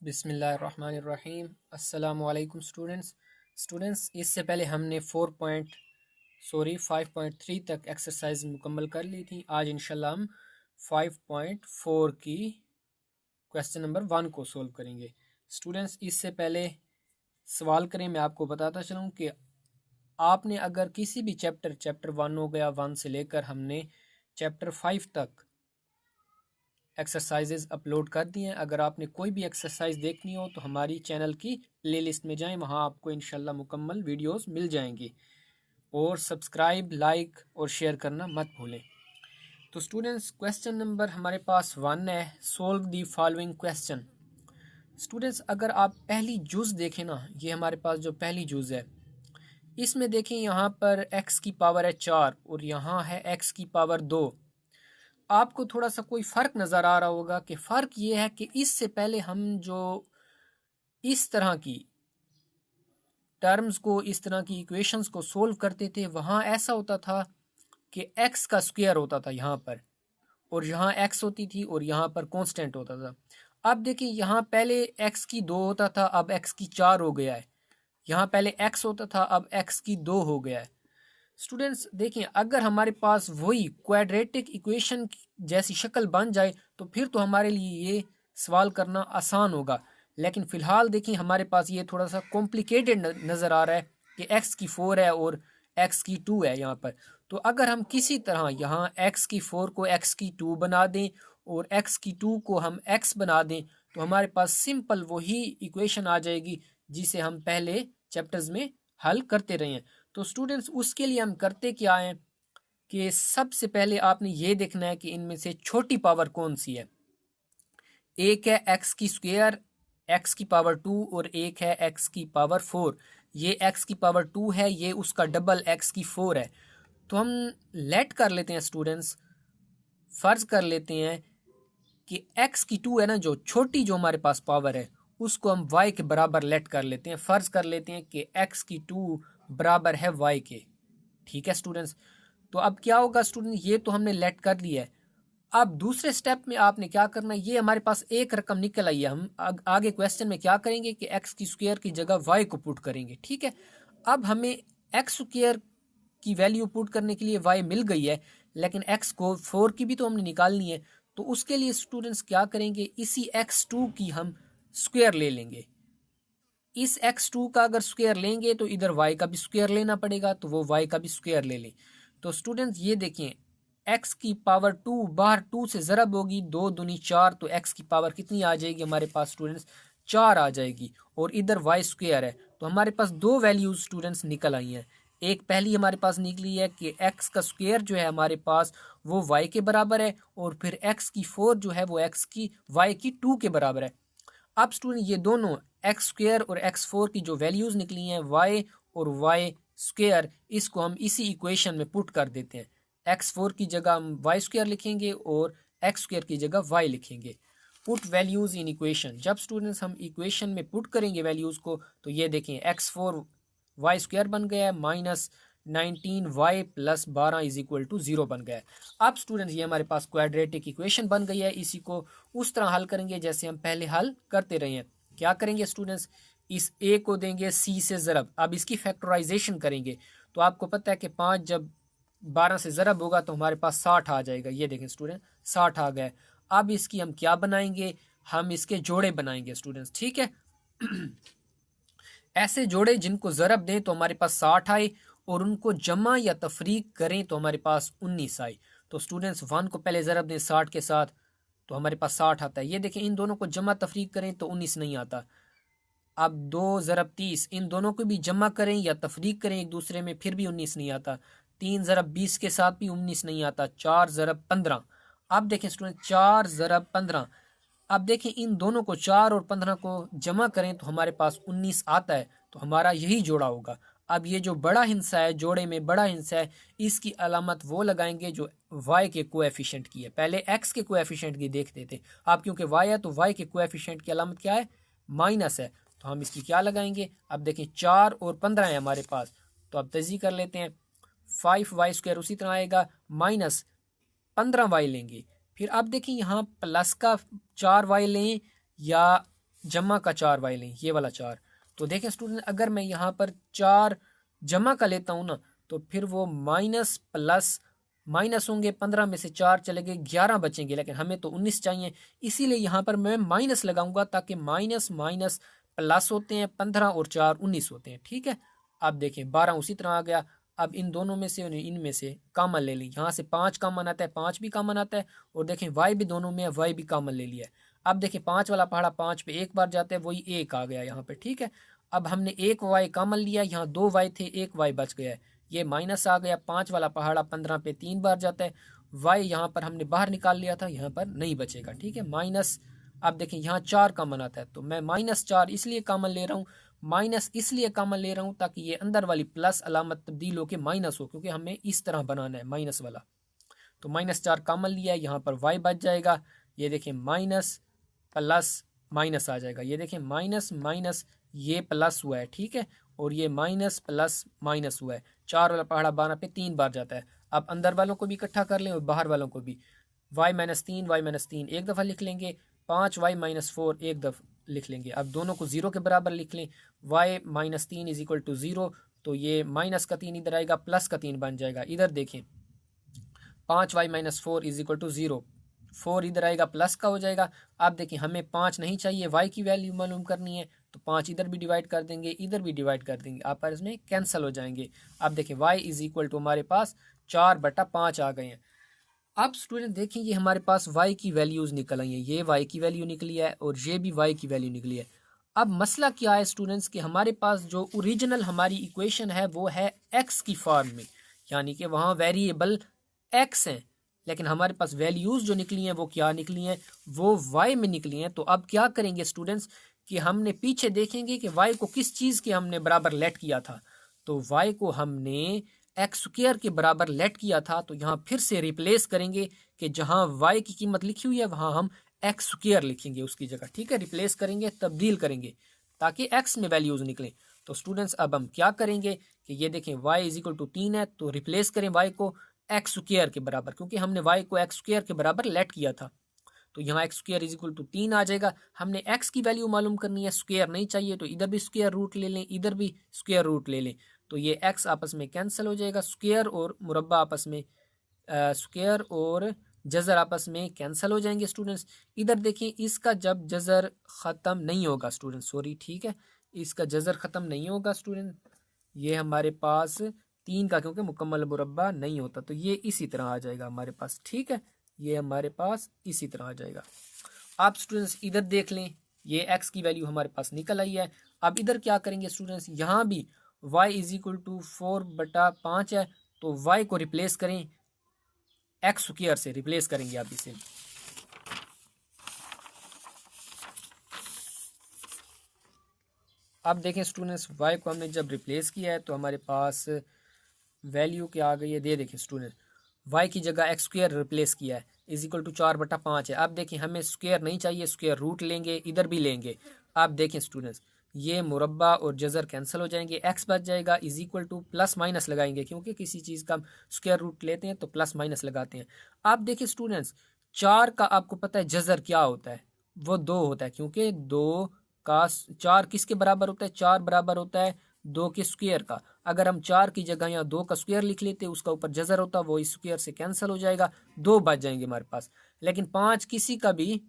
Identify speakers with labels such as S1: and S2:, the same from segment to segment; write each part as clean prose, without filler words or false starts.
S1: बिस्मिल्लाहिर्रहमानिर्रहीम। अस्सलामुअलैकुम स्टूडेंट्स, इससे पहले हमने 5.3 तक एक्सरसाइज मुकम्मल कर ली थी। आज इंशाल्लाह हम 5.4 की क्वेश्चन नंबर 1 को सोल्व करेंगे। स्टूडेंट्स, इससे पहले सवाल करें, मैं आपको बताता चलूँ कि आपने अगर किसी भी चैप्टर 1 हो गया, 1 से लेकर हमने चैप्टर 5 तक एक्सरसाइजेज अपलोड कर दिए हैं। अगर आपने कोई भी एक्सरसाइज देखनी हो तो हमारी चैनल की प्लेलिस्ट में जाएं, वहां आपको इंशाल्लाह मुकम्मल वीडियोस मिल जाएंगी। और सब्सक्राइब, लाइक और शेयर करना मत भूलें। तो स्टूडेंट्स, क्वेश्चन नंबर हमारे पास 1 है। Solve the following question. Students, अगर आप पहली जुज देखें ना, ये हमारे पास जो पहली जुज है, इसमें देखें यहाँ पर x की पावर है 4 और यहाँ है x की पावर 2। आपको थोड़ा सा कोई फ़र्क नज़र आ रहा होगा कि फ़र्क ये है कि इससे पहले हम जो इस तरह की टर्म्स को, इस तरह की इक्वेशंस को सोल्व करते थे, वहाँ ऐसा होता था कि x का स्क्वायर होता था यहाँ पर, और यहाँ x होती थी और यहाँ पर कांस्टेंट होता था। अब देखिए, यहाँ पहले x की 2 होता था, अब x की 4 हो गया है। यहाँ पहले x होता था, अब x की 2 हो गया है। स्टूडेंट्स देखें, अगर हमारे पास वही क्वाड्रेटिक इक्वेशन जैसी शक्ल बन जाए तो फिर तो हमारे लिए ये सवाल करना आसान होगा। लेकिन फ़िलहाल देखें, हमारे पास ये थोड़ा सा कॉम्प्लिकेटेड नज़र आ रहा है कि x की 4 है और x की 2 है यहाँ पर। तो अगर हम किसी तरह यहाँ x की 4 को x की 2 बना दें और x की 2 को हम x बना दें, तो हमारे पास सिंपल वही इक्वेशन आ जाएगी जिसे हम पहले चैप्टर्स में हल करते रहे हैं। तो स्टूडेंट्स, उसके लिए हम करते क्या है कि सबसे पहले आपने ये देखना है कि इनमें से छोटी पावर कौन सी है। एक है x की स्क्वायर, x की पावर 2, और एक है x की पावर 4। ये x की पावर 2 है, ये उसका डबल x की 4 है। तो हम लेट कर लेते हैं स्टूडेंट्स, फर्ज कर लेते हैं कि x की 2 है ना, जो छोटी जो हमारे पास पावर है, उसको हम y के बराबर लेट कर लेते हैं। फर्ज कर लेते हैं कि x की 2 बराबर है y के। ठीक है स्टूडेंट्स। तो अब क्या होगा स्टूडेंट, ये तो हमने लेट कर लिया है। अब दूसरे स्टेप में आपने क्या करना है, ये हमारे पास एक रकम निकल आई है, हम आगे क्वेश्चन में क्या करेंगे कि x की स्क्वायर की जगह y को पुट करेंगे। ठीक है। अब हमें x स्क्वायर की वैल्यू पुट करने के लिए y मिल गई है, लेकिन x को 4 की भी तो हमने निकालनी है। तो उसके लिए स्टूडेंट्स क्या करेंगे, इसी x2 की हम स्क्वायर ले लेंगे। इस x2 का अगर स्क्वायर लेंगे तो इधर y का भी स्क्वायर लेना पड़ेगा, तो वो y का भी स्क्वायर ले लें। तो स्टूडेंट्स ये देखें, x की पावर 2 बाहर 2 से ज़रब होगी, 2 दूनी 4, तो x की पावर कितनी आ जाएगी हमारे पास स्टूडेंट्स, 4 आ जाएगी। और इधर y स्क्वायर है, तो हमारे पास दो वैल्यूज स्टूडेंट्स निकल आई हैं। एक पहली हमारे पास निकली है कि x का स्क्वायर जो है हमारे पास वो y के बराबर है, और फिर x की 4 जो है वो y की 2 के बराबर है। अब स्टूडेंट, ये दोनों एक्स स्क्वायर और x4 की जो वैल्यूज़ निकली हैं, y और y स्क्वायर, इसको हम इसी इक्वेशन में पुट कर देते हैं। x4 की जगह हम y स्क्वायर लिखेंगे और x स्क्वायर की जगह y लिखेंगे। Put values in equation. जब स्टूडेंट्स हम इक्वेशन में पुट करेंगे वैल्यूज़ को, तो ये देखें, x4 y स्क्वायर बन गया है, minus 19y plus 12 is equal to 0 बन गया है। अब स्टूडेंट्स, ये हमारे पास क्वाड्रेटिक इक्वेशन बन गई है। इसी को उस तरह हल करेंगे जैसे हम पहले हल करते रहे हैं। क्या करेंगे स्टूडेंट्स, इस a को देंगे c से ज़रब। अब इसकी फैक्टराइजेशन करेंगे, तो आपको पता है कि 5 जब 12 से ज़रब होगा तो हमारे पास 60 आ जाएगा। ये देखें स्टूडेंट, 60 आ गया। अब इसकी हम क्या बनाएंगे, हम इसके जोड़े बनाएंगे स्टूडेंट्स। ठीक है। ऐसे जोड़े जिनको ज़रब दें तो हमारे पास 60 आए, और उनको जमा या तफरीक करें तो हमारे पास 19 आए। तो स्टूडेंट्स, 1 को पहले ज़रब दें 60 के साथ, तो हमारे पास 60 आता है। ये देखें, इन दोनों को जमा तफरीक करें तो 19 नहीं आता। अब 2 ज़रब 30, इन दोनों को भी जमा करें या तफरीक करें एक दूसरे में, फिर भी 19 नहीं आता। 3 ज़रब 20 के साथ भी 19 नहीं आता। 4 ज़रब 15। अब देखें स्टूडेंट, 4 ज़रब 15। अब देखें, इन दोनों को 4 और 15 को जमा करें तो हमारे पास 19 आता है, तो हमारा यही जोड़ा होगा। अब ये जो बड़ा हिस्सा है, जोड़े में बड़ा हिस्सा है, इसकी अलामत वो लगाएंगे जो y के कोएफिशिएंट की है। पहले x के कोएफिशिएंट की देखते थे। अब क्योंकि y है तो y के कोएफिशिएंट की अलामत क्या है, माइनस है, तो हम इसकी क्या लगाएंगे। अब देखें, 4 और 15 है हमारे पास, तो अब तजी कर लेते हैं। 5y स्क्वायर उसी तरह आएगा, माइनस 15y लेंगे। फिर अब देखिए, यहाँ प्लस का 4y लें या जमा का 4y लें, ये वाला 4। तो देखें स्टूडेंट, अगर मैं यहाँ पर 4 जमा का लेता हूँ ना, तो फिर वो माइनस प्लस माइनस होंगे, 15 में से 4 चले गए, 11 बचेंगे, लेकिन हमें तो 19 चाहिए, इसीलिए यहाँ पर मैं माइनस लगाऊंगा, ताकि माइनस माइनस प्लस होते हैं, 15 और 4 19 होते हैं। ठीक है, अब देखें 12 उसी तरह आ गया। अब इन दोनों में से और इनमें से कॉमन ले लें, यहाँ से 5 कॉमन आता है, 5 भी कॉमन आता है, और देखें y भी दोनों में है, y भी कॉमन ले लिया है। अब देखें 5 वाला पहाड़ा 5 पे एक बार जाता है, वही 1 आ गया यहाँ पे। ठीक है, अब हमने एक y कॉमन लिया, यहाँ 2 y थे, एक y बच गया है, ये माइनस आ गया। 5 वाला पहाड़ा 15 पे 3 बार जाता है, y यहाँ पर हमने बाहर निकाल लिया था, यहाँ पर नहीं बचेगा। ठीक है, माइनस। अब देखें यहाँ 4 कॉमन आता है, तो मैं -4 इसलिए कॉमन ले रहा हूँ, माइनस इसलिए कॉमन ले रहा हूँ ताकि ये अंदर वाली प्लस अलामत तब्दील होकर माइनस हो, क्योंकि हमें इस तरह बनाना है माइनस वाला। तो -4 कॉमन लिया है, यहाँ पर y बच जाएगा। ये देखें माइनस प्लस माइनस आ जाएगा, ये देखें माइनस माइनस ये प्लस हुआ है। ठीक है, और ये माइनस प्लस माइनस हुआ है। 4 वाला पहाड़ा 12 पे 3 बार जाता है। अब अंदर वालों को भी इकट्ठा कर लें और बाहर वालों को भी। y-3 एक दफ़ा लिख लेंगे, 5y-4 एक दफ़ा लिख लेंगे। अब दोनों को 0 के बराबर लिख लें, y-3 इज इक्वल टू 0, तो ये माइनस का 3 इधर आएगा, प्लस का 3 बन जाएगा। इधर देखें 5y-4 इज इक्वल टू 0, 4 इधर आएगा, प्लस का हो जाएगा। अब देखिए हमें 5 नहीं चाहिए, y की वैल्यू मालूम करनी है, तो 5 इधर भी डिवाइड कर देंगे, इधर भी डिवाइड कर देंगे, आप पर इसमें कैंसिल हो जाएंगे। अब देखिए y इज इक्वल टू हमारे पास 4/5 आ गए हैं। अब स्टूडेंट देखिए ये हमारे पास y की वैल्यूज़ निकल आई हैं, ये y की वैल्यू निकली है और ये भी y की वैल्यू निकली है। अब मसला क्या है स्टूडेंट्स कि हमारे पास जो ओरिजिनल हमारी इक्वेशन है वो है x की फॉर्म में, यानी कि वहाँ वेरिएबल x हैं, लेकिन हमारे पास वैल्यूज़ जो निकली हैं वो क्या निकली हैं, वो y में निकली हैं। तो अब क्या करेंगे स्टूडेंट्स कि हमने पीछे देखेंगे कि y को किस चीज़ के हमने बराबर लेट किया था। तो y को हमने एक्स स्क्वायर के बराबर लेट किया था, तो यहाँ फिर से रिप्लेस करेंगे कि जहाँ y की कीमत लिखी हुई है वहाँ हम एक्स स्क्वायर लिखेंगे उसकी जगह। ठीक है, रिप्लेस करेंगे, तब्दील करेंगे ताकि x में वैल्यूज निकलें। तो स्टूडेंट्स अब हम क्या करेंगे कि ये देखें y इज इक्वल टू 3 है, तो रिप्लेस करें y को एक्स स्क्वायर के बराबर, क्योंकि हमने y को एक्स स्क्वायर के बराबर लेट किया था। तो यहाँ x square is equal to 3 आ जाएगा। हमने x की वैल्यू मालूम करनी है, स्क्वायर नहीं चाहिए, तो इधर भी स्क्वायर रूट ले लें, इधर भी स्क्वायर रूट ले लें, तो ये x आपस में कैंसिल हो जाएगा, स्क्वायर और मुरब्बा आपस में स्क्वायर और जज़र आपस में कैंसिल हो जाएंगे। स्टूडेंट्स इधर देखिए, इसका जब जज़र ख़त्म नहीं होगा स्टूडेंट, सॉरी, ठीक है, इसका जज़र ख़त्म नहीं होगा स्टूडेंट, ये हमारे पास 3 का क्योंकि मुकम्मल मुरब्बा नहीं होता, तो ये इसी तरह आ जाएगा हमारे पास। ठीक है, ये हमारे पास इसी तरह आ जाएगा। आप स्टूडेंट्स इधर देख लें, ये x की वैल्यू हमारे पास निकल आई है। अब इधर क्या करेंगे स्टूडेंट्स, यहाँ भी y इज इक्वल टू 4/5 है, तो y को रिप्लेस करें एक्स स्क्वायर से, रिप्लेस करेंगे आप इसे। अब देखें स्टूडेंट्स, y को हमने जब रिप्लेस किया है तो हमारे पास वैल्यू क्या आ गई है, दे देखें स्टूडेंट, y की जगह एक्स स्क्वायर रिप्लेस किया है, इज इक्वल टू 4/5 है। अब देखें हमें स्क्वायर नहीं चाहिए, स्क्वायर रूट लेंगे, इधर भी लेंगे। अब देखें स्टूडेंट्स, ये मुरब्बा और जज़र कैंसिल हो जाएंगे, x बच जाएगा, is equal two plus minus लगाएंगे, क्योंकि किसी चीज़ का स्क्वायर रूट लेते हैं तो प्लस माइनस लगाते हैं। आप देखिए स्टूडेंट्स, 4 का आपको पता है जज़र क्या होता है, वो 2 होता है, क्योंकि 2 का 4 किसके बराबर होता है, 4 बराबर होता है 2 के स्क्वायर का। अगर हम 4 की जगह यहाँ 2 का स्क्वायर लिख लेते, उसका ऊपर जज़र होता, वो इस स्क्वायर से कैंसिल हो जाएगा, 2 बच जाएंगे हमारे पास। लेकिन 5 किसी का भी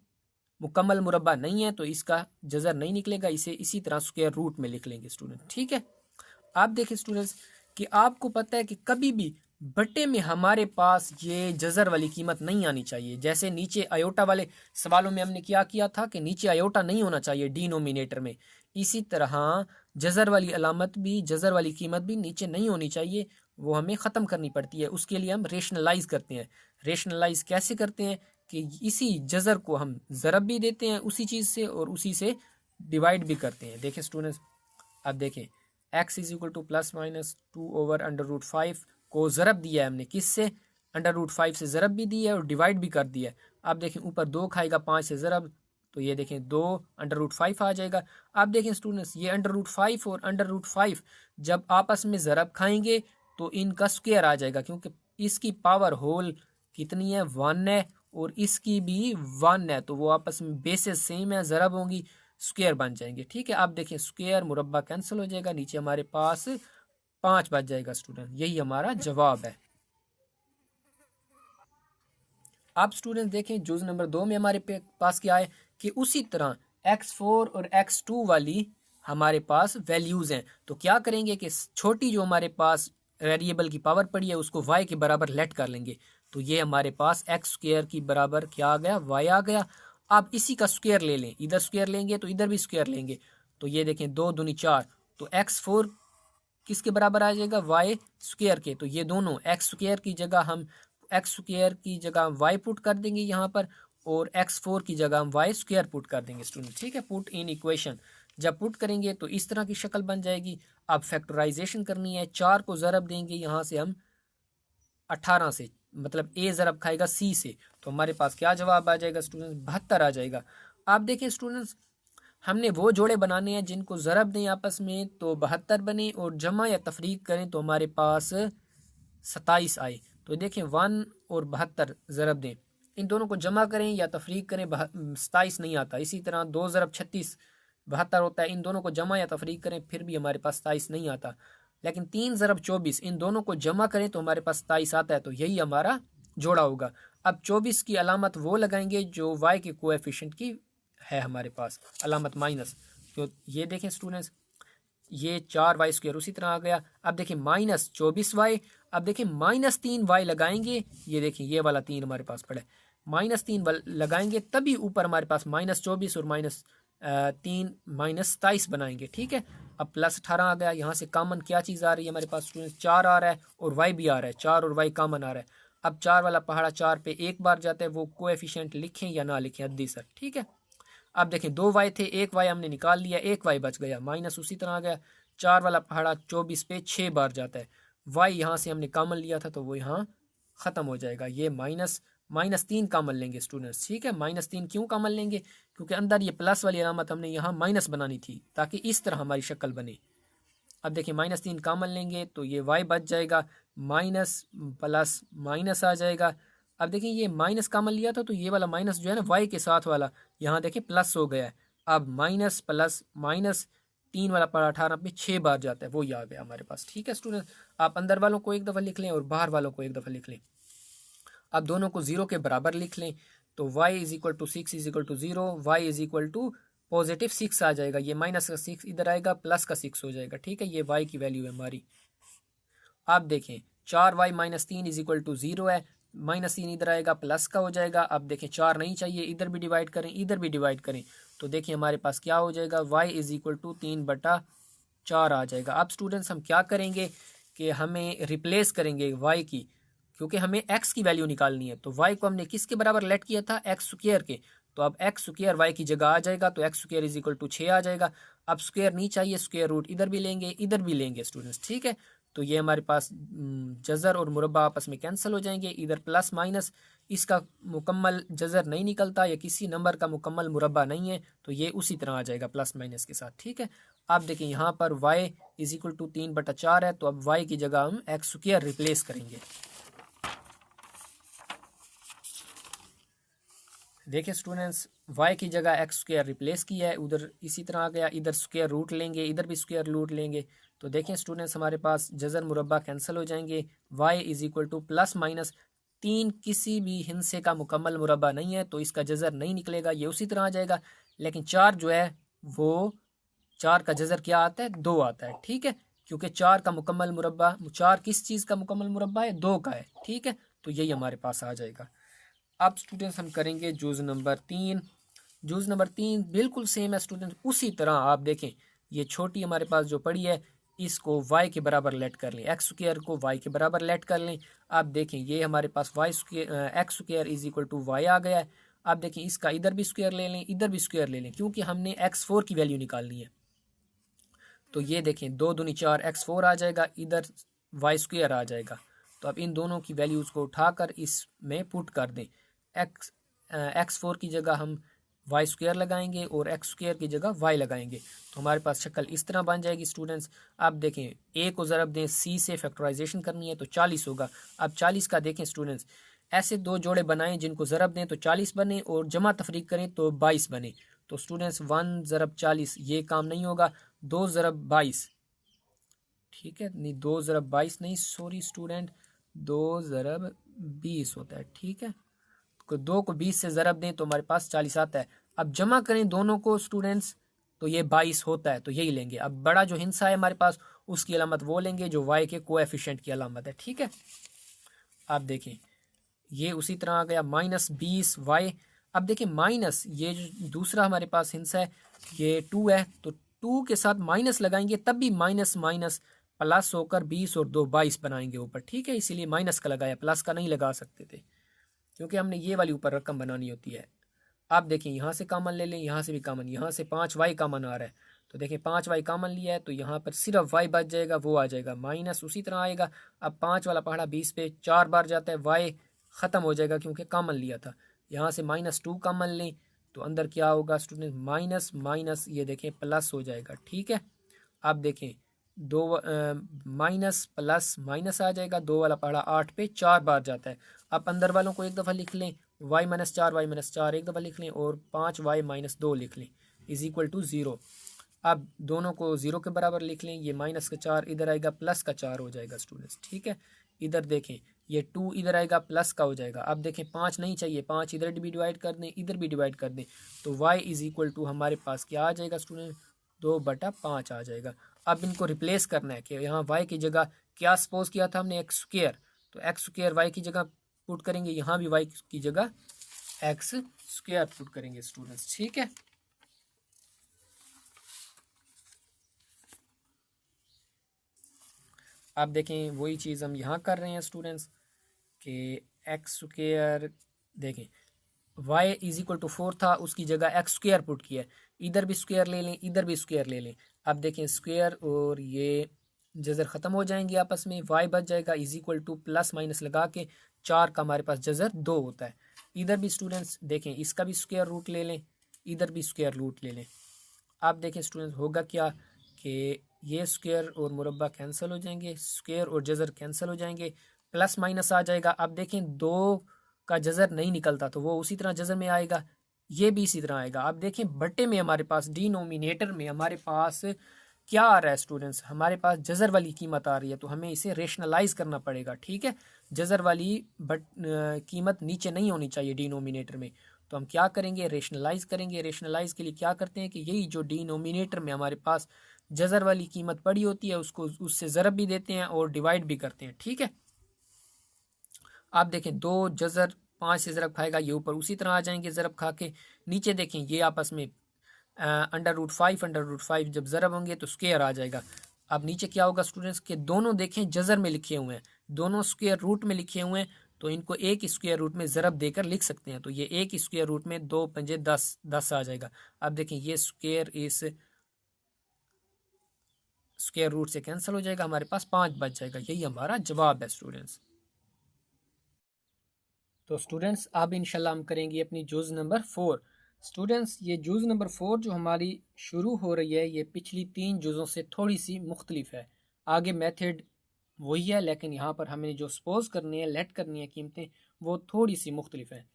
S1: मुकम्मल मुरब्बा नहीं है, तो इसका जज़र नहीं निकलेगा, इसे इसी तरह स्क्वायर रूट में लिख लेंगे स्टूडेंट। ठीक है, आप देखिए स्टूडेंट्स कि आपको पता है कि कभी भी बट्टे में हमारे पास ये जज़र वाली कीमत नहीं आनी चाहिए। जैसे नीचे आयोटा वाले सवालों में हमने क्या किया था कि नीचे आयोटा नहीं होना चाहिए डिनोमिनेटर में, इसी तरह जज़र वाली अलामत भी, जज़र वाली कीमत भी नीचे नहीं होनी चाहिए, वो हमें ख़त्म करनी पड़ती है। उसके लिए हम रेशनलाइज करते हैं। रेशनलाइज कैसे करते हैं कि इसी जज़र को हम ज़रब भी देते हैं उसी चीज़ से और उसी से डिवाइड भी करते हैं। देखें स्टूडेंट्स, अब देखें x इज इक्वल टू +-2/√5 को ज़रब दिया है हमने, किस से, √5 से ज़रब भी दिया है और डिवाइड भी कर दिया है। अब देखें ऊपर 2 खाएगा 5 से ज़रब, तो ये देखें 2/5 आ जाएगा। अब देखें स्टूडेंट्स, ये √5 और √5 जब आपस में ज़रब खाएंगे तो इनका स्क्वायर आ जाएगा, क्योंकि इसकी पावर होल कितनी है, 1 है, और इसकी भी 1 है, तो वो आपस में बेसेस सेम है, ज़रब होंगी, स्क्वायर बन जाएंगे। ठीक है, आप देखें स्क्वायर मुरब्बा कैंसिल हो जाएगा, नीचे हमारे पास 5 बच जाएगा स्टूडेंट, यही हमारा जवाब है। आप स्टूडेंट देखें जुज नंबर 2 में हमारे पास क्या है कि उसी तरह x4 और x2 वाली हमारे पास वैल्यूज़ हैं। तो क्या करेंगे कि छोटी जो हमारे पास वेरिएबल की पावर पड़ी है उसको y के बराबर लेट कर लेंगे। तो ये हमारे पास एक्स स्क्वायर की बराबर क्या आ गया, y आ गया। आप इसी का स्क्वायर ले लें, इधर स्क्वायर लेंगे तो इधर भी स्क्वायर लेंगे। तो ये देखें 2 दूनी 4, तो x4 किसके बराबर आ जाएगा, वाई स्क्वायर के। तो ये दोनों एक्स स्क्वायर की जगह हम एक्स स्क्वायर की जगह हम वाई पुट कर देंगे यहाँ पर, और x4 की जगह हम वाई स्क्वायर पुट कर देंगे स्टूडेंट। ठीक है, पुट इन इक्वेशन जब पुट करेंगे तो इस तरह की शक्ल बन जाएगी। अब फैक्टराइजेशन करनी है, 4 को ज़रब देंगे यहाँ से हम 18 से, मतलब ए ज़रब खाएगा सी से, तो हमारे पास क्या जवाब आ जाएगा स्टूडेंट्स, 72 आ जाएगा। आप देखें स्टूडेंट्स, हमने वो जोड़े बनाने हैं जिनको ज़रब दें आपस में तो 72 बने, और जमा या तफरीक करें तो हमारे पास 27 आए। तो देखें 1 और 72 ज़रब दें, इन दोनों को जमा करें या तफरीक करें 27 नहीं आता। इसी तरह 2 ज़रब 36 72 होता है, इन दोनों को जमा या तफरीक करें फिर भी हमारे पास 27 नहीं आता। लेकिन 3 ज़रब 24 इन दोनों को जमा करें तो हमारे पास 27 आता है, तो यही हमारा जोड़ा होगा। अब 24 की अलामत वो लगाएंगे जो वाई के कोएफिशिएंट की है हमारे पास, अलामत माइनस। तो ये देखें स्टूडेंट्स, ये 4y स्क्वायर उसी तरह आ गया। अब देखें -24y, अब देखें -3y लगाएंगे, ये देखें ये वाला 3 हमारे पास पड़ा है, -3 लगाएंगे तभी ऊपर हमारे पास -24 और -3 -27 बनाएंगे। ठीक है, अब +18 आ गया, यहाँ से कॉमन क्या चीज़ आ रही है हमारे पास स्टूडेंट, 4 आ रहा है और y भी आ रहा है, 4 और y कॉमन आ रहा है। अब 4 वाला पहाड़ा 4 पे एक बार जाता है, वो कोएफिशिएंट लिखें या ना लिखें अद्दी सर। ठीक है, अब देखें 2y थे, 1y हमने निकाल लिया, 1y बच गया, माइनस उसी तरह आ गया। 4 वाला पहाड़ा 24 पे 6 बार जाता है, y यहाँ से हमने कॉमन लिया था तो वो यहाँ ख़त्म हो जाएगा। ये -3 कॉमन लेंगे स्टूडेंट्स। ठीक है, -3 क्यों कॉमन लेंगे, क्योंकि अंदर ये प्लस वाली अलामत हमने यहाँ माइनस बनानी थी ताकि इस तरह हमारी शक्ल बने। अब देखिए -3 कॉमन लेंगे तो ये y बच जाएगा, माइनस प्लस माइनस आ जाएगा। अब देखिए ये माइनस कॉमन लिया था तो ये वाला माइनस जो है ना y के साथ वाला, यहाँ देखिए प्लस हो गया है। अब माइनस प्लस माइनस 3 वाला पर 18 पे 6 बार जाता है, वो ही आ गया हमारे पास। ठीक है स्टूडेंट, आप अंदर वालों को एक दफ़ा लिख लें और बाहर वालों को एक दफ़ा लिख लें। अब दोनों को 0 के बराबर लिख लें, तो y = 6 = 0, y = +6 आ जाएगा, ये माइनस का 6 इधर आएगा, प्लस का 6 हो जाएगा। ठीक है, ये y की वैल्यू है हमारी। आप देखें 4y - 3 = 0 है, -3 इधर आएगा, प्लस का हो जाएगा। अब देखें 4 नहीं चाहिए, इधर भी डिवाइड करें इधर भी डिवाइड करें, तो देखिए हमारे पास क्या हो जाएगा, y = 3/4 आ जाएगा। अब स्टूडेंट्स हम क्या करेंगे कि हमें रिप्लेस करेंगे y की, क्योंकि हमें x की वैल्यू निकालनी है। तो y को हमने किसके बराबर लेट किया था, एक्स स्क्वायर के, तो अब एक्स स्क्वायर y की जगह आ जाएगा, तो एक्स स्क्वायर = 6 आ जाएगा। अब स्क्वायर नहीं चाहिए, स्क्वायर रूट इधर भी लेंगे इधर भी लेंगे स्टूडेंट्स। ठीक है, तो ये हमारे पास जज़र और मुरब्बा आपस में कैंसिल हो जाएंगे, इधर प्लस माइनस, इसका मुकम्मल जज़र नहीं निकलता या किसी नंबर का मुकम्मल मुरब्बा नहीं है, तो ये उसी तरह आ जाएगा प्लस माइनस के साथ। ठीक है, आप देखिए यहाँ पर y = 3/4 है, तो अब y की जगह हम एक्स स्क्वायर रिप्लेस करेंगे। देखिए स्टूडेंट्स, y की जगह एक्स स्क्वायर रिप्लेस किया है, उधर इसी तरह आ गया, इधर स्क्वायर रूट लेंगे इधर भी स्क्वायर रूट लेंगे, तो देखें स्टूडेंट्स हमारे पास जज़र मुरब्बा कैंसिल हो जाएंगे। y = +-3 किसी भी हिस्से का मुकम्मल मुरब्बा नहीं है, तो इसका जज़र नहीं निकलेगा, ये उसी तरह आ जाएगा। लेकिन 4 जो है वो 4 का जज़र क्या आता है, 2 आता है। ठीक है, क्योंकि 4 का मुकम्मल मुरब्बा, 4 किस चीज़ का मुकम्मल मुरब्बा है, 2 का है। ठीक है, तो यही हमारे पास आ जाएगा। अब स्टूडेंट्स हम करेंगे जुज़ नंबर 3। जुज़ नंबर 3 बिल्कुल सेम है स्टूडेंट, उसी तरह आप देखें ये छोटी हमारे पास जो पड़ी है इसको y के बराबर लेट कर लें, एक्स स्क्वायर को y के बराबर लेट कर लें। आप देखें ये हमारे पास एक्स स्क्वायर = y आ गया है। आप देखें इसका इधर भी स्क्वायर ले लें इधर भी स्क्वायर ले लें, क्योंकि हमने x4 की वैल्यू निकालनी है। तो ये देखें 2 दूनी 4 x4 आ जाएगा, इधर y स्क्वायर आ जाएगा। तो अब इन दोनों की वैल्यूज़ को उठाकर इसमें पुट कर दें, x4 की जगह हम वाई स्क्वायर लगाएंगे और एक्स स्क्वायर की जगह y लगाएंगे, तो हमारे पास शक्ल इस तरह बन जाएगी स्टूडेंट्स। आप देखें a को ज़रब दें c से, फैक्टराइजेशन करनी है तो 40 होगा। अब 40 का देखें स्टूडेंट्स, ऐसे 2 जोड़े बनाएं जिनको ज़रब दें तो 40 बने और जमा तफरीक करें तो 22 बने। तो स्टूडेंट्स 1 ज़रब 40 ये काम नहीं होगा। 2 ज़रब 22, ठीक है, नहीं 2 ज़रब 22 नहीं, सॉरी स्टूडेंट, 2 ज़रब 20 होता है, ठीक है। को 2 को 20 से ज़रब दें तो हमारे पास 40 आता है। अब जमा करें दोनों को स्टूडेंट्स तो ये 22 होता है, तो यही लेंगे। अब बड़ा जो हिस्सा है हमारे पास उसकी अलामत वो लेंगे जो वाई के कोएफिशिएंट की अलामत है, ठीक है। आप देखें ये उसी तरह आ गया -20y। अब देखिए माइनस ये जो दूसरा हमारे पास हिस्सा है ये 2 है, तो 2 के साथ माइनस लगाएंगे तब भी माइनस माइनस प्लस होकर 20 और 2 22 बनाएंगे ऊपर, ठीक है। इसीलिए माइनस का लगाया, प्लस का नहीं लगा सकते थे क्योंकि हमने ये वाली ऊपर रकम बनानी होती है। आप देखें यहाँ से कॉमन ले लें, यहाँ से भी कॉमन, यहाँ से 5y कॉमन आ रहा है तो देखें 5y कॉमन लिया है तो यहाँ पर सिर्फ y बच जाएगा, वो आ जाएगा माइनस उसी तरह आएगा। अब 5 वाला पहाड़ा 20 पे 4 बार जाता है, y ख़त्म हो जाएगा क्योंकि कॉमन लिया था। यहाँ से -2 कॉमन लें तो अंदर क्या होगा स्टूडेंट, माइनस माइनस ये देखें प्लस हो जाएगा, ठीक है। आप देखें दो माइनस प्लस माइनस आ जाएगा, 2 वाला पहाड़ा 8 पे 4 बार जाता है। आप अंदर वालों को एक दफ़ा लिख लें, y-4 एक दफ़ा लिख लें और 5y-2 लिख लें इज इक्वल टू 0। अब दोनों को 0 के बराबर लिख लें, ये माइनस का 4 इधर आएगा प्लस का 4 हो जाएगा स्टूडेंट्स, ठीक है। इधर देखें ये 2 इधर आएगा प्लस का हो जाएगा। अब देखें 5 नहीं चाहिए, 5 इधर भी डिवाइड कर दें इधर भी डिवाइड कर दें तो y इज इक्वल टू हमारे पास क्या आ जाएगा स्टूडेंट, 2/5 आ जाएगा। अब इनको रिप्लेस करना है कि यहाँ y की जगह क्या सपोज किया था हमने, एक्स स्क्वायर, तो एक्स स्क्वायर y की जगह पुट करेंगे, यहाँ भी y की जगह एक्स स्क्वायर पुट करेंगे स्टूडेंट्स, ठीक है। आप देखें वही चीज़ हम यहाँ कर रहे हैं स्टूडेंट्स कि एक्स स्क्वायर देखें y इज इक्वल टू 4 था, उसकी जगह एक्स स्क्वायर पुट किया है, इधर भी स्क्वायर ले लें इधर भी स्क्वायर ले लें। अब देखें स्क्वायर और ये जज़र ख़त्म हो जाएंगे आपस में, y बच जाएगा is equal two plus minus लगा के 4 का हमारे पास जज़र 2 होता है। इधर भी स्टूडेंट्स देखें इसका भी स्क्वायर रूट ले लें इधर भी स्क्वायर रूट ले लें। आप देखें स्टूडेंट्स होगा क्या कि ये स्क्वायर और मुरब्बा कैंसिल हो जाएंगे, स्क्वायर और जज़र कैंसिल हो जाएंगे, प्लस माइनस आ जाएगा। अब देखें 2 का जज़र नहीं निकलता तो वो उसी तरह जज़र में आएगा, ये भी इसी तरह आएगा। अब देखें बट्टे में हमारे पास डिनोमिनेटर में हमारे पास क्या आ रहा है स्टूडेंट्स, हमारे पास जज़र वाली कीमत आ रही है तो हमें इसे रेशनलाइज करना पड़ेगा, ठीक है। जज़र वाली कीमत नीचे नहीं होनी चाहिए डिनोमिनेटर में, तो हम क्या करेंगे रेशनलाइज करेंगे। रेशनलाइज के लिए क्या करते हैं कि यही जो डिनोमिनेटर में हमारे पास जज़र वाली कीमत पड़ी होती है उसको उससे ज़रब भी देते हैं और डिवाइड भी करते हैं, ठीक है। आप देखें 2 जज़र 5 से ज़रब खाएगा, ये ऊपर उसी तरह आ जाएंगे ज़रब खा के। नीचे देखें ये आपस में √5 जब ज़रब होंगे तो स्क्वायर आ जाएगा। अब नीचे क्या होगा स्टूडेंट्स के दोनों देखें जज़र में लिखे हुए हैं, दोनों स्क्वायर रूट में लिखे हुए हैं तो इनको एक स्क्वायर रूट में ज़रब देकर लिख सकते हैं। तो ये एक स्क्वायर रूट में 2 पंजे 10 आ जाएगा। अब देखें ये स्क्वायर इस स्क्वायर रूट से कैंसिल हो जाएगा, हमारे पास 5 बच जाएगा। यही हमारा जवाब है स्टूडेंट्स। तो स्टूडेंट्स अब इंशाल्लाह हम करेंगे अपनी जुज़ नंबर 4। स्टूडेंट्स ये जुज़ नंबर 4 जो हमारी शुरू हो रही है ये पिछली 3 जुज़ों से थोड़ी सी मुख्तलिफ है। आगे मेथड वही है लेकिन यहाँ पर हमें जो सपोज करनी है लेट करनी है कीमतें वो थोड़ी सी मुख्तलिफ है।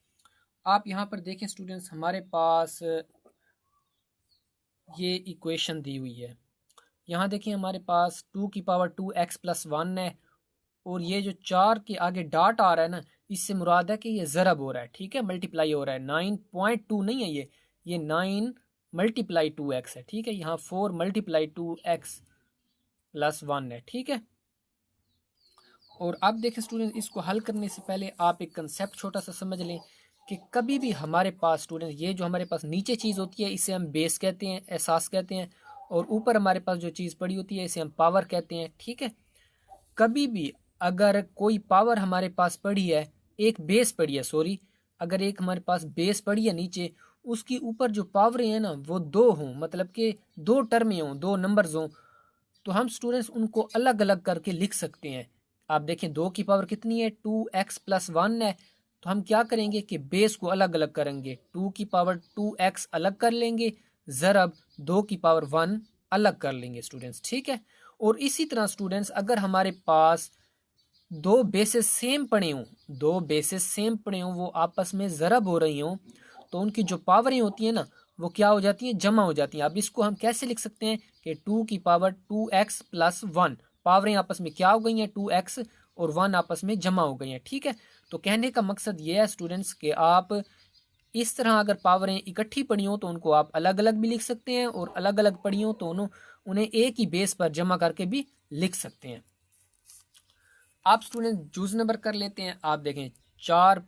S1: आप यहाँ पर देखें स्टूडेंट्स हमारे पास ये इक्वेशन दी हुई है, यहाँ देखिए हमारे पास 2 की पावर 2x + 1 है और ये जो 4 के आगे डॉट आ रहा है ना इससे मुराद है कि ये ज़रब हो रहा है, ठीक है, मल्टीप्लाई हो रहा है। 9.2 नहीं है ये 9 × 2x है, ठीक है। यहाँ 4 × 2x + 1 है, ठीक है। और अब देखें स्टूडेंट इसको हल करने से पहले आप एक कंसेप्ट छोटा सा समझ लें कि कभी भी हमारे पास स्टूडेंट ये जो हमारे पास नीचे चीज़ होती है इसे हम बेस कहते हैं, एहसास कहते हैं, और ऊपर हमारे पास जो चीज़ पड़ी होती है इसे हम पावर कहते हैं, ठीक है। कभी भी अगर कोई पावर हमारे पास पड़ी है, एक बेस पड़ी है, सॉरी, अगर एक हमारे पास बेस पड़ी है नीचे, उसकी ऊपर जो पावरें हैं ना वो 2 हों, मतलब कि 2 टर्में हों, 2 नंबर्स हों, तो हम स्टूडेंट्स उनको अलग अलग करके लिख सकते हैं। आप देखें 2 की पावर कितनी है 2x + 1 है, तो हम क्या करेंगे कि बेस को अलग अलग करेंगे, 2 की पावर 2x अलग कर लेंगे, ज़रब 2 की पावर 1 अलग कर लेंगे स्टूडेंट्स, ठीक है। और इसी तरह स्टूडेंट्स अगर हमारे पास 2 बेसेस सेम पड़े हों, 2 बेसेस सेम पड़े हों, वो आपस में ज़रब हो रही हों, तो उनकी जो पावरें होती हैं ना वो क्या हो जाती हैं, जमा हो जाती हैं। अब इसको हम कैसे लिख सकते हैं कि 2 की पावर 2x प्लस 1, पावरें आपस में क्या हो गई हैं, 2x और 1 आपस में जमा हो गई हैं। ठीक है, तो कहने का मकसद ये है स्टूडेंट्स कि आप इस तरह अगर पावरें इकट्ठी पड़ी हो तो उनको आप अलग अलग भी लिख सकते हैं, और अलग अलग पड़ी हो तो उन्हें एक ही बेस पर जमा करके भी लिख सकते हैं। आप स्टूडेंट जूज नंबर कर लेते हैं। आप देखें 4,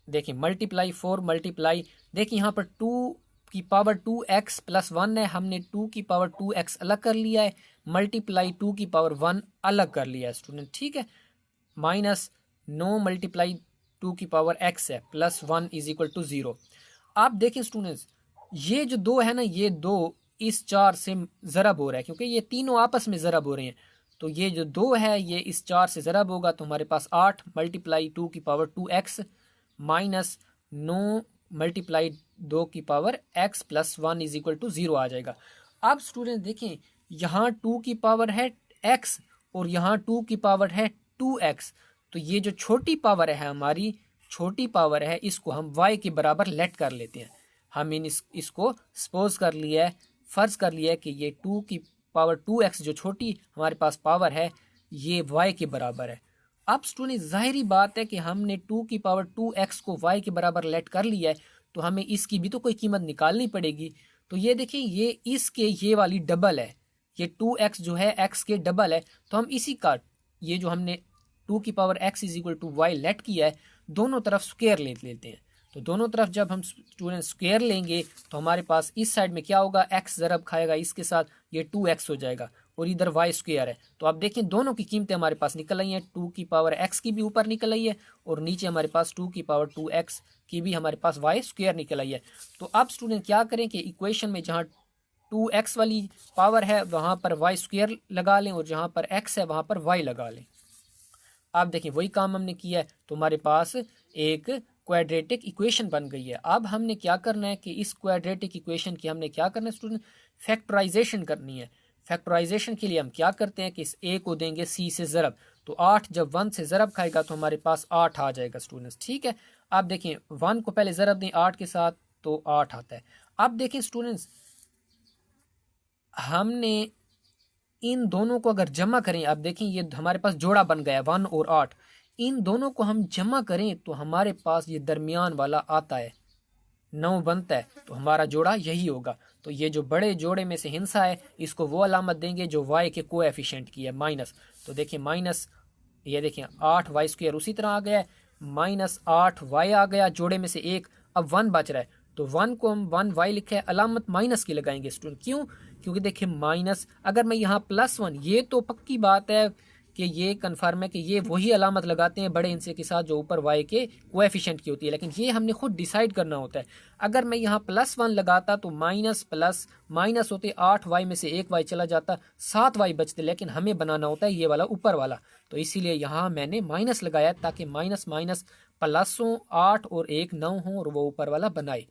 S1: देखें मल्टीप्लाई 4 मल्टीप्लाई, देखिए यहाँ पर 2 की पावर 2x प्लस 1 है, हमने 2 की पावर 2x अलग कर लिया है, मल्टीप्लाई 2 की पावर 1 अलग कर लिया है स्टूडेंट। ठीक है, माइनस 9 मल्टीप्लाई 2 की पावर x है प्लस 1 इज इक्वल टू 0। आप देखें स्टूडेंट्स, ये जो दो है ना, ये दो इस 4 से ज़रब हो रहा है, क्योंकि ये तीनों आपस में ज़रब हो रहे हैं। तो ये जो 2 है ये इस 4 से ज़रब होगा, तो हमारे पास 8 मल्टीप्लाई 2 की पावर 2x माइनस 9 मल्टीप्लाई 2 की power x plus 1 is equal to 0 आ जाएगा। अब स्टूडेंट देखें, यहाँ 2 की पावर है x और यहाँ 2 की पावर है 2x, तो ये जो छोटी पावर है हमारी, छोटी पावर है, इसको हम y के बराबर लेट कर लेते हैं। हम इसको सपोज कर लिया है, फ़र्ज़ कर लिया है कि ये 2 की पावर 2x जो छोटी हमारे पास पावर है ये y के बराबर है। अब स्टूडेंट ज़ाहिरी बात है कि हमने 2 की पावर 2x को y के बराबर लेट कर लिया है, तो हमें इसकी भी तो कोई कीमत निकालनी पड़ेगी। तो ये देखिए, ये इसके ये वाली डबल है, ये 2x जो है x के डबल है, तो हम इसी का ये जो हमने 2 की power x is equal to y let किया है, दोनों तरफ स्क्वायर ले लेते हैं। तो दोनों तरफ जब हम स्टूडेंट स्क्वायर लेंगे तो हमारे पास इस साइड में क्या होगा, x ज़रब खाएगा इसके साथ, ये 2x हो जाएगा, और इधर y स्क्वायर है। तो आप देखें दोनों की कीमतें हमारे पास निकल आई हैं, 2 की पावर x की भी ऊपर निकल आई है, और नीचे हमारे पास 2 की पावर 2x की भी हमारे पास y स्क्वायर निकल आई है। तो अब स्टूडेंट क्या करें कि इक्वेशन में जहाँ 2x वाली पावर है वहाँ पर y स्क्वायर लगा लें, और जहाँ पर x है वहाँ पर y लगा लें। आप देखें वही काम हमने किया है, तो हमारे पास एक क्वाड्रेटिक इक्वेशन बन गई है। अब हमने क्या करना है कि इस क्वाड्रेटिक इक्वेशन की हमने क्या करना है स्टूडेंट, फैक्टराइजेशन करनी है। फैक्टराइजेशन के लिए हम क्या करते हैं कि इस a को देंगे c से ज़रब, तो 8 जब 1 से ज़रब खाएगा तो हमारे पास 8 आ जाएगा स्टूडेंट्स। ठीक है, आप देखें 1 को पहले ज़रब दें 8 के साथ तो 8 आता है। अब देखें स्टूडेंट्स, हमने इन दोनों को अगर जमा करें, आप देखें ये हमारे पास जोड़ा बन गया 1 और 8, इन दोनों को हम जमा करें तो हमारे पास ये दरमियान वाला आता है 9 बनता है, तो हमारा जोड़ा यही होगा। तो ये जो बड़े जोड़े में से हिस्सा है इसको वो अलामत देंगे जो y के कोएफिशिएंट की है, माइनस। तो देखिए माइनस, ये देखें 8y स्क्वायर उसी तरह आ गया है, माइनस 8y आ गया, जोड़े में से एक, अब 1 बच रहा है, तो 1 को हम 1y लिखा है, अलामत माइनस की लगाएंगे स्टूडेंट। क्यों? क्योंकि देखिए माइनस, अगर मैं यहाँ +1, ये तो पक्की बात है कि ये कन्फर्म है कि ये वही अलामत लगाते हैं बड़े हिस्से के साथ जो ऊपर y के कोएफिशिएंट की होती है, लेकिन ये हमने खुद डिसाइड करना होता है। अगर मैं यहाँ +1 लगाता तो माइनस प्लस माइनस होते, 8y में से 1y चला जाता, 7y बचते, लेकिन हमें बनाना होता है ये वाला ऊपर वाला, तो इसीलिए यहाँ मैंने माइनस लगाया ताकि माइनस माइनस प्लस हो, 8 और 1 9 हो और वो ऊपर वाला बनाए।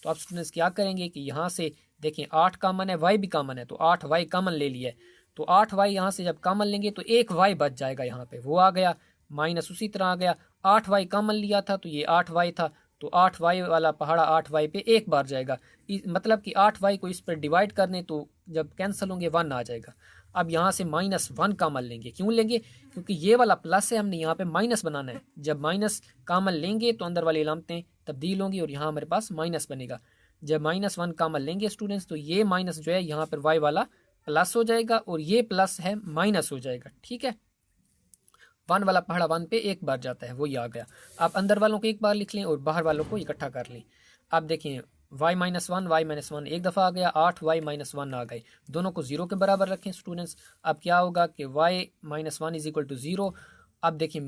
S1: तो आप स्टूडेंट्स क्या करेंगे कि यहाँ से देखें 8 कॉमन है, y भी कॉमन है, तो 8y कॉमन ले लिया है, तो 8y यहाँ से जब कॉमन लेंगे तो 1y बच जाएगा, यहाँ पे वो आ गया, माइनस उसी तरह आ गया, 8y कॉमन लिया था तो ये 8y था, तो 8y वाला पहाड़ा 8y पे एक बार जाएगा, मतलब कि 8y को इस पर डिवाइड करने तो जब कैंसिल होंगे 1 आ जाएगा। अब यहाँ से -1 कॉमन लेंगे, क्यों लेंगे? क्योंकि ये वाला प्लस है, हमने यहाँ पे माइनस बनाना है, जब माइनस कॉमन लेंगे तो अंदर वाली अलामतें तब्दील होंगी और यहाँ हमारे पास माइनस बनेगा। जब -1 कॉमन लेंगे स्टूडेंट्स तो ये माइनस जो है यहाँ पर y वाला प्लस हो जाएगा और ये प्लस है माइनस हो जाएगा। ठीक है, 1 वाला पहाड़ा 1 पे एक बार जाता है, वही आ गया। आप अंदर वालों को एक बार लिख लें और बाहर वालों को इकट्ठा कर लें। आप देखें y-1 एक दफ़ा आ गया, 8y-1 आ गए, दोनों को 0 के बराबर रखें स्टूडेंट्स। अब क्या होगा कि y-1 इज इक्वल टू 0। अब देखें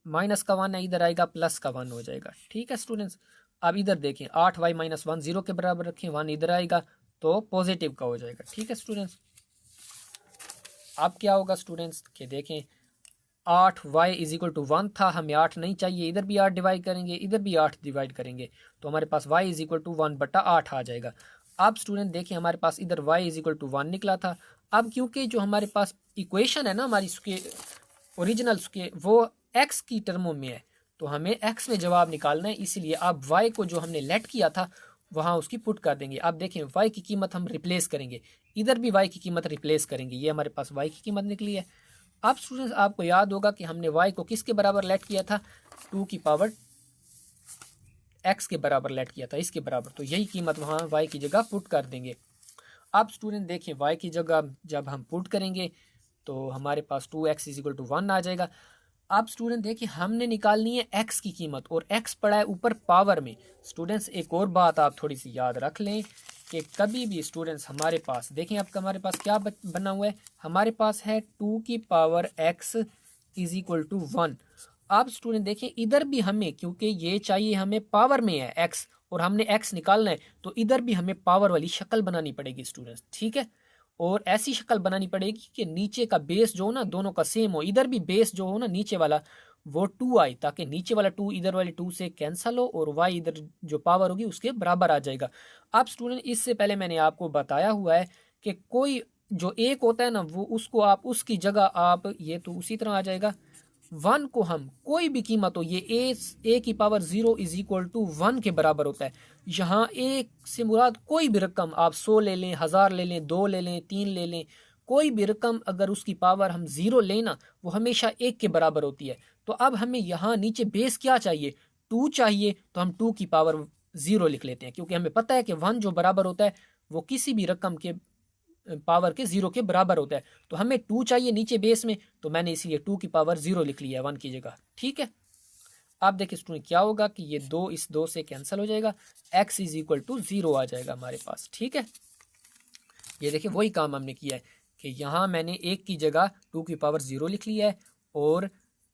S1: माइनस का 1 है, इधर आएगा प्लस का 1 हो जाएगा। ठीक है स्टूडेंट्स, अब इधर देखें 8y-1 0 के बराबर रखें, 1 इधर आएगा तो पॉजिटिव का हो जाएगा। ठीक है स्टूडेंट्स, अब क्या होगा स्टूडेंट्स कि देखें 8y इज इक्वल टू 1 था, हमें 8 नहीं चाहिए, इधर भी 8 डिवाइड करेंगे, इधर भी 8 डिवाइड करेंगे, तो हमारे पास y इज इक्वल टू 1/8 आ जाएगा। अब स्टूडेंट देखिए हमारे पास इधर y इज इक्वल टू 1 निकला था। अब क्योंकि जो हमारे पास इक्वेशन है ना हमारी उसके ओरिजिनल उसके वो x की टर्मों में है, तो हमें x में जवाब निकालना है, इसीलिए अब y को जो हमने लेट किया था वहाँ उसकी पुट कर देंगे। अब देखें y की कीमत हम रिप्लेस करेंगे, इधर भी y की कीमत रिप्लेस करेंगे। ये हमारे पास y की कीमत निकली है। अब स्टूडेंट्स आपको याद होगा कि हमने y को किसके बराबर लेट किया था, 2 की पावर x के बराबर लेट किया था, इसके बराबर। तो यही कीमत वहाँ y की जगह पुट कर देंगे। अब स्टूडेंट देखें y की जगह जब हम पुट करेंगे तो हमारे पास 2x इज इक्वल टू 1 आ जाएगा। अब स्टूडेंट देखिए हमने निकालनी है x की कीमत और x पड़ा है ऊपर पावर में। स्टूडेंट्स एक और बात आप थोड़ी सी याद रख लें कि कभी भी स्टूडेंट्स हमारे पास देखें आपका हमारे पास क्या बना हुआ है, हमारे पास है 2 की power x is equal to 1। अब स्टूडेंट देखें इधर भी हमें, क्योंकि ये चाहिए हमें पावर में है x और हमने x निकालना है, तो इधर भी हमें पावर वाली शक्ल बनानी पड़ेगी स्टूडेंट्स, ठीक है। और ऐसी शक्ल बनानी पड़ेगी कि नीचे का बेस जो हो ना दोनों का सेम हो, इधर भी बेस जो हो ना नीचे वाला वो 2 आए, ताकि नीचे वाला 2 इधर वाले 2 से कैंसिल हो और y इधर जो पावर होगी उसके बराबर आ जाएगा। अब स्टूडेंट इससे पहले मैंने आपको बताया हुआ है कि कोई जो एक होता है ना वो उसको आप उसकी जगह आप ये तो उसी तरह आ जाएगा, 1 को हम कोई भी कीमत हो, ये ए की पावर 0 इज इक्वल टू 1 के बराबर होता है। यहाँ एक से मुराद कोई भी रकम, आप 100 ले लें, 1000 ले लें, 2 ले लें, 3 ले लें, कोई भी रकम अगर उसकी पावर हम 0 लेना वो हमेशा 1 के बराबर होती है। तो अब हमें यहाँ नीचे बेस क्या चाहिए, 2 चाहिए, तो हम 2 की पावर 0 लिख लेते हैं, क्योंकि हमें पता है कि 1 जो बराबर होता है वो किसी भी रकम के पावर के 0 के बराबर होता है। तो हमें 2 चाहिए नीचे बेस में, तो मैंने इसलिए 2 की पावर 0 लिख लिया है 1 की जगह, ठीक है। अब देखिए स्टूडेंट क्या होगा कि ये 2 इस 2 से कैंसिल हो जाएगा, x इज इक्वल टू 0 आ जाएगा हमारे पास, ठीक है। ये देखिए वही काम हमने किया है कि यहाँ मैंने 1 की जगह 2 की पावर 0 लिख लिया है और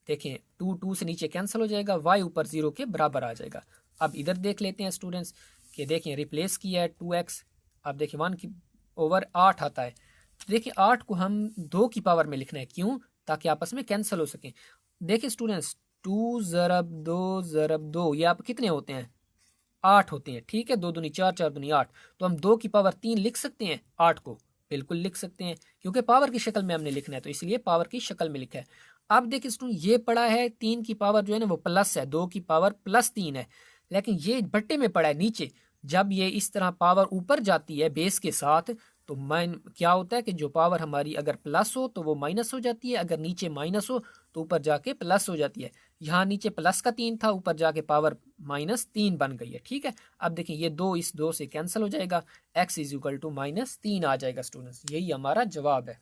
S1: देखें 2 से नीचे कैंसिल हो जाएगा, y ऊपर 0 के बराबर आ जाएगा। अब इधर देख लेते हैं स्टूडेंट्स कि देखें रिप्लेस किया है 2x, अब देखिए 1 की ओवर 8 आता है। तो देखिए 8 को हम 2 की पावर में लिखना है, क्यों, ताकि आपस में कैंसिल हो सके। देखिए स्टूडेंट्स 2 ज़रब 2 ज़रब 2 ये आप कितने होते हैं, 8 होते हैं, ठीक है। 2 दूनी 4, 4 दूनी 8, तो हम 2 की पावर 3 लिख सकते हैं 8 को, बिल्कुल लिख सकते हैं, क्योंकि पावर की शक्ल में हमने लिखना है तो इसलिए पावर की शक्ल में लिखा है। अब देखिए स्टूडेंट ये पड़ा है 3 की पावर जो है ना वो प्लस है, 2 की पावर प्लस 3 है, लेकिन ये बट्टे में पड़ा है नीचे। जब ये इस तरह पावर ऊपर जाती है बेस के साथ तो क्या होता है कि जो पावर हमारी अगर प्लस हो तो वो माइनस हो जाती है, अगर नीचे माइनस हो तो ऊपर जाके प्लस हो जाती है। यहाँ नीचे प्लस का 3 था, ऊपर जाके पावर -3 बन गई है, ठीक है। अब देखिए ये 2 इस 2 से कैंसिल हो जाएगा, x इज इक्वल टू -3 आ जाएगा स्टूडेंट्स, यही हमारा जवाब है।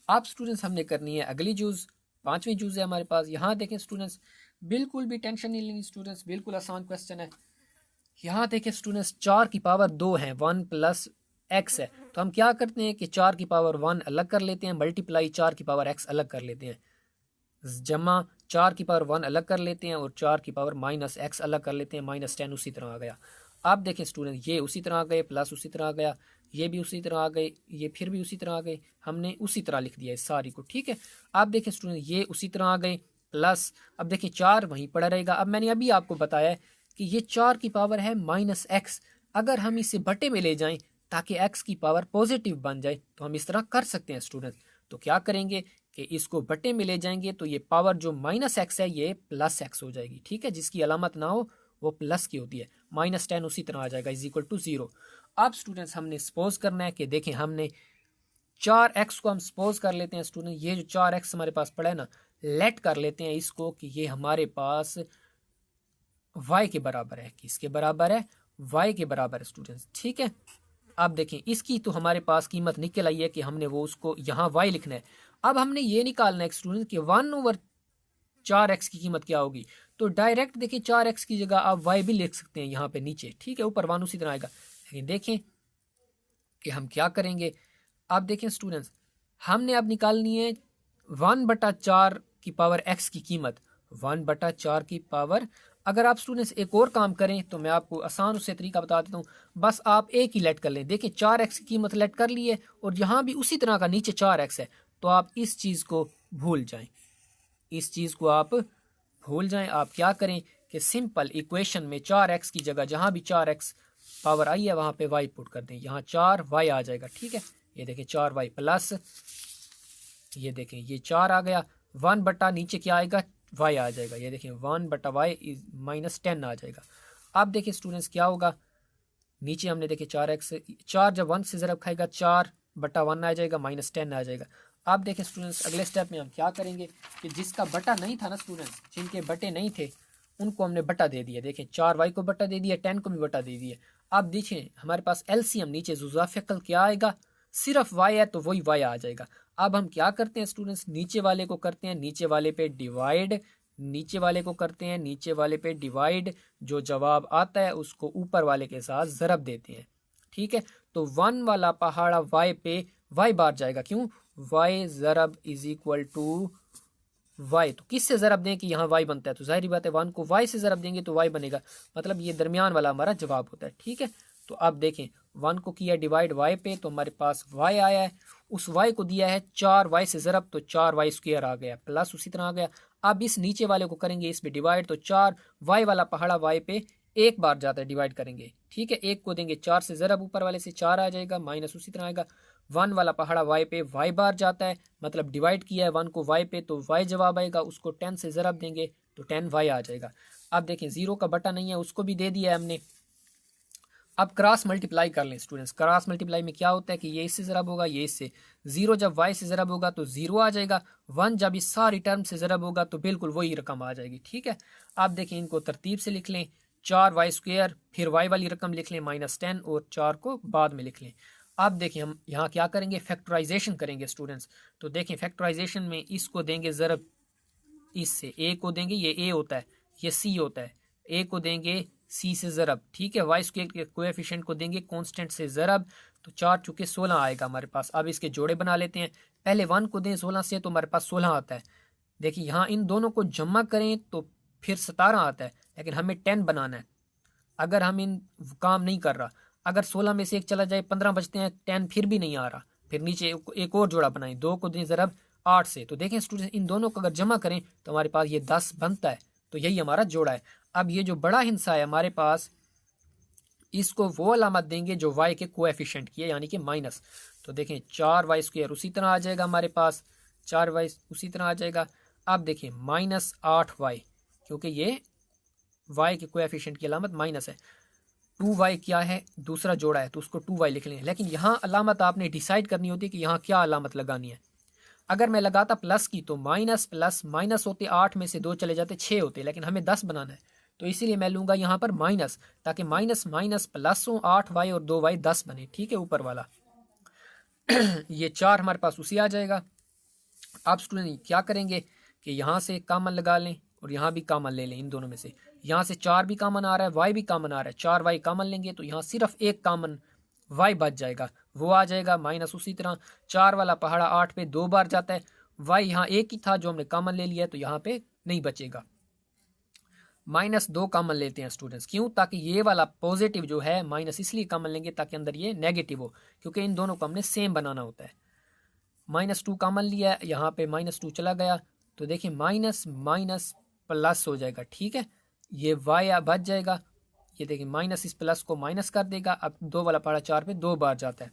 S1: अब स्टूडेंट्स हमने करनी है अगली जूज, 5वीं जूज है हमारे पास। यहाँ देखें स्टूडेंट्स बिल्कुल भी टेंशन नहीं लेनी स्टूडेंट्स, बिल्कुल आसान क्वेश्चन है। यहाँ देखें स्टूडेंट्स 4 की पावर 2 है, 1 प्लस x है, तो हम क्या करते हैं कि 4 की पावर 1 अलग कर लेते हैं, मल्टीप्लाई 4 की पावर x अलग कर लेते हैं, जमा 4 की पावर 1 अलग कर लेते हैं और 4 की पावर -x अलग कर लेते हैं, -10 उसी तरह आ गया। आप देखें स्टूडेंट ये उसी तरह आ गए, प्लस उसी तरह आ गया, ये भी उसी तरह आ गए, ये फिर भी उसी तरह आ गए, हमने उसी तरह लिख दिया इस सारी को, ठीक है। आप देखें स्टूडेंट ये उसी तरह आ गए प्लस, अब देखिए 4 वहीं पड़ा रहेगा। अब मैंने अभी आपको बताया है कि ये 4 की पावर है -x, अगर हम इसे बटे में ले जाएं ताकि x की पावर पॉजिटिव बन जाए तो हम इस तरह कर सकते हैं स्टूडेंट। तो क्या करेंगे कि इसको बटे में ले जाएंगे तो ये पावर जो -x है ये +x हो जाएगी, ठीक है, जिसकी अलामत ना हो वो प्लस की होती है, -10 उसी तरह आ जाएगा इज इक्वल टू 0। अब स्टूडेंट्स हमने सपोज करना है कि देखें हमने 4x को हम सपोज कर लेते हैं स्टूडेंट, ये जो 4x हमारे पास पड़ा है ना लेट कर लेते हैं इसको कि ये हमारे पास y के बराबर है, किसके बराबर है, y के बराबर है स्टूडेंट्स, ठीक है। अब देखें इसकी तो हमारे पास कीमत निकल आई है कि हमने वो उसको यहाँ y लिखना है। अब हमने ये निकालना है स्टूडेंट कि 1/4x की कीमत क्या होगी, तो डायरेक्ट देखिए 4x की जगह आप y भी लिख सकते हैं यहाँ पे नीचे, ठीक है, ऊपर 1 उसी तरह आएगा। लेकिन देखें कि हम क्या करेंगे। अब देखें स्टूडेंट्स हमने अब निकालनी है 1/4 की पावर x की कीमत, 1/4 की पावर। अगर आप स्टूडेंट्स एक और काम करें तो मैं आपको आसान उससे तरीका बता देता हूँ, बस आप एक ही लेट कर लें। देखिए 4x की कीमत लेट कर ली है और यहाँ भी उसी तरह का नीचे 4x है, तो आप इस चीज़ को भूल जाएं, इस चीज़ को आप भूल जाएं। आप क्या करें कि सिंपल इक्वेशन में 4x की जगह जहाँ भी 4x पावर आई है वहाँ पे y पुट कर दें, यहाँ 4y आ जाएगा, ठीक है। ये देखें 4y प्लस, ये देखें ये 4 आ गया, 1 बटा नीचे क्या आएगा y आ जाएगा, ये देखें 1/y इज -10 आ जाएगा। अब देखिए स्टूडेंट्स क्या होगा नीचे हमने देखे 4x, 4 जब 1 से ज़रब खाएगा 4/1 आ जाएगा, -10 आ जाएगा। अब देखें स्टूडेंट्स अगले स्टेप में हम क्या करेंगे कि जिसका बटा नहीं था ना स्टूडेंट्स, जिनके बटे नहीं थे उनको हमने बटा दे दिया। देखें 4y को बटा दे दिया, 10 को भी बटा दे दिया। अब देखें हमारे पास एलसीएम नीचे जुज़ाफ़िकल क्या आएगा, सिर्फ y है तो वही y आ जाएगा। अब हम क्या करते हैं स्टूडेंट्स, नीचे वाले को करते हैं नीचे वाले पे डिवाइड, नीचे वाले को करते हैं नीचे वाले पे डिवाइड, जो जवाब आता है उसको ऊपर वाले के साथ ज़रब देते हैं। ठीक है, तो 1 वाला पहाड़ा y पे y बार जाएगा, क्यों, y ज़रब इज इक्वल टू y। तो किससे ज़रब दें कि यहाँ y बनता है, तो जाहिर बात है 1 को y से ज़रब देंगे तो y बनेगा, मतलब ये दरमियान वाला हमारा जवाब होता है। ठीक है, तो अब देखें 1 को किया डिवाइड y पे तो हमारे पास y आया है, उस y को दिया है 4y से ज़रब तो 4y² आ गया, प्लस उसी तरह आ गया। अब इस नीचे वाले को करेंगे इस पे डिवाइड, तो 4y वाला पहाड़ा y पे एक बार जाता है, डिवाइड करेंगे। ठीक है, एक को देंगे 4 से ज़रब, ऊपर वाले से 4 आ जाएगा, माइनस उसी तरह आएगा। 1 वाला पहाड़ा y पे y बार जाता है, मतलब डिवाइड किया है 1 को y पे तो y जवाब आएगा, उसको 10 से ज़रब देंगे तो 10y आ जाएगा। अब देखें 0 का बटा नहीं है, उसको भी दे दिया है हमने। अब क्रॉस मल्टीप्लाई कर लें स्टूडेंट्स। क्रॉस मल्टीप्लाई में क्या होता है कि ये इससे ज़रब होगा, ये इससे। 0 जब y से ज़रब होगा तो 0 आ जाएगा, 1 जब इस सारी टर्म से ज़रब होगा तो बिल्कुल वही रकम आ जाएगी। ठीक है, आप देखें इनको तरतीब से लिख लें, 4y², फिर y वाली रकम लिख लें -10 और 4 को बाद में लिख लें। अब देखें हम यहाँ क्या करेंगे, फैक्टराइजेशन करेंगे स्टूडेंट्स। तो देखें फैक्टराइजेशन में इसको देंगे ज़रब इससे, a को देंगे, ये a होता है, ये c होता है, a को देंगे c से ज़रब। ठीक है, y² के कोएफिशिएंट को देंगे कांस्टेंट से ज़रब, तो 4 चुके 16 आएगा हमारे पास। अब इसके जोड़े बना लेते हैं, पहले 1 को दें 16 से तो हमारे पास 16 आता है। देखिए यहाँ इन दोनों को जमा करें तो फिर 17 आता है, लेकिन हमें 10 बनाना है। अगर हम इन काम नहीं कर रहा, अगर 16 में से एक चला जाए 15 बचते हैं, 10 फिर भी नहीं आ रहा, फिर नीचे एक और जोड़ा बनाएं, 2 को दें ज़रब 8 से, तो देखें स्टूडेंट इन दोनों को अगर जमा करें तो हमारे पास ये 10 बनता है, तो यही हमारा जोड़ा है। अब ये जो बड़ा हिस्सा है हमारे पास, इसको वो अलामत देंगे जो y के कोएफिशिएंट की है, यानी कि माइनस। तो देखें 4y² उसी तरह आ जाएगा हमारे पास, 4y उसी तरह आ जाएगा। अब देखें -8y, क्योंकि ये y के कोएफिशिएंट की अलामत माइनस है। 2y क्या है, दूसरा जोड़ा है, तो उसको 2y लिख लें। लेकिन यहाँ अलामत आपने डिसाइड करनी होती है कि यहाँ क्या अलामत लगानी है। अगर मैं लगाता प्लस की तो माइनस प्लस माइनस होते, 8 में से 2 चले जाते 6 होते, लेकिन हमें 10 बनाना है, तो इसीलिए मैं लूँगा यहाँ पर माइनस, ताकि माइनस माइनस प्लस हो, 8y और 2y 10 बने। ठीक है, ऊपर वाला ये 4 हमारे पास उसी आ जाएगा। आप स्टूडेंट क्या करेंगे कि यहाँ से कॉमन लगा लें और यहाँ भी कॉमन ले लें, इन दोनों में से। यहाँ से 4 भी कॉमन आ रहा है, y भी कॉमन आ रहा है, 4y कॉमन लेंगे तो यहाँ सिर्फ एक कॉमन y बच जाएगा, वो आ जाएगा माइनस उसी तरह। 4 वाला पहाड़ा 8 पे 2 बार जाता है, y यहाँ एक ही था जो हमने कॉमन ले लिया, तो यहाँ पे नहीं बचेगा। -2 कॉमन लेते हैं स्टूडेंट्स, क्यों, ताकि ये वाला पॉजिटिव जो है माइनस इसलिए कॉमन लेंगे ताकि अंदर ये नेगेटिव हो, क्योंकि इन दोनों को हमने सेम बनाना होता है। -2 कॉमन लिया है, यहाँ पे -2 चला गया, तो देखिए माइनस माइनस प्लस हो जाएगा। ठीक है, ये y बच जाएगा, ये देखिए माइनस इस प्लस को माइनस कर देगा। अब 2 वाला पहाड़ा 4 पे 2 बार जाता है।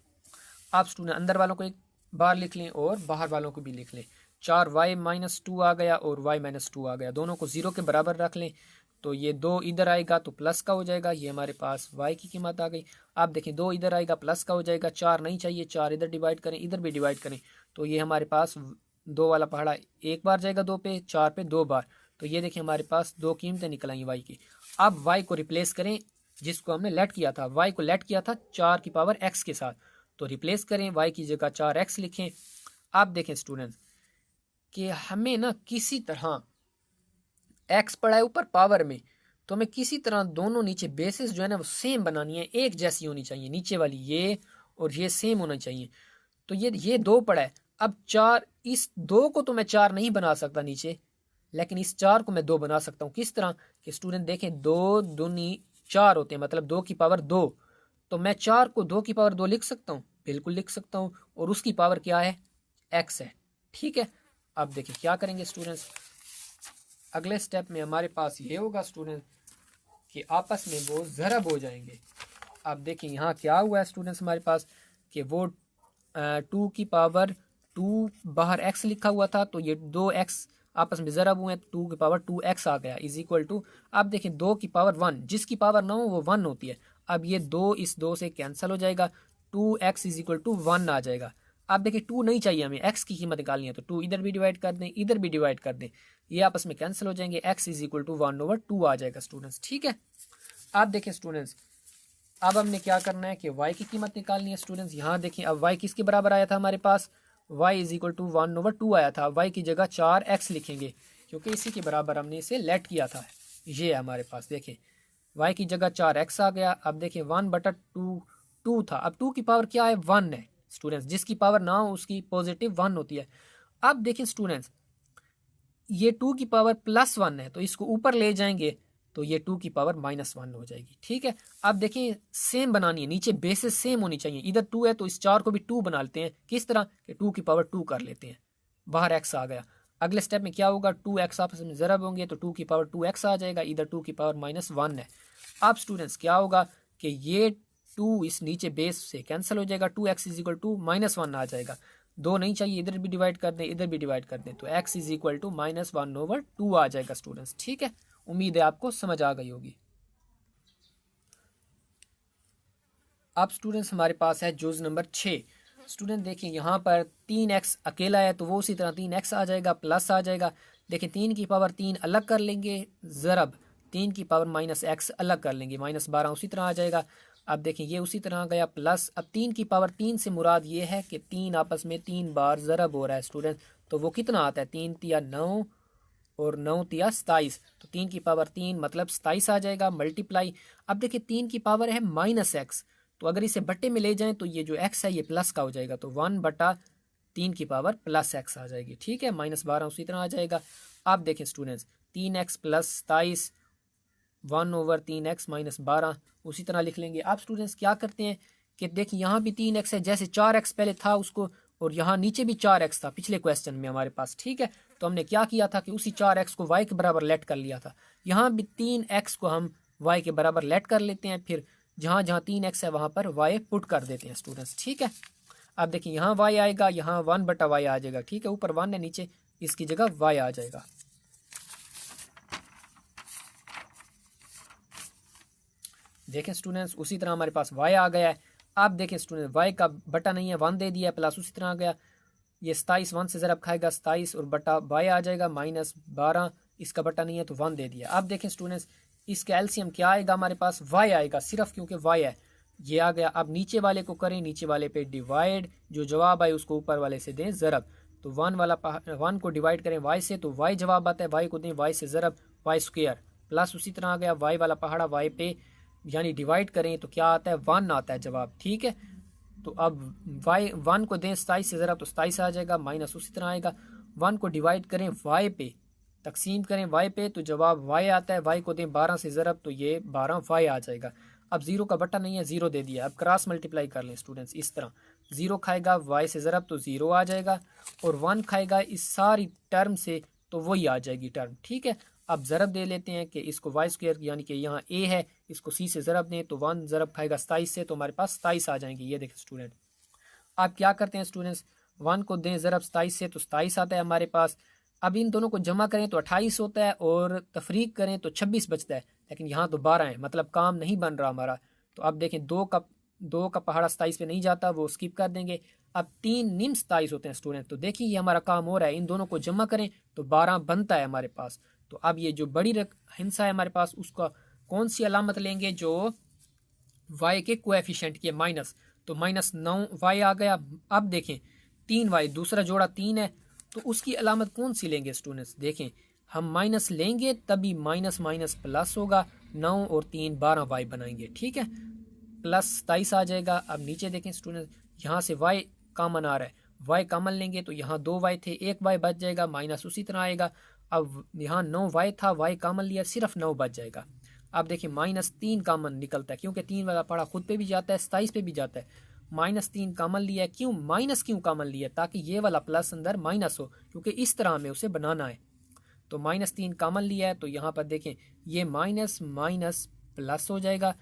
S1: आप स्टूडेंट अंदर वालों को एक बार लिख लें और बाहर वालों को भी लिख लें। 4y -2 आ गया और y -2 आ गया, दोनों को 0 के बराबर रख लें, तो ये 2 इधर आएगा तो प्लस का हो जाएगा, ये हमारे पास y की कीमत आ गई। आप देखें 2 इधर आएगा प्लस का हो जाएगा, 4 नहीं चाहिए, 4 इधर डिवाइड करें, इधर भी डिवाइड करें, तो ये हमारे पास 2 वाला पहाड़ा एक बार जाएगा 2 पे, 4 पे 2 बार, तो ये देखिए हमारे पास 2 कीमतें निकल आई y की। अब y को रिप्लेस करें, जिसको हमने लेट किया था, y को लेट किया था 4 की पावर x के साथ, तो रिप्लेस करें, y की जगह 4x लिखें। आप देखें स्टूडेंट्स कि हमें ना किसी तरह x पड़ा है ऊपर पावर में, तो हमें किसी तरह दोनों नीचे बेसिस जो है ना वो सेम बनानी है, एक जैसी होनी चाहिए, नीचे वाली ये और ये सेम होना चाहिए। तो ये 2 पड़ा है, अब 4, इस 2 को तो मैं 4 नहीं बना सकता नीचे, लेकिन इस 4 को मैं 2 बना सकता हूँ। किस तरह कि स्टूडेंट देखें 2 दूनी 4 होते हैं, मतलब 2 की पावर 2, तो मैं 4 को 2 की पावर 2 लिख सकता हूँ, बिल्कुल लिख सकता हूँ, और उसकी पावर क्या है, x है। ठीक है, अब देखिए क्या करेंगे स्टूडेंट्स, अगले स्टेप में हमारे पास ये होगा स्टूडेंट कि आपस में वो ज़रब हो जाएंगे। अब देखिए यहाँ क्या हुआ है स्टूडेंट्स हमारे पास कि वो 2 की पावर 2 बाहर x लिखा हुआ था, तो ये 2x आपस में ज़रब हुए, 2 की पावर 2x आ गया इज इक्वल टू, अब देखिए 2 की पावर 1, जिसकी पावर ना हो वो 1 होती है। अब ये 2 इस 2 से कैंसिल हो जाएगा, 2x इज इक्वल टू 1 आ जाएगा। अब देखिए 2 नहीं चाहिए हमें, x की कीमत निकालनी है, तो 2 इधर भी डिवाइड कर दें, इधर भी डिवाइड कर दें, ये आपस में कैंसिल हो जाएंगे, x इज इक्वल टू 1/2 आ जाएगा स्टूडेंट्स। ठीक है, अब देखिए स्टूडेंट्स, अब हमने क्या करना है कि y की कीमत निकालनी है स्टूडेंट्स। यहाँ देखिए अब y किसके बराबर आया था हमारे पास, y इज इक्वल टू 1/2 आया था। y की जगह 4x लिखेंगे क्योंकि इसी के बराबर हमने इसे लेट किया था। ये है हमारे पास, देखें y की जगह 4x आ गया। अब देखिए 1/2 2 था, अब 2 की पावर क्या है, 1 है स्टूडेंट्स, जिसकी पावर ना हो उसकी पॉजिटिव 1 होती है। अब देखिए स्टूडेंट्स, ये 2 की पावर +1 है, तो इसको ऊपर ले जाएंगे तो ये 2 की पावर -1 हो जाएगी। ठीक है, अब देखिए सेम बनानी है, नीचे बेसिस सेम होनी चाहिए, इधर 2 है तो इस 4 को भी 2 बना लेते हैं। किस तरह कि 2 की पावर 2 कर लेते हैं, बाहर x आ गया। अगले स्टेप में क्या होगा, 2x आपस में ज़रब होंगे तो 2 की पावर 2x आ जाएगा, इधर 2 की पावर -1 है। अब स्टूडेंट्स क्या होगा कि ये 2 इस नीचे बेस से कैंसिल हो जाएगा, 2x इज इक्वल टू -1 आ जाएगा। 2 नहीं चाहिए, इधर भी डिवाइड कर दें, इधर भी डिवाइड कर दें, तो x इज इक्वल टू -1/2 आ जाएगा स्टूडेंट्स। ठीक है, उम्मीद है आपको समझ आ गई होगी। अब स्टूडेंट्स हमारे पास है जुज नंबर 6। स्टूडेंट देखिए यहाँ पर 3x अकेला है तो वो उसी तरह 3x आ जाएगा, प्लस आ जाएगा। देखिए 3 की पावर 3 अलग कर लेंगे, ज़रब 3 की पावर -x अलग कर लेंगे, -12 उसी तरह आ जाएगा। अब देखिए ये उसी तरह गया प्लस। अब 3 की पावर 3 से मुराद ये है कि 3 आपस में 3 बार ज़रब हो रहा है स्टूडेंट, तो वो कितना आता है, 3 तिया 9 और 9 तिया 27, तो 3 की पावर 3 मतलब 27 आ जाएगा, मल्टीप्लाई। अब देखिए 3 की पावर है -x, तो अगर इसे बट्टे में ले जाएं तो ये जो x है ये प्लस का हो जाएगा, तो 1/3 की पावर +x आ जाएगी। ठीक है, -12 उसी तरह आ जाएगा। अब देखें स्टूडेंट्स, 3x + 27 1/3x -12 उसी तरह लिख लेंगे। अब स्टूडेंट्स क्या करते हैं कि देखिए यहाँ भी 3x है, जैसे 4x पहले था उसको, और यहाँ नीचे भी 4x था पिछले क्वेश्चन में हमारे पास। ठीक है, तो हमने क्या किया था कि उसी 4x को y के बराबर लेट कर लिया था। यहाँ भी 3x को हम y के बराबर लेट कर लेते हैं, फिर जहाँ जहाँ 3x है वहाँ पर y पुट कर देते हैं स्टूडेंट्स। ठीक है, अब देखिए यहाँ y आएगा, यहाँ 1/y आ जाएगा। ठीक है, ऊपर 1 है, नीचे इसकी जगह y आ जाएगा। देखें स्टूडेंट्स, उसी तरह हमारे पास y आ गया है। अब देखें स्टूडेंट, y का बटा नहीं है, 1 दे दिया है, प्लस उसी तरह आ गया। ये 27 1 से ज़रब खाएगा, 27 और बटा y आ जाएगा -12, इसका बटा नहीं है तो 1 दे दिया। अब देखें स्टूडेंट्स, इसका एलसीएम क्या आएगा हमारे पास, y आएगा सिर्फ, क्योंकि y है, ये आ गया। अब नीचे वाले को करें, नीचे वाले पे डिवाइड, जो जवाब आए उसको ऊपर वाले से दें ज़रब, तो 1 को डिवाइड करें y से तो y जवाब आता है, y को दें y से ज़रब, y² प्लस उसी तरह आ गया, y वाला पहाड़ा y पे यानी डिवाइड करें तो क्या आता है, 1 आता है जवाब। ठीक है, तो अब y 1 को दें 27 से ज़रा तो 27 आ जाएगा, माइनस उसी तरह आएगा। 1 को डिवाइड करें y पे, तकसीम करें y पे तो जवाब y आता है, y को दें 12 से ज़रब तो ये 12y आ जाएगा। अब 0 का बटा नहीं है, 0 दे दिया। अब क्रॉस मल्टीप्लाई कर लें स्टूडेंट्स, इस तरह 0 खाएगा y से ज़रब तो 0 आ जाएगा, और 1 खाएगा इस सारी टर्म से तो वही आ जाएगी टर्म। ठीक है, अब ज़रब दे लेते हैं कि इसको y² यानी कि यहाँ a है, इसको c से ज़रब दें तो 1 ज़रब खाएगा 27 से, तो हमारे पास 27 आ जाएंगे। ये देखें स्टूडेंट, आप क्या करते हैं स्टूडेंट्स, 1 को दें ज़रब 27 से तो 27 आता है हमारे पास। अब इन दोनों को जमा करें तो 28 होता है, और तफरीक करें तो 26 बचता है, लेकिन यहाँ तो 12 है, मतलब काम नहीं बन रहा हमारा। तो अब देखें 2 का पहाड़ा 27 पे नहीं जाता, वो स्किप कर देंगे। अब 3 निम 27 होते हैं स्टूडेंट, तो देखिए ये हमारा काम हो रहा है, इन दोनों को जमा करें तो 12 बनता है हमारे पास। तो अब ये जो बड़ी हिस्सा है हमारे पास, उसका कौन सी अलामत लेंगे, जो y के कोएफिशिएंट की माइनस, तो -9y आ गया। अब देखें 3y, दूसरा जोड़ा 3 है, तो उसकी अलामत कौन सी लेंगे स्टूडेंट्स, देखें हम माइनस लेंगे तभी माइनस माइनस प्लस होगा, 9 और 3 12y बनाएंगे। ठीक है, प्लस 27 आ जाएगा। अब नीचे देखें स्टूडेंट, यहाँ से y कॉमन आ रहा है, y कॉमन लेंगे तो यहाँ 2y थे, 1y बच जाएगा, माइनस उसी तरह आएगा। अब यहाँ 9y था, y कॉमन लिया, सिर्फ 9 बच जाएगा। अब देखिए -3 कॉमन निकलता है, क्योंकि 3 वाला पढ़ा खुद पे भी जाता है, 27 पे भी जाता है। -3 कॉमन लिया है, क्यों माइनस क्यों कॉमन लिया, ताकि ये वाला प्लस अंदर माइनस हो, क्योंकि इस तरह हमें उसे बनाना है। तो -3 कॉमन लिया है, तो यहाँ पर देखें ये माइनस माइनस प्लस हो जाएगा।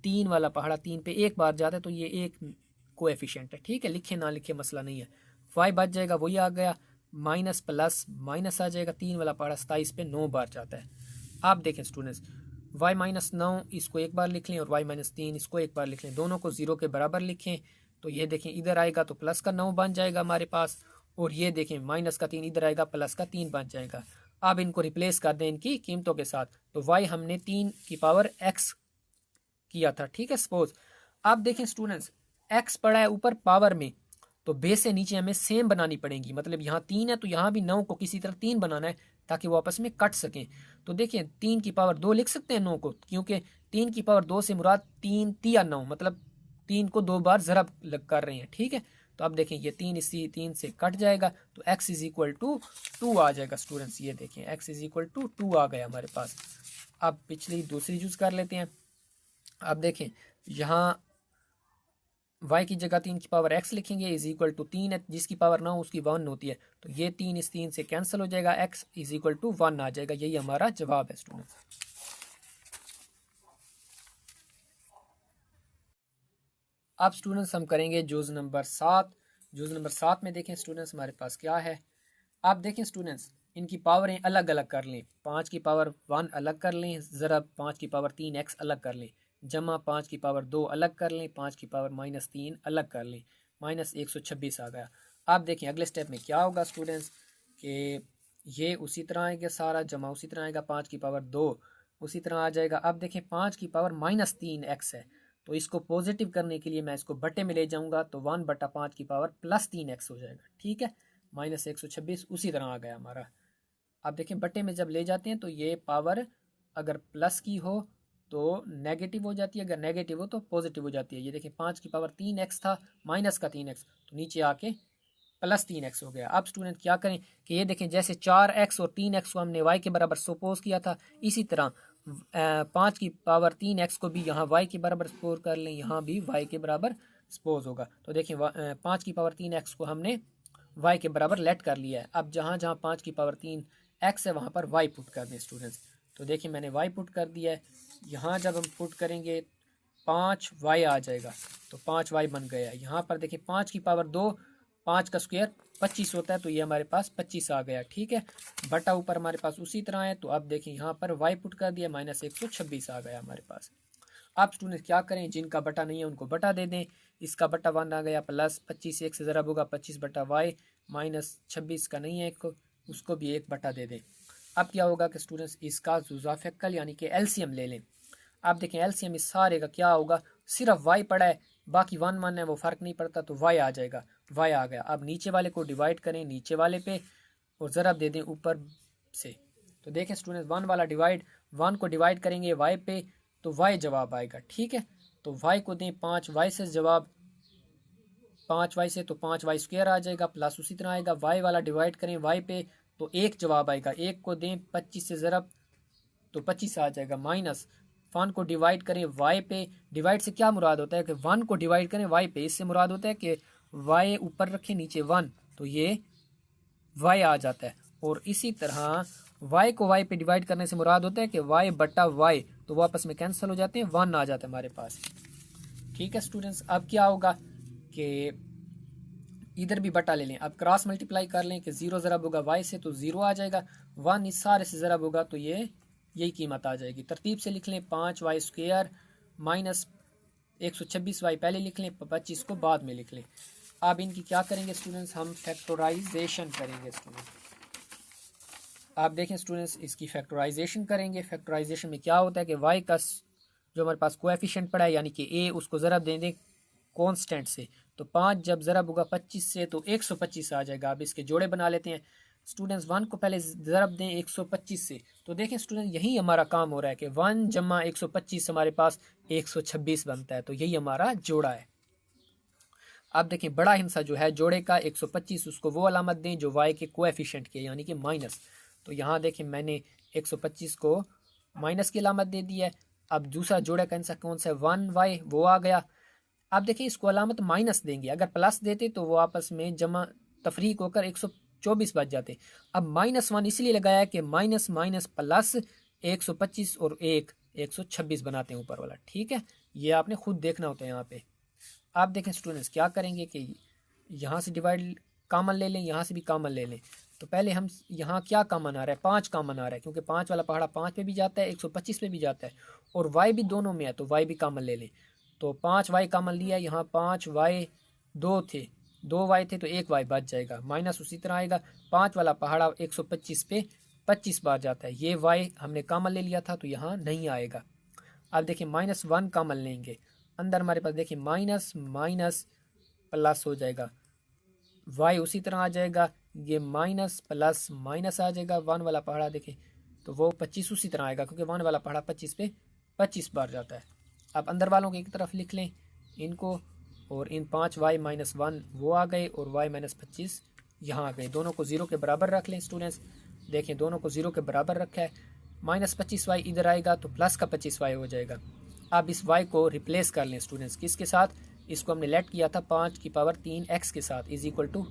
S1: 3 वाला पहाड़ा 3 पे एक बार जाता है, तो ये एक कोएफिशिएंट है। ठीक है, लिखे ना लिखे मसला नहीं है, y बच जाएगा, वही आ गया, माइनस प्लस माइनस आ जाएगा। 3 वाला पहाड़ा 27 पे 9 बार जाता है। आप देखें स्टूडेंट्स, y-9 इसको एक बार लिख लें और y-3 इसको एक बार लिख लें, दोनों को 0 के बराबर लिखें। तो ये देखें इधर आएगा तो प्लस का 9 बन जाएगा हमारे पास, और ये देखें माइनस का 3 इधर आएगा, प्लस का 3 बन जाएगा। अब इनको रिप्लेस कर दें इनकी कीमतों के साथ। तो y हमने 3 की पावर x किया था, ठीक है सपोज। अब देखें स्टूडेंट्स, x पड़ा है ऊपर पावर में, तो बेस से नीचे हमें सेम बनानी पड़ेगी। मतलब यहाँ 3 है तो यहाँ भी 9 को किसी तरह 3 बनाना है ताकि वो आपस में कट सकें। तो देखिए 3 की पावर 2 लिख सकते हैं 9 को, क्योंकि 3 की पावर 2 से मुराद 3 तिया 9, मतलब 3 को 2 बार ज़रब लग कर रहे हैं, ठीक है। तो अब देखें ये 3 इसी 3 से कट जाएगा, तो x इज इक्वल टू 2 आ जाएगा स्टूडेंट्स। ये देखें x इज इक्वल टू 2 आ गया हमारे पास। अब पिछली दूसरी यूज़ कर लेते हैं। अब देखें यहाँ y की जगह 3 की पावर x लिखेंगे, इज इक्वल टू 3 है, जिसकी पावर 9 उसकी 1 होती है, तो ये 3 इस 3 से कैंसिल हो जाएगा, x इज इक्वल टू 1 आ जाएगा। यही हमारा जवाब है स्टूडेंट्स। अब स्टूडेंट्स हम करेंगे जुज़ नंबर 7। जुज़ नंबर 7 में देखें स्टूडेंट्स हमारे पास क्या है। आप देखें स्टूडेंट्स, इनकी पावरें अलग अलग कर लें। 5 की पावर 1 अलग कर लें, ज़रा 5 की पावर 3x अलग कर लें, जमा 5 की पावर 2 अलग कर लें, 5 की पावर -3 अलग कर लें, -126 आ गया। आप देखें अगले स्टेप में क्या होगा स्टूडेंट्स कि ये उसी तरह आएगा, सारा जमा उसी तरह आएगा, 5 की पावर 2 उसी तरह आ जाएगा। अब देखें 5 की पावर -3x है, तो इसको पॉजिटिव करने के लिए मैं इसको बटे में ले जाऊंगा, तो 1/5 की पावर +3x हो जाएगा, ठीक है। -126 उसी तरह आ गया हमारा। अब देखें बटे में जब ले जाते हैं तो ये पावर अगर प्लस की हो तो नेगेटिव हो जाती है, अगर नेगेटिव हो तो पॉजिटिव हो जाती है। ये देखें 5 की पावर 3x था, माइनस का 3x, तो नीचे आके +3x हो गया। अब स्टूडेंट क्या करें कि ये देखें जैसे 4x और 3x को हमने y के बराबर सपोज किया था, इसी तरह 5 की पावर 3x को भी यहाँ y के बराबर सपोज कर लें, यहाँ भी y के बराबर सपोज होगा। तो देखें 5 की पावर 3x को हमने y के बराबर लेट कर लिया है। अब जहाँ जहाँ 5 की पावर 3x है वहाँ पर y पुट कर दें स्टूडेंट्स। तो देखिए मैंने y पुट कर दिया है। यहाँ जब हम पुट करेंगे 5y आ जाएगा, तो 5y बन गया। यहाँ पर देखिए 5 की पावर 2, 5 का स्क्वायर 25 होता है, तो ये हमारे पास 25 आ गया, ठीक है। बटा ऊपर हमारे पास उसी तरह है, तो अब देखिए यहाँ पर y पुट कर दिया, -126 आ गया हमारे पास। अब स्टूडेंट क्या करें, जिनका बटा नहीं है उनको बटा दे दें। इसका बटा 1 आ गया, प्लस 25 1 से ज़रा होगा 25/y, -26 का नहीं है एक, उसको भी 1 बटा दे दें। अब क्या होगा कि स्टूडेंट्स इसका जुज़ाफ़क्कल यानी कि एलसीएम ले लें। आप देखें एलसीएम इस सारे का क्या होगा, सिर्फ y पड़ा है, बाकी 1 1 है, वो फ़र्क नहीं पड़ता, तो y आ जाएगा, y आ गया। अब नीचे वाले को डिवाइड करें नीचे वाले पे और ज़रा दे दें ऊपर से। तो देखें स्टूडेंट्स 1 वाला डिवाइड, 1 को डिवाइड करेंगे y पे तो y जवाब आएगा, ठीक है। तो y को दें 5y से जवाब, 5y से तो 5y स्क्वायर आ जाएगा, प्लस उसी तरह आएगा। y वाला डिवाइड करें y पे तो 1 जवाब आएगा, 1 को दें 25 से ज़रब तो 25 आ जाएगा, माइनस 1 को डिवाइड करें y पे। डिवाइड से क्या मुराद होता है कि 1 को डिवाइड करें y पे, इससे मुराद होता है कि y ऊपर रखें नीचे 1, तो ये y आ जाता है। और इसी तरह y को y पे डिवाइड करने से मुराद होता है कि y/y, तो वो आपस में कैंसिल हो जाते हैं, 1 आ जाता है हमारे पास, ठीक है स्टूडेंट्स। अब क्या होगा कि इधर भी बटा ले लें, अब क्रॉस मल्टीप्लाई कर लें कि 0 ज़रब होगा y से तो 0 आ जाएगा, 1 इस सारे से ज़रब होगा तो ये यही कीमत आ जाएगी। तरतीब से लिख लें, 5y स्क्वायर माइनस 126y पहले लिख लें, 25 को बाद में लिख लें। अब इनकी क्या करेंगे स्टूडेंट्स, हम फैक्टराइजेशन करेंगे स्टूडेंट्स। आप देखें स्टूडेंट्स इसकी फैक्टराइजेशन करेंगे। फैक्टराइजेशन में क्या होता है कि y का जो हमारे पास कोएफिशिएंट पड़ा है यानी कि a, उसको ज़रब दे दें कांस्टेंट से, तो 5 जब ज़रब होगा 25 से तो 125 आ जाएगा। अब इसके जोड़े बना लेते हैं स्टूडेंट्स। 1 को पहले ज़रब दें 125 से, तो देखें स्टूडेंट यही हमारा काम हो रहा है कि 1 जमा 125 हमारे पास 126 बनता है, तो यही हमारा जोड़ा है। अब देखें बड़ा हिस्सा जो है जोड़े का 125, उसको वो अलामत दें जो y के कोएफिशिएंट के यानी कि माइनस। तो यहाँ देखें मैंने 125 को माइनस की अलामत दे दी है। अब दूसरा जोड़े का हिस्सा कौन सा है, 1y, वो आ गया। अब देखिए इसको अलामत माइनस देंगे, अगर प्लस देते तो वो आपस में जमा तफरीक होकर 124 बच जाते। अब -1 इसलिए लगाया कि माइनस माइनस प्लस 125 और 126 बनाते हैं ऊपर वाला, ठीक है। ये आपने खुद देखना होता है यहाँ पे। आप देखें स्टूडेंट्स क्या करेंगे कि यहाँ से डिवाइड कॉमन ले लें, यहाँ से भी कॉमन ले लें, तो पहले हम यहाँ क्या कॉमन आ रहा है, 5 कॉमन आ रहा है, क्योंकि 5 वाला पहाड़ा 5 पे भी जाता है, 125 पे भी जाता है, और y भी दोनों में है, तो y भी कॉमन ले लें। तो 5y कॉमन लिया, यहाँ 5y 2 थे, 2y थे, तो 1y बच जाएगा, माइनस उसी तरह आएगा। 5 वाला पहाड़ा 125 पे 25 बार जाता है, ये y हमने कॉमन ले लिया था, तो यहाँ नहीं आएगा। अब देखिए -1 कॉमन लेंगे, अंदर हमारे पास देखिए माइनस माइनस प्लस हो जाएगा, y उसी तरह आ जाएगा, ये माइनस प्लस माइनस आ जाएगा। 1 वाला पहाड़ा देखें तो वो 25 उसी तरह आएगा, क्योंकि 1 वाला पहाड़ा 25 पे 25 बार जाता है। अब अंदर वालों की एक तरफ लिख लें इनको, और इन 5y - 1 वो आ गए, और y - 25 यहाँ आ गए। दोनों को 0 के बराबर रख लें स्टूडेंट्स, देखें दोनों को 0 के बराबर रखा है। -25y इधर आएगा तो प्लस का 25y हो जाएगा। अब इस y को रिप्लेस कर लें स्टूडेंट्स, किसके साथ, इसको हमने लेट किया था 5 की पावर 3x के साथ, इज इक्वल टू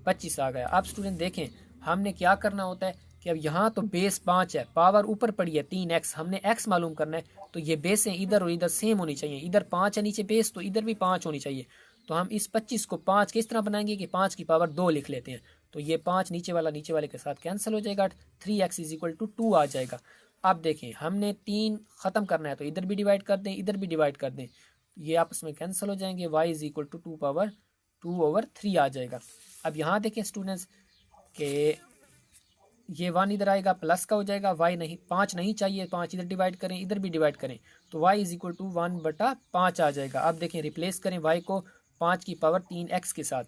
S1: 25 आ गया। अब स्टूडेंट देखें हमने क्या करना होता है कि अब यहाँ तो बेस 5 है, पावर ऊपर पड़ी है 3x, हमने x मालूम करना है, तो ये बेसें इधर और इधर सेम होनी चाहिए, इधर 5 है नीचे बेस, तो इधर भी 5 होनी चाहिए। तो हम इस 25 को 5 किस तरह बनाएंगे कि 5 की पावर 2 लिख लेते हैं, तो ये 5 नीचे वाला नीचे वाले के साथ कैंसिल हो जाएगा, 3x इज इक्वल टू 2 आ जाएगा। अब देखें हमने 3 ख़त्म करना है, तो इधर भी डिवाइड कर दें, इधर भी डिवाइड कर दें, ये आपस में कैंसिल हो जाएंगे, y इज इक्वल टू 2/2/3 आ जाएगा। अब यहाँ देखें स्टूडेंट्स कि ये 1 इधर आएगा, प्लस का हो जाएगा, y नहीं 5 नहीं चाहिए, 5 इधर डिवाइड करें, इधर भी डिवाइड करें, तो y इज इक्वल टू 1/5 आ जाएगा। अब देखें रिप्लेस करें y को 5 की पावर 3x के साथ।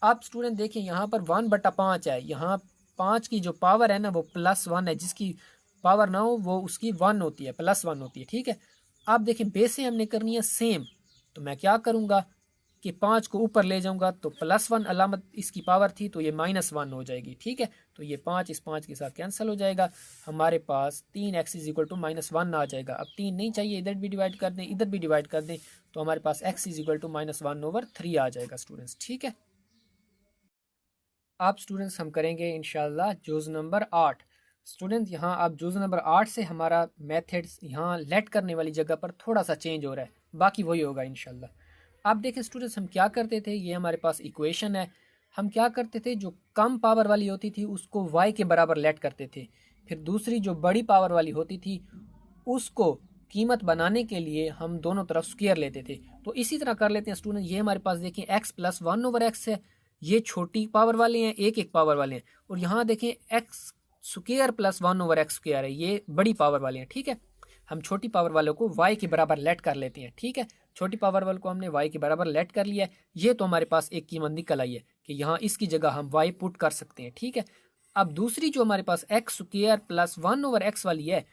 S1: अब स्टूडेंट देखें यहाँ पर 1/5 है, यहाँ 5 की जो पावर है ना वो +1 है, जिसकी पावर ना हो वो उसकी 1 होती है, +1 होती है, ठीक है। अब देखें बेसें हमने करनी है सेम, तो मैं क्या करूँगा कि 5 को ऊपर ले जाऊंगा, तो +1 अलामत इसकी पावर थी, तो ये -1 हो जाएगी, ठीक है। तो ये 5 इस 5 के साथ कैंसिल हो जाएगा, हमारे पास 3x इज इक्वल टू -1 आ जाएगा। अब 3 नहीं चाहिए, इधर भी डिवाइड कर दें, इधर भी डिवाइड कर दें, तो हमारे पास x इज इक्वल टू -1/3 आ जाएगा स्टूडेंट्स, ठीक है। अब स्टूडेंट्स हम करेंगे इंशाल्लाह जुज़ नंबर 8। स्टूडेंट यहाँ अब जुज़ नंबर 8 से हमारा मेथड्स यहाँ लेट करने वाली जगह पर थोड़ा सा चेंज हो रहा है, बाकी वही होगा इंशाल्लाह। आप देखें स्टूडेंट्स हम क्या करते थे, ये हमारे पास इक्वेशन है, हम क्या करते थे जो कम पावर वाली होती थी उसको y के बराबर लेट करते थे, फिर दूसरी जो बड़ी पावर वाली होती थी उसको कीमत बनाने के लिए हम दोनों तरफ स्क्वायर लेते थे। तो इसी तरह कर लेते हैं स्टूडेंट, ये हमारे पास देखें x + 1/x है, ये छोटी पावर वाले हैं, एक पावर वाले हैं, और यहाँ देखें x² + 1/x² है, ये बड़ी पावर वाले हैं, ठीक है। हम छोटी पावर वालों को y के बराबर लेट कर लेते हैं, ठीक है। छोटी पावर वाले को हमने y के बराबर लेट कर लिया है, ये तो हमारे पास एक कीमत निकल आई है कि यहाँ इसकी जगह हम y पुट कर सकते हैं, ठीक है। अब दूसरी जो हमारे पास x² + 1/x वाली है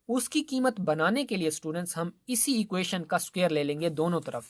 S1: उसकी कीमत बनाने के लिए स्टूडेंट्स हम इसी इक्वेशन का स्क्वायर ले लेंगे दोनों तरफ।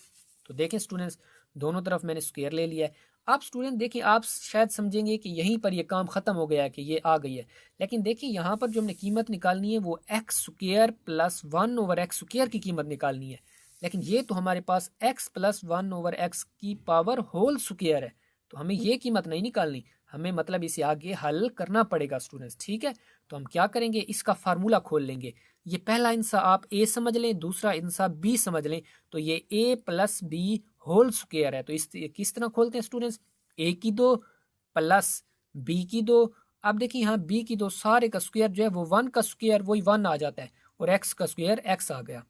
S1: तो देखें स्टूडेंट्स दोनों तरफ मैंने स्क्वायर ले लिया है। आप स्टूडेंट देखिए आप शायद समझेंगे कि यहीं पर ये काम ख़त्म हो गया है कि ये आ गई है, लेकिन देखिए यहाँ पर जो हमने कीमत निकालनी है वो x² + 1/x² की कीमत निकालनी है, लेकिन ये तो हमारे पास x + 1/x की पावर होल स्क्वायर है, तो हमें ये कीमत नहीं निकालनी, हमें मतलब इसे आगे हल करना पड़ेगा स्टूडेंट्स, ठीक है। तो हम क्या करेंगे, इसका फार्मूला खोल लेंगे। ये पहला इंसा आप a समझ लें, दूसरा इंसा b समझ लें, तो ये a + b होल स्क्वायर है। तो इस किस तरह खोलते हैं स्टूडेंट्स, a की 2 + b की 2। अब देखिए यहाँ b की 2 सारे का स्क्वायर जो है वो 1 का स्क्वायर वही 1 आ जाता है, और x का स्क्वायर x आ गया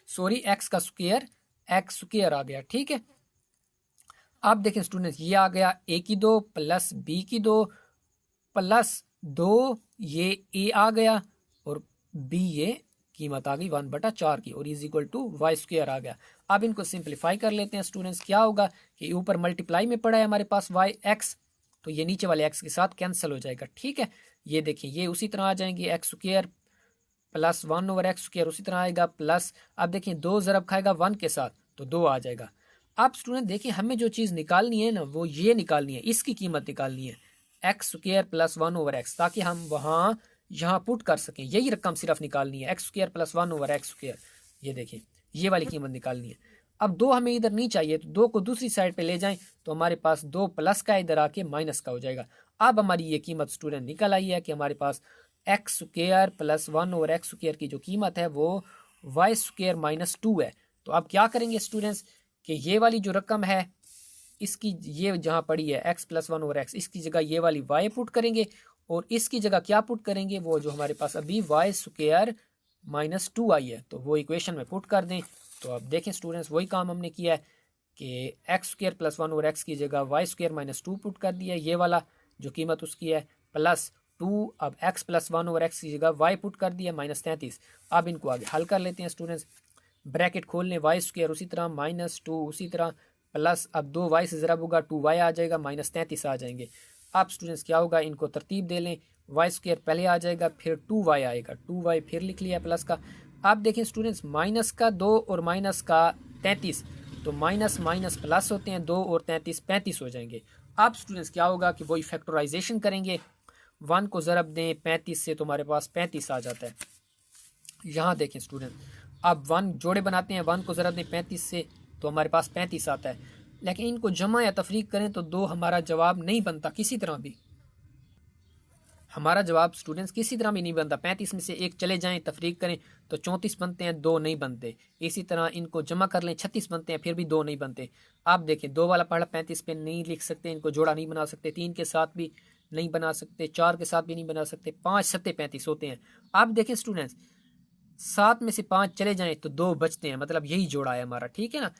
S1: सॉरी x का स्क्वायर x² आ गया, ठीक है। अब देखें स्टूडेंट्स ये आ गया a की 2 + b की 2 + 2 ये a आ गया, और b ये कीमत आ गई 1/4 की, और इज इक्वल टू y² आ गया। अब इनको सिंप्लीफाई कर लेते हैं स्टूडेंट्स, क्या होगा कि ऊपर मल्टीप्लाई में पड़ा है हमारे पास x, तो ये नीचे वाले x के साथ कैंसिल हो जाएगा, ठीक है। ये देखिए ये उसी तरह आ जाएंगे x² + 1/x² उसी तरह आएगा, प्लस अब देखिए 2 ज़रब खाएगा 1 के साथ तो 2 आ जाएगा। अब स्टूडेंट देखिए हमें जो चीज़ निकालनी है ना वो ये निकालनी है, इसकी कीमत निकालनी है x² + 1/x, ताकि हम वहाँ यहाँ पुट कर सकें, यही रकम सिर्फ निकालनी है x² + 1/x²। ये देखिए ये वाली कीमत निकालनी है। अब 2 हमें इधर नहीं चाहिए, तो 2 को दूसरी साइड पे ले जाएं, तो हमारे पास 2 प्लस का इधर आके माइनस का हो जाएगा। अब हमारी ये कीमत स्टूडेंट निकल आई है कि हमारे पास x² + 1/x² की जो कीमत है वो y² - 2 है। तो अब क्या करेंगे स्टूडेंट्स कि ये वाली जो रकम है इसकी ये जहाँ पड़ी है x प्लस 1/x, इसकी जगह ये वाली y पुट करेंगे और इसकी जगह क्या पुट करेंगे, वो जो हमारे पास अभी y स्क्वायर माइनस 2i है, तो वो इक्वेशन में पुट कर दें। तो अब देखें स्टूडेंट्स, वही काम हमने किया है कि एक्स स्क्वायर प्लस 1/x की जगह वाई स्क्वायर माइनस 2 पुट कर दिया, ये वाला जो कीमत उसकी है प्लस 2, अब x प्लस 1/x की जगह y पुट कर दिया -33। अब इनको आगे हल कर लेते हैं स्टूडेंट्स, ब्रैकेट खोल लें, वाई स्क्वायर उसी तरह -2 उसी तरह प्लस, अब 2y से ज़रा होगा 2y आ जाएगा, -33 आ जाएंगे। अब स्टूडेंट्स क्या होगा, इनको तरतीब दे लें, वाई स्क्वायर पहले आ जाएगा, फिर 2y आएगा, 2y फिर लिख लिया प्लस का। आप देखें स्टूडेंट्स, माइनस का 2 और माइनस का 33, तो माइनस माइनस प्लस होते हैं, 2 और 33 35 हो जाएंगे। अब स्टूडेंट्स क्या होगा कि वही फैक्टराइजेशन करेंगे, 1 को ज़रब दें 35 से तो हमारे पास 35 आ जाता है। यहाँ देखें स्टूडेंट, अब 1 जोड़े बनाते हैं, 1 को ज़रब दें 35 से तो हमारे पास 35 आता है, लेकिन इनको जमा या तफरीक करें तो 2 हमारा जवाब नहीं बनता, किसी तरह भी हमारा जवाब स्टूडेंट्स किसी तरह भी नहीं बनता। 35 में से एक चले जाएं, तफरीक करें तो 34 बनते हैं, 2 नहीं बनते। इसी तरह इनको जमा कर लें, 36 बनते हैं, फिर भी 2 नहीं बनते। आप देखें 2 वाला पहाड़ा 35 पे नहीं लिख सकते, इनको जोड़ा नहीं बना सकते, 3 के साथ भी नहीं बना सकते, 4 के साथ भी नहीं बना सकते, 5 7 35 होते हैं। आप देखें स्टूडेंट्स, 7 में से 5 चले जाएं तो 2 बचते हैं, मतलब यही जोड़ा है हमारा, ठीक है ना।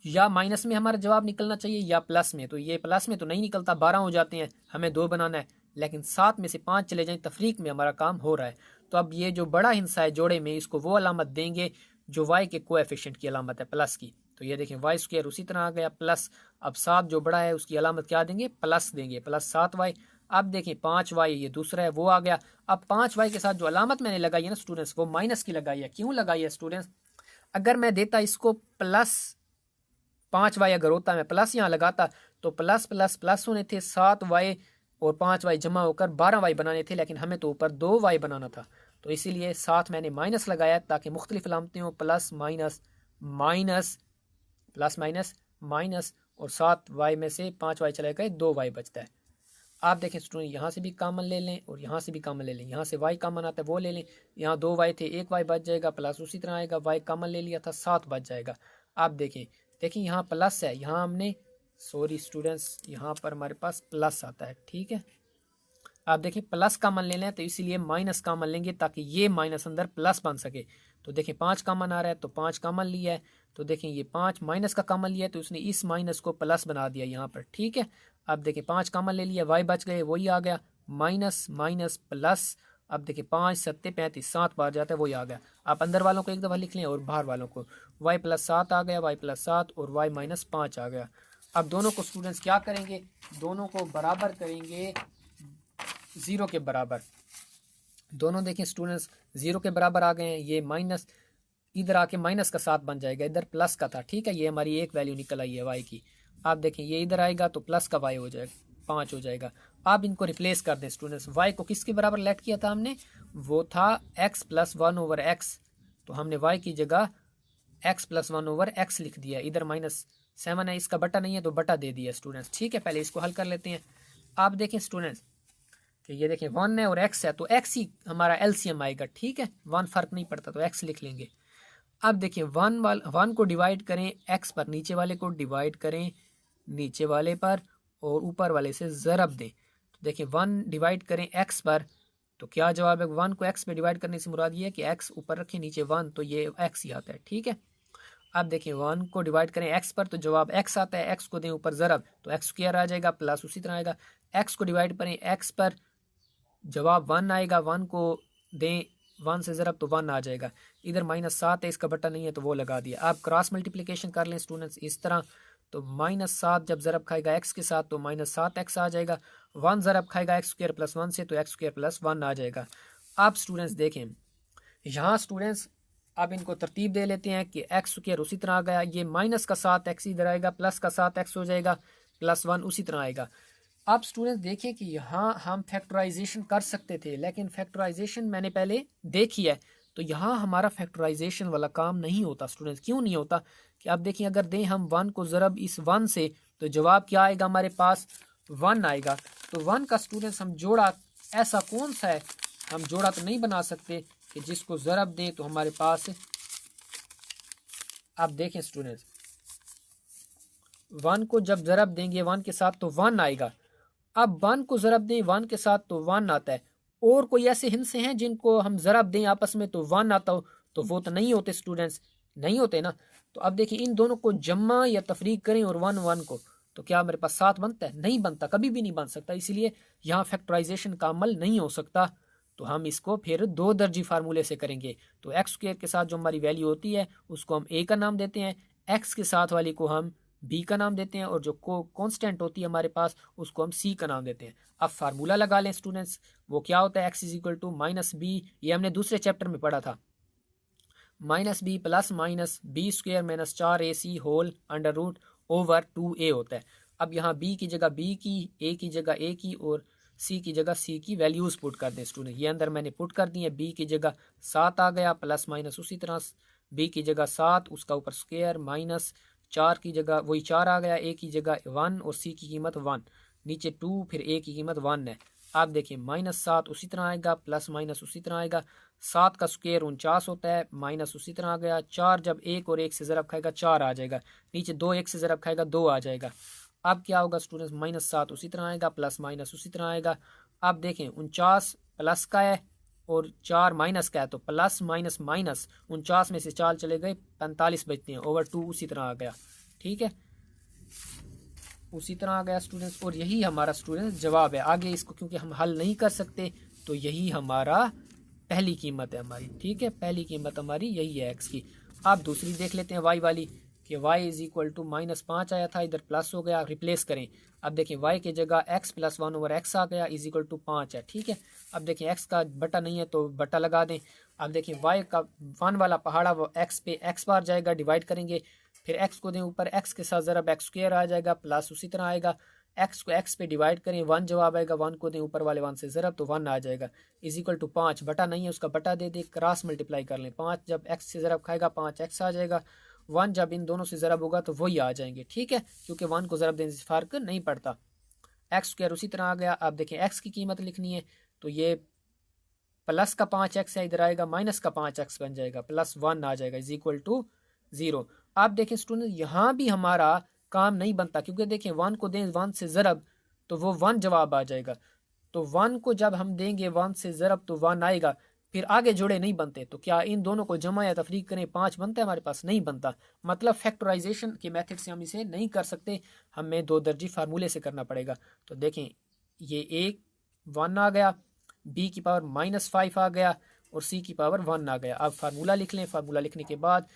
S1: या माइनस में हमारा जवाब निकलना चाहिए या प्लस में, तो ये प्लस में तो नहीं निकलता, 12 हो जाते हैं, हमें 2 बनाना है, लेकिन 7 में से 5 चले जाएं, तफरीक में हमारा काम हो रहा है। तो अब ये जो बड़ा हिस्सा है जोड़े में, इसको वो अलामत देंगे जो y के कोएफिशिएंट की अलामत है, प्लस की। तो ये देखें वाई स्क्वायर उसी तरह आ गया प्लस, अब 7 जो बड़ा है उसकी अलामत क्या देंगे, प्लस देंगे, प्लस 7y। अब देखें 5y ये दूसरा है वो आ गया। अब 5y के साथ जो अलामत मैंने लगाई है ना स्टूडेंट्स, वो माइनस की लगाई है। क्यों लगाई है स्टूडेंट्स, अगर मैं देता इसको प्लस 5y, अगर होता मैं प्लस यहाँ लगाता तो प्लस प्लस प्लस होने थे, 7y और 5y जमा होकर 12y बनाने थे, लेकिन हमें तो ऊपर 2y बनाना था, तो इसीलिए साथ मैंने माइनस लगाया ताकि मुख्तलिफ अलामतें हों, plus minus minus plus minus minus, और 7y में से 5y चले गए, 2y बचता है। आप देखें स्टूडेंट, यहाँ से भी कॉमन ले लें और यहाँ से भी कॉमन ले लें, यहाँ से y कॉमन आता है वो ले लें, यहाँ 2y थे 1y बच जाएगा, प्लस उसी तरह आएगा, y कॉमन ले लिया था 7 बच जाएगा। आप देखें यहाँ प्लस है, यहाँ हमने सॉरी स्टूडेंट्स, यहाँ पर हमारे पास प्लस आता है, ठीक है। आप देखिए प्लस कॉमन ले लें तो इसीलिए माइनस कॉमन लेंगे ताकि ये माइनस अंदर प्लस बन सके। तो देखें 5 कॉमन आ रहा है तो 5 कॉमन लिया है, तो देखें ये 5 माइनस का कॉमन लिया है तो उसने इस माइनस को प्लस बना दिया यहाँ पर, ठीक है। अब देखें 5 कॉमन ले लिया, y बच गए, वही आ गया माइनस माइनस प्लस। अब देखिए 5 7 35, 7 बार जाता है वही आ गया। आप अंदर वालों को एक दफ़ा लिख लें और बाहर वालों को, y प्लस 7 आ गया, y प्लस 7 और y माइनस 5 आ गया। अब दोनों को स्टूडेंट्स क्या करेंगे, दोनों को बराबर करेंगे 0 के बराबर। दोनों देखें स्टूडेंट्स 0 के बराबर आ गए हैं, ये माइनस इधर आके माइनस का 7 बन जाएगा, इधर प्लस का था, ठीक है। ये हमारी एक वैल्यू निकल आई है y की। आप देखें ये इधर आएगा तो प्लस का y हो जाएगा, 5 हो जाएगा। आप इनको रिप्लेस कर दें स्टूडेंट्स, y को किसके बराबर लेट किया था हमने, वो था x प्लस 1/x, तो हमने y की जगह x प्लस 1/x लिख दिया। इधर -7 है, इसका बटा नहीं है तो बटा दे दिया स्टूडेंट्स, ठीक है। पहले इसको हल कर लेते हैं। आप देखें स्टूडेंट्स कि ये देखें 1 है और x है, तो x ही हमारा एलसीएम आएगा, ठीक है। 1 फर्क नहीं पड़ता तो x लिख लेंगे। अब देखिए 1 को डिवाइड करें x पर, नीचे वाले को डिवाइड करें नीचे वाले पर और ऊपर वाले से ज़रब दें। तो देखिए 1 डिवाइड करें x पर तो क्या जवाब है, 1 को x पे डिवाइड करने से मुराद ये है कि x ऊपर रखें नीचे 1, तो ये x ही आता है, ठीक है। अब देखिए 1 को डिवाइड करें x पर तो जवाब x आता है, x को दें ऊपर ज़रब तो x स्क्वायर आ जाएगा, प्लस उसी तरह आएगा। x को डिवाइड करें x पर जवाब 1 आएगा, 1 को दें 1 से ज़रब तो 1 आ जाएगा। इधर -7 है, इसका बटा नहीं है तो वो लगा दिया। आप क्रॉस मल्टीप्लिकेशन कर लें स्टूडेंट्स इस तरह, तो -7 जब ज़रब खाएगा x के साथ तो -7x आ जाएगा। 1 ज़रब खाएगा x स्क्वायर प्लस 1 से तो x स्क्वायर प्लस 1 आ जाएगा। आप स्टूडेंट्स देखें यहाँ स्टूडेंट्स, अब इनको तरतीब दे लेते हैं कि x स्क्वायर उसी तरह आ गया, ये माइनस का 7x इधर आएगा, प्लस का 7x हो जाएगा, प्लस 1 उसी तरह आएगा। आप स्टूडेंट्स देखें कि यहाँ हम फैक्टराइजेशन कर सकते थे, लेकिन फैक्टराइजेशन मैंने पहले देखी है, तो यहाँ हमारा फैक्टराइजेशन वाला काम नहीं होता स्टूडेंट्स। क्यों नहीं होता कि आप देखिए अगर दें हम 1 को ज़रब इस 1 से तो जवाब क्या आएगा, हमारे पास 1 आएगा। तो 1 का स्टूडेंट्स हम जोड़ा ऐसा कौन सा है, हम जोड़ा तो नहीं बना सकते कि जिसको ज़रब दें तो हमारे पास, आप देखें स्टूडेंट्स 1 को जब ज़रब देंगे 1 के साथ तो 1 आएगा। अब 1 को ज़रब दें 1 के साथ तो 1 आता है। और कोई ऐसे हिस्से हैं जिनको हम ज़रब दें आपस में तो 1 आता हो, तो वो तो नहीं होते स्टूडेंट्स, नहीं होते ना। तो अब देखिए इन दोनों को जमा या तफरीक करें और 1 1 को, तो क्या मेरे पास 7 बनता है? नहीं बनता, कभी भी नहीं बन सकता। इसलिए यहाँ फैक्टराइजेशन का अमल नहीं हो सकता। तो हम इसको फिर 2 दर्जी फार्मूले से करेंगे। तो एक्स स्क्वायर के साथ जो हमारी वैल्यू होती है उसको हम ए का नाम देते हैं, एक्स के साथ वाली को हम बी का नाम देते हैं, और जो कांस्टेंट होती है हमारे पास उसको हम सी का नाम देते हैं। अब फार्मूला लगा लें स्टूडेंट्स, वो क्या होता है? X is equal to minus b, ये हमने दूसरे चैप्टर में पढ़ा था, minus b plus minus b square minus 4ac whole under root over 2a होता है। अब यहाँ b की जगह b की, a की जगह a की और c की जगह c की वैल्यूज पुट कर दें स्टूडेंट। ये अंदर मैंने पुट कर दी है, b की जगह 7 आ गया, प्लस माइनस उसी तरह b की जगह 7 उसका ऊपर स्क्वायर, माइनस 4 की जगह वही 4 आ गया, a की जगह 1 और c की कीमत 1, नीचे 2 फिर a की कीमत 1 है। आप देखिए -7 उसी तरह आएगा, प्लस माइनस उसी तरह आएगा, 7 का स्क्वायर 49 होता है, माइनस उसी तरह आ गया, 4 जब 1 और 1 से ज़रब खाएगा 4 आ जाएगा, नीचे 2 1 से ज़रब खाएगा 2 आ जाएगा। अब क्या होगा स्टूडेंट्स? -7 उसी तरह आएगा, प्लस माइनस उसी तरह आएगा। आप देखें 49 प्लस का है और 4 माइनस का है, तो प्लस माइनस माइनस 49 में से 4 चले गए, 45 बचते हैं, ओवर 2 उसी तरह आ गया। ठीक है, उसी तरह आ गया स्टूडेंट्स, और यही हमारा स्टूडेंट्स जवाब है। आगे इसको क्योंकि हम हल नहीं कर सकते तो यही हमारा पहली कीमत है हमारी। ठीक है, पहली कीमत हमारी यही है एक्स की। आप दूसरी देख लेते हैं वाई वाली, कि वाई इज इक्वल टू -5 आया था, इधर प्लस हो गया, रिप्लेस करें। अब देखें वाई की जगह एक्स प्लस 1 ओवर एक्स आ गया, इज इक्वल टू 5 है। ठीक है, अब देखें एक्स का बटा नहीं है तो बटा लगा दें। अब देखें वाई का 1 वाला पहाड़ा वो एक्स पे एक्स बार जाएगा, डिवाइड करेंगे, फिर एक्स को दें ऊपर, एक्स के साथ ज़रब एक्स स्क्वायर आ जाएगा, प्लस उसी तरह आएगा, एक्स को एक्स पे डिवाइड करें 1 जवाब आएगा, 1 को दें ऊपर वाले 1 से ज़रब तो 1 आ जाएगा, इज इक्वल टू 5। बटा नहीं है उसका बटा दे दे, क्रॉस मल्टीप्लाई कर लें, 5 जब एक्स से ज़रब खाएगा 5 एक्स आ जाएगा, 1 जब इन दोनों से ज़रब होगा तो वही आ जाएंगे। ठीक है, क्योंकि 1 को ज़रब देने से फ़र्क नहीं पड़ता। एक्स स्क्वायर उसी तरह आ गया। आप देखें एक्स की कीमत लिखनी है तो ये प्लस का 5x है, इधर आएगा माइनस का 5x बन जाएगा, प्लस 1 आ जाएगा, इज इक्वल टू 0। आप देखें स्टूडेंट यहाँ भी हमारा काम नहीं बनता, क्योंकि देखें 1 को दें 1 से ज़रब तो वो 1 जवाब आ जाएगा, तो 1 को जब हम देंगे 1 से ज़रब तो 1 आएगा, फिर आगे जोड़े नहीं बनते। तो क्या इन दोनों को जमा या तफरीक करें 5 बनता है? हमारे पास नहीं बनता। मतलब फैक्टराइजेशन के मेथड से हम इसे नहीं कर सकते, हमें 2 दर्जी फार्मूले से करना पड़ेगा। तो देखें ये एक 1 आ गया, बी की पावर -5 आ गया और सी की पावर 1 आ गया। अब फार्मूला लिख लें, फार्मूला लिखने के बाद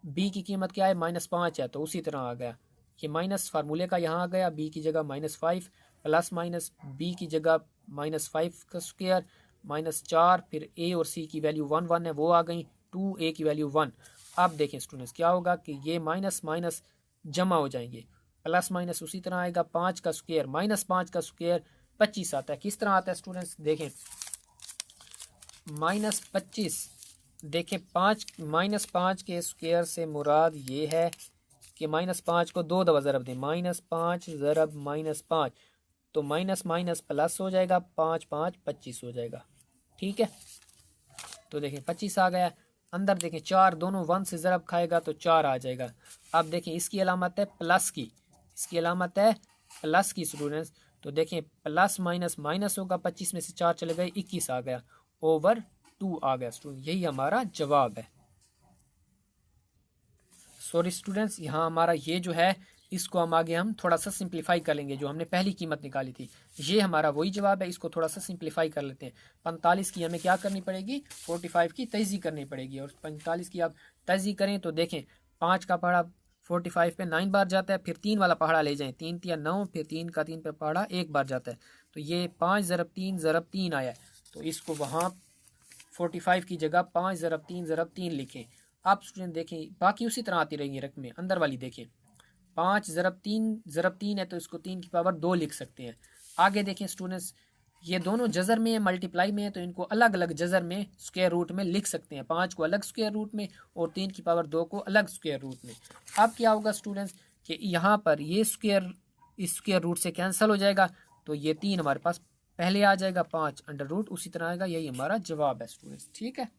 S1: बी की कीमत क्या है? -5 है, तो उसी तरह आ गया, ये माइनस फार्मूले का यहाँ आ गया, बी की जगह -5 प्लस माइनस बी की जगह -5 का स्क्वायर -4, फिर ए और सी की वैल्यू 1 1 है वो आ गई, 2 ए की वैल्यू 1। अब देखें स्टूडेंट्स क्या होगा कि ये माइनस माइनस जमा हो जाएंगे, प्लस माइनस उसी तरह आएगा, 5 का स्क्वायर -5 का स्क्वायर 25 आता है। किस तरह आता है स्टूडेंट्स? देखें -25, देखें 5 -5 के स्क्वायर से मुराद ये है कि -5 को 2 दफ़ा ज़रब दें, -5 ज़रब -5, तो माइनस माइनस प्लस हो जाएगा, 5 5 25 हो जाएगा। ठीक है, तो देखें 25 आ गया, अंदर देखें 4 दोनों 1 से ज़रब खाएगा तो 4 आ जाएगा। अब देखें इसकी अलामत है प्लस की, इसकी अलामत है प्लस की स्टूडेंट्स, तो देखें प्लस माइनस माइनस होगा, 25 में से 4 चले गए, 21 आ गया, ओवर 2 आ गया स्टूडेंट, यही हमारा जवाब है। सॉरी स्टूडेंट्स, यहाँ हमारा ये जो है इसको हम थोड़ा सा सिंप्लीफाई कर लेंगे, जो हमने पहली कीमत निकाली थी ये हमारा वही जवाब है, इसको थोड़ा सा सिंप्लीफाई कर लेते हैं। 45 की हमें क्या करनी पड़ेगी? 45 की तहज़ी करनी पड़ेगी, और 45 की आप तहज़ी करें तो देखें 5 का पहाड़ा 45 पे 9 बार जाता है, फिर 3 वाला पहाड़ा ले जाएं, 3 या 9, फिर 3 का 3 पे पहाड़ा 1 बार जाता है, तो ये 5 ज़रब 3 ज़रब 3 आया है, तो इसको वहाँ 45 की जगह 5 ज़रब 3 ज़रब 3 लिखें। आप स्टूडेंट देखें बाकी उसी तरह आती रहेंगी रकमें, अंदर वाली देखें 5 ज़रब 3 है, तो इसको 3 की पावर 2 लिख सकते हैं। आगे देखें स्टूडेंट्स, ये दोनों जज़र में है, मल्टीप्लाई में है, तो इनको अलग अलग जज़र में स्क्वायर रूट में लिख सकते हैं, 5 को अलग स्क्वायर रूट में और 3 की पावर 2 को अलग स्क्वायर रूट में। अब क्या होगा स्टूडेंट्स कि यहाँ पर ये स्क्वायर इस स्क्वायर रूट से कैंसिल हो जाएगा, तो ये 3 हमारे पास पहले आ जाएगा, 5 अंडर रूट उसी तरह आएगा, यही हमारा जवाब है स्टूडेंट्स। ठीक है।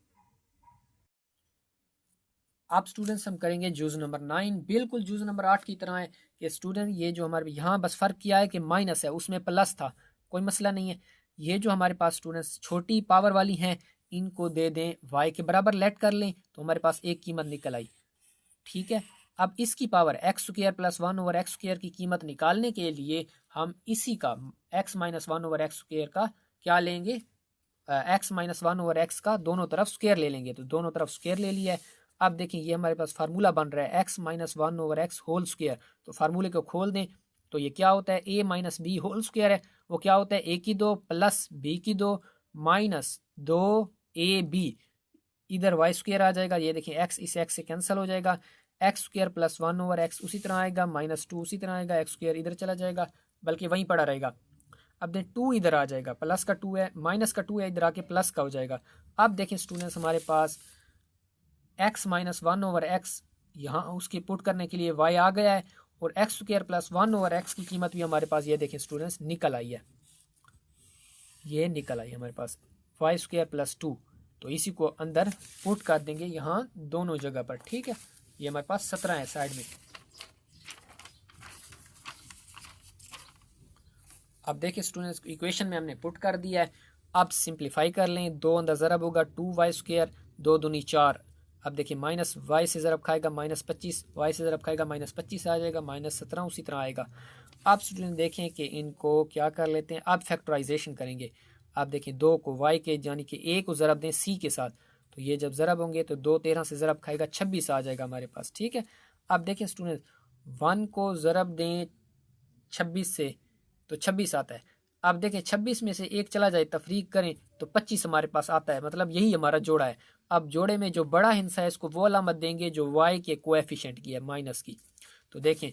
S1: अब स्टूडेंट्स हम करेंगे जूज नंबर 9, बिल्कुल जूज नंबर 8 की तरह है कि स्टूडेंट ये जो हमारे यहाँ बस फ़र्क किया है कि माइनस है, उसमें प्लस था, कोई मसला नहीं है। ये जो हमारे पास स्टूडेंट्स छोटी पावर वाली हैं इनको दे दें y के बराबर लेट कर लें तो हमारे पास एक कीमत निकल आई, ठीक है। अब इसकी power x square plus 1/x² की कीमत निकालने के लिए हम इसी का x माइनस 1/x² का क्या लेंगे, x माइनस 1/x का दोनों तरफ स्क्वायर ले लेंगे, तो दोनों तरफ स्क्वायर ले लिया है। अब देखें ये हमारे पास फार्मूला बन रहा है x minus 1/x whole square, तो फार्मूले को खोल दें तो ये क्या होता है a minus b whole square है, वो क्या होता है a की 2 प्लस b की 2 माइनस 2ab, इधर वाई स्क्वायर आ जाएगा, ये देखिए x इस x से कैंसिल हो जाएगा, x² प्लस 1/x उसी तरह आएगा, -2 उसी तरह आएगा, x² इधर चला जाएगा बल्कि वहीं पड़ा रहेगा। अब देखें 2 इधर आ जाएगा, प्लस का 2 है, माइनस का 2 है, इधर आके प्लस का हो जाएगा। अब देखें स्टूडेंट्स हमारे पास x माइनस 1/x यहाँ उसकी पुट करने के लिए y आ गया है और x² प्लस 1/x की कीमत भी हमारे पास ये देखें स्टूडेंट्स निकल आई है, ये निकल आई हमारे पास y² प्लस 2, तो इसी को अंदर पुट कर देंगे यहाँ दोनों जगह पर, ठीक है। ये हमारे पास 17 है साइड में। अब देखिए स्टूडेंट्स इक्वेशन में हमने पुट कर दिया है, अब सिंप्लीफाई कर लें, 2 अंदर ज़रब होगा 2y², 2 दूनी 4। अब देखिए माइनस वाई से ज़रब खाएगा -25, वाई से ज़रब खाएगा -25 आ जाएगा, -17 उसी तरह आएगा। अब स्टूडेंट देखें कि इनको क्या कर लेते हैं, अब फैक्टराइजेशन करेंगे। आप देखें 2 को y के यानी कि a को ज़रब दें c के साथ, तो ये जब ज़रब होंगे तो 2 13 से ज़रब खाएगा 26 आ जाएगा हमारे पास, ठीक है। अब देखें स्टूडेंट 1 को ज़रब दें 26 से तो 26 आता है। अब देखें 26 में से एक चला जाए तफरीक करें तो 25 हमारे पास आता है, मतलब यही हमारा जोड़ा है। अब जोड़े में जो बड़ा हिस्सा है इसको वो अलामत देंगे जो y के कोएफिशिएंट की है माइनस की, तो देखें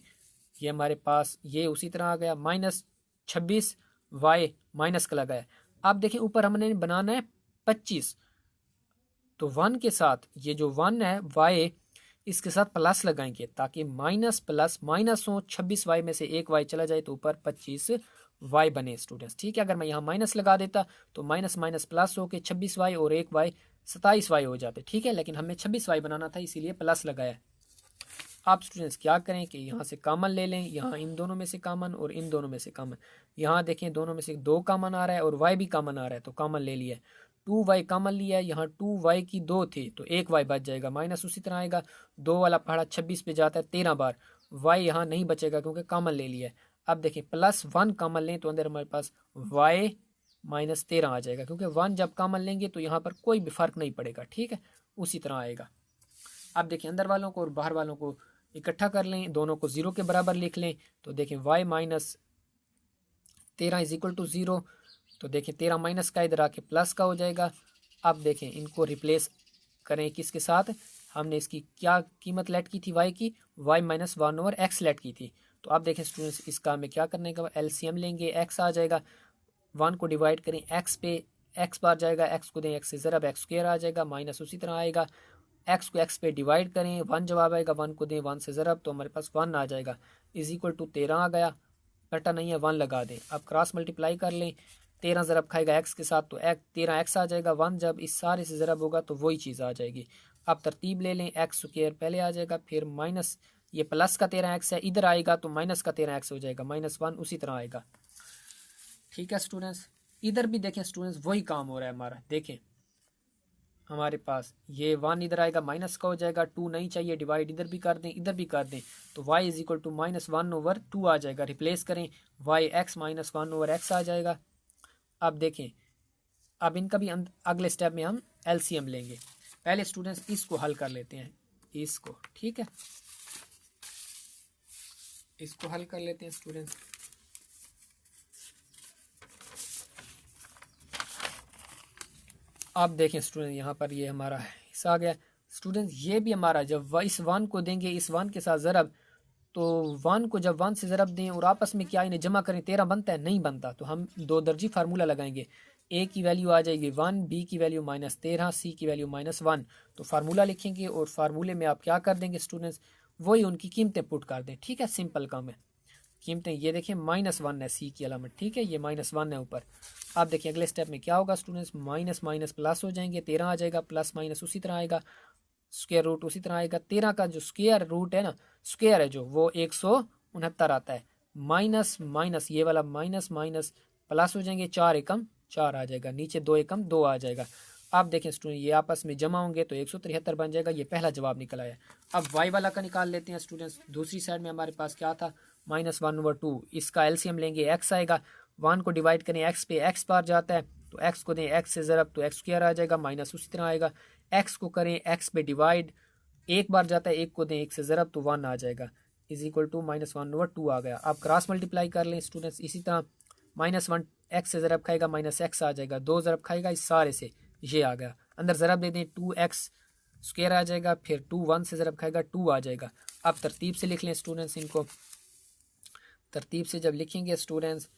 S1: ये हमारे पास ये उसी तरह आ गया -26 y माइनस का लगा है। अब देखें ऊपर हमने बनाना है 25, तो 1 के साथ ये जो 1 है y इसके साथ प्लस लगाएंगे ताकि माइनस प्लस माइनस हो, 26y में से एक y चला जाए तो ऊपर 25y बने स्टूडेंट्स, ठीक है। अगर मैं यहाँ माइनस लगा देता तो माइनस माइनस प्लस हो के 26y और एक y 27y हो जाते, ठीक है, लेकिन हमें 26y बनाना था इसीलिए प्लस लगाया। आप स्टूडेंट्स क्या करें कि यहाँ से कॉमन ले लें, यहाँ इन दोनों में से कॉमन और इन दोनों में से कॉमन, यहाँ देखें दोनों में से 2 कॉमन आ रहा है और y भी कॉमन आ रहा है तो कॉमन ले लिया, 2y कॉमन लिया है, यहाँ 2y की 2 थी तो एक y बच जाएगा, माइनस उसी तरह आएगा, 2 वाला पहाड़ा 26 पे जाता है 13 बार, y यहाँ नहीं बचेगा क्योंकि कॉमन ले लिया है। अब देखें +1 कॉमन लें तो अंदर हमारे पास y -13 आ जाएगा, क्योंकि 1 जब कॉमन लेंगे तो यहाँ पर कोई भी फ़र्क नहीं पड़ेगा, ठीक है, उसी तरह आएगा। अब देखें अंदर वालों को और बाहर वालों को इकट्ठा कर लें, दोनों को 0 के बराबर लिख लें, तो देखें y -13 इज इक्वल टू 0, तो देखें 13 माइनस का इधर आके प्लस का हो जाएगा। अब देखें इनको रिप्लेस करें किसके साथ, हमने इसकी क्या कीमत लेट की थी y की, y माइनस 1/x लेट की थी, तो आप देखें स्टूडेंट्स इसका हमें क्या करने का एलसीएम लेंगे, x आ जाएगा, 1 को डिवाइड करें x पे, x बार जाएगा, x को दें x से ज़रब x² आ जाएगा, माइनस उसी तरह आएगा, x को x पे डिवाइड करें 1 जवाब आएगा, 1 को दें 1 से ज़रब तो हमारे पास 1 आ जाएगा, इज इक्वल टू 13 आ गया, बटा नहीं है 1 लगा दें। अब क्रॉस मल्टीप्लाई कर लें, 13 ज़रब खाएगा x के साथ तो 13x आ जाएगा, 1 जब इस सारे से ज़रब होगा तो वही चीज़ आ जाएगी। अब तरतीब ले लें, x² पहले आ जाएगा, फिर माइनस ये प्लस का 13x है इधर आएगा तो माइनस का 13x हो जाएगा, -1 उसी तरह आएगा, ठीक है स्टूडेंट्स। इधर भी देखें स्टूडेंट्स वही काम हो रहा है हमारा, देखें हमारे पास ये 1 इधर आएगा माइनस का हो जाएगा, 2 नहीं चाहिए डिवाइड इधर भी कर दें इधर भी कर दें, तो y इज इक्वल टू -1/2 आ जाएगा, रिप्लेस करें y x -1/x आ जाएगा। अब देखें अब इनका भी अगले स्टेप में हम एलसीएम लेंगे, पहले स्टूडेंट्स इसको हल कर लेते हैं, इसको, ठीक है, इसको हल कर लेते हैं स्टूडेंट्स। आप देखें स्टूडेंट यहाँ पर ये हमारा हिस्सा आ गया स्टूडेंट, ये भी हमारा जब इस 1 को देंगे इस 1 के साथ ज़रब, तो 1 को जब 1 से ज़रब दें और आपस में क्या इन्हें जमा करें 13 बनता है, नहीं बनता, तो हम 2 दर्जी फार्मूला लगाएंगे, a की वैल्यू आ जाएगी 1, b की वैल्यू -13, c की वैल्यू -1, तो फार्मूला लिखेंगे और फार्मूले में आप क्या कर देंगे स्टूडेंट्स, वही उनकी कीमतें पुट कर दें, ठीक है, सिंपल काम है। कीमतें ये देखें -1 है सी की अलामत, ठीक है, ये -1 है ऊपर। आप देखिए अगले स्टेप में क्या होगा स्टूडेंट्स, माइनस माइनस प्लस हो जाएंगे, 13 आ जाएगा, प्लस माइनस उसी तरह आएगा, स्क्वायर रूट उसी तरह आएगा। 13 का जो स्क्वायर रूट है ना, स्क्वायर है जो, वो 169 आता है। माइनस माइनस ये वाला माइनस माइनस प्लस हो जाएंगे, 4 एकम 4 आ जाएगा, नीचे 2 एकम 2 आ जाएगा। आप देखें स्टूडेंट ये आपस में जमा होंगे तो 173 बन जाएगा। ये पहला जवाब निकल आया। अब वाई वाला का निकाल लेते हैं स्टूडेंट्स। दूसरी साइड में हमारे पास क्या था, -1/2। इसका एलसीएम लेंगे, एक्स आएगा। 1 को डिवाइड करें एक्स पे, एक्स बार जाता है तो एक्स को दें एक्स से ज़रब तो एक्स स्क्वायर आ जाएगा, माइनस उसी तरह आएगा। एक्स को करें एक्स पे डिवाइड, एक बार जाता है, एक को दें एक से ज़रब तो 1 आ जाएगा, इज इक्वल टू -1/2 आ गया। आप क्रॉस मल्टीप्लाई कर लें स्टूडेंट्स। इसी तरह -1 एक्स से ज़रब खाएगा माइनस एक्स आ जाएगा, 2 ज़रब खाएगा इस सारे से, ये आ गया। अंदर ज़रब दे दें 2x स्क्वायर आ जाएगा, फिर 2 1 से ज़रब खाएगा 2 आ जाएगा। अब तरतीब से लिख लें स्टूडेंट्स इनको। तरतीब से जब लिखेंगे स्टूडेंट्स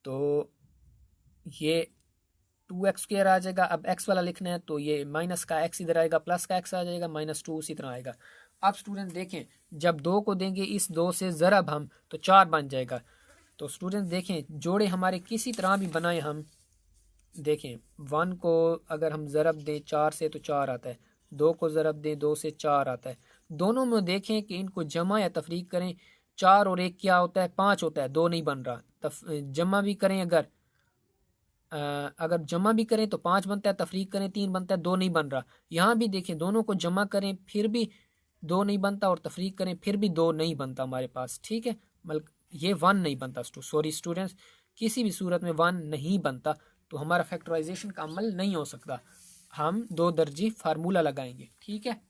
S1: तो ये 2x स्क्वायर आ जाएगा। अब x वाला लिखना है तो ये माइनस का x इधर आएगा, प्लस का x आ जाएगा, -2 उसी तरह आएगा। अब स्टूडेंट देखें जब 2 को देंगे इस 2 से ज़रब हम तो 4 बन जाएगा। तो स्टूडेंट देखें जोड़े हमारे किसी तरह भी बनाए हम, देखें 1 को अगर हम ज़रब दें 4 से तो 4 आता है, 2 को ज़रब दें 2 से 4 आता है। दोनों में देखें कि इनको जमा या तफरीक करें, 4 और 1 क्या होता है, 5 होता है, 2 नहीं बन रहा। जमा भी करें अगर जमा भी करें तो 5 बनता है, तफरीक करें 3 बनता है, 2 नहीं बन रहा। यहाँ भी देखें दोनों को जमा करें फिर भी 2 नहीं बनता, और तफरीक करें फिर भी 2 नहीं बनता हमारे पास, ठीक है। मतलब ये 1 नहीं बनता। सॉरी स्टूडेंट्स, किसी भी सूरत में 1 नहीं बनता, तो हमारा फैक्टराइजेशन का अमल नहीं हो सकता। हम 2 दर्जी फार्मूला लगाएंगे, ठीक है।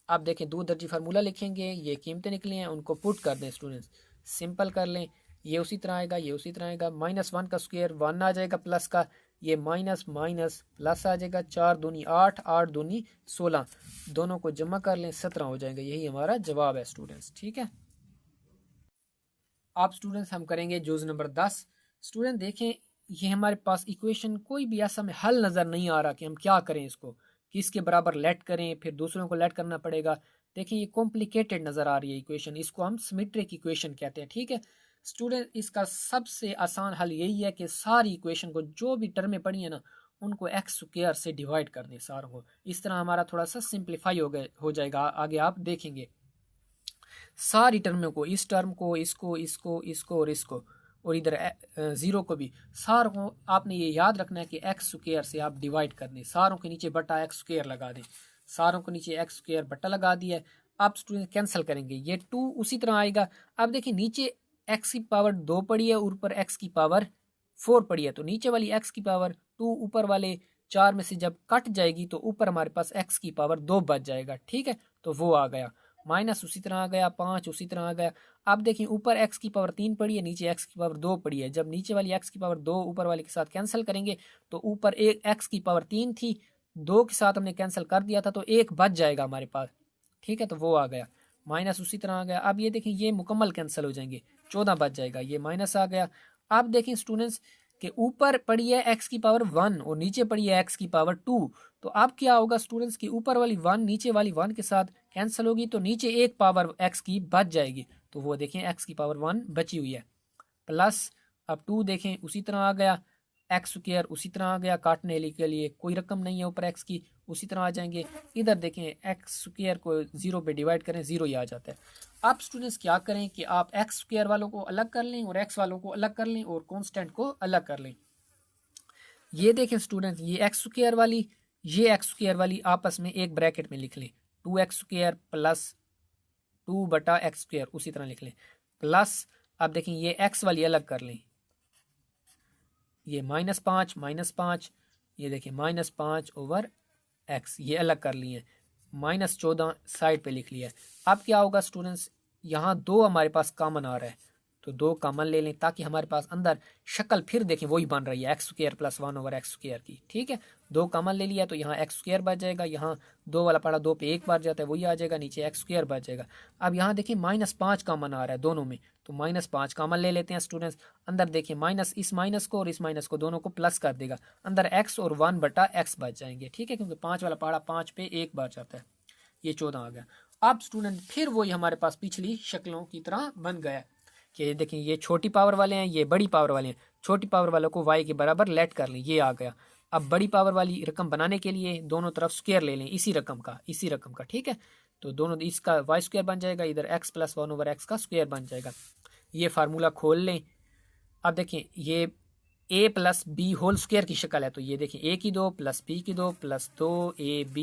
S1: आप देखें 2 दर्जी फार्मूला लिखेंगे, ये कीमतें निकली हैं उनको पुट कर दें स्टूडेंट्स, सिंपल कर लें। ये उसी तरह आएगा, ये उसी तरह आएगा। -1 का स्क्वायर 1 आ जाएगा, प्लस का ये माइनस माइनस प्लस आ जाएगा, 4 दूनी 8, 8 दूनी 16, दोनों को जमा कर लें 17 हो जाएंगे। यही हमारा जवाब है स्टूडेंट्स, ठीक है। आप स्टूडेंट्स हम करेंगे जुज नंबर 10। स्टूडेंट देखें ये हमारे पास इक्वेशन कोई भी ऐसा में हल नज़र नहीं आ रहा कि हम क्या करें, इसको किसके बराबर लेट करें, फिर दूसरों को लेट करना पड़ेगा। देखिए ये कॉम्प्लिकेटेड नज़र आ रही है इक्वेशन, इसको हम सिमेट्रिक इक्वेशन कहते हैं, ठीक है। स्टूडेंट इसका सबसे आसान हल यही है कि सारी इक्वेशन को जो भी टर्में पड़ी है ना उनको एक्स स्क्वायर से डिवाइड कर दें सारों को। इस तरह हमारा थोड़ा सा सिंप्लीफाई हो जाएगा। आगे आप देखेंगे सारी टर्मों को, इस टर्म को, इसको इसको इसको और इसको, और इधर ज़ीरो को भी, सारों को आपने ये याद रखना है कि एक्स स्क्वायर से आप डिवाइड कर दें। सारों के नीचे बटा एक्स स्क्वायर लगा दें, सारों के नीचे एक्स स्क्वायर बटा लगा दिया है। आप स्टूडेंट कैंसिल करेंगे, ये 2 उसी तरह आएगा। अब देखिए नीचे एक्स की पावर 2 पड़ी है, ऊपर एक्स की पावर 4 पड़ी है, तो नीचे वाली एक्स की पावर 2 ऊपर वाले 4 में से जब कट जाएगी तो ऊपर हमारे पास एक्स की पावर 2 बच जाएगा, ठीक है। तो वो आ गया, माइनस उसी तरह आ गया, 5 उसी तरह आ गया। अब देखिए ऊपर एक्स की पावर 3 पड़ी है, नीचे एक्स की पावर 2 पड़ी है। जब नीचे वाली एक्स की पावर 2 ऊपर वाले के साथ कैंसिल करेंगे तो ऊपर एक एक्स की पावर 3 थी, 2 के साथ हमने कैंसिल कर दिया था तो 1 बच जाएगा हमारे पास, ठीक है। तो वो आ गया, माइनस उसी तरह आ गया। अब ये देखें ये मुकम्मल कैंसिल हो जाएंगे, 14 बच जाएगा, ये माइनस आ गया। अब देखें स्टूडेंट्स कि ऊपर पड़ी है एक्स की पावर 1 और नीचे पड़ी है एक्स की पावर 2, तो अब क्या होगा स्टूडेंट्स की ऊपर वाली 1 नीचे वाली 1 के साथ कैंसिल होगी तो नीचे एक पावर एक्स की बच जाएगी, तो वो देखें एक्स की पावर 1 बची हुई है। प्लस अब 2 देखें उसी तरह आ गया, एक्स स्क्वायर उसी तरह आ गया, काटने के लिए कोई रकम नहीं है ऊपर एक्स की, उसी तरह आ जाएंगे। इधर देखें एक्स स्क्वायर को 0 पे डिवाइड करें, 0 ही आ जाता है। आप स्टूडेंट्स क्या करें कि आप एक्स स्क्वायर वालों को अलग कर लें और एक्स वालों को अलग कर लें और कॉन्स्टेंट को अलग कर लें। ये देखें स्टूडेंट्स ये एक्स स्क्वायर वाली, ये एक्स स्क्वायर वाली आपस में एक ब्रैकेट में लिख लें, 2x स्क्वायर प्लस 2 बटा एक्स स्क्वायर उसी तरह लिख लें, प्लस अब देखें ये एक्स वाली अलग कर लें, ये -5 ये देखिए -5 ओवर एक्स ये अलग कर लिए, -14 साइड पे लिख लिया है। अब क्या होगा स्टूडेंट्स, यहाँ 2 हमारे पास कॉमन आ रहा है तो 2 कॉमन ले लें ताकि हमारे पास अंदर शक्ल फिर देखें वही बन रही है x square plus 1 over x square की, ठीक है। 2 कॉमन ले लिया तो यहाँ एक्स स्क्वायर बच जाएगा, यहाँ 2 वाला पड़ा 2 पे 1 बार जाता है वही आ जाएगा, नीचे एक्स स्क्वायर बच जाएगा। अब यहाँ देखिए -5 कॉमन आ रहा है दोनों में, तो -5 कॉमन ले लेते हैं स्टूडेंट्स। अंदर देखिए माइनस इस माइनस को और इस माइनस को दोनों को प्लस कर देगा, अंदर एक्स और 1 बटा एक्स बच जाएंगे, ठीक है, क्योंकि 5 वाला पहाड़ा 5 पे 1 बार जाता है, ये 14 आ गया। अब स्टूडेंट फिर वही हमारे पास पिछली शक्लों की तरह बन गया कि देखें ये छोटी पावर वाले हैं, ये बड़ी पावर वाले हैं, छोटी पावर वालों को y के बराबर लेट कर लें, ये आ गया। अब बड़ी पावर वाली रकम बनाने के लिए दोनों तरफ स्क्वायर ले लें इसी रकम का, ठीक है। तो दोनों इसका वाई स्क्वायर बन जाएगा, इधर एक्स प्लस 1/x का स्क्वायर बन जाएगा। ये फार्मूला खोल लें। अब देखें ये ए प्लस बी होल स्क्वायर की शक्ल है, तो ये देखें ए की 2 प्लस बी की 2 plus 2ab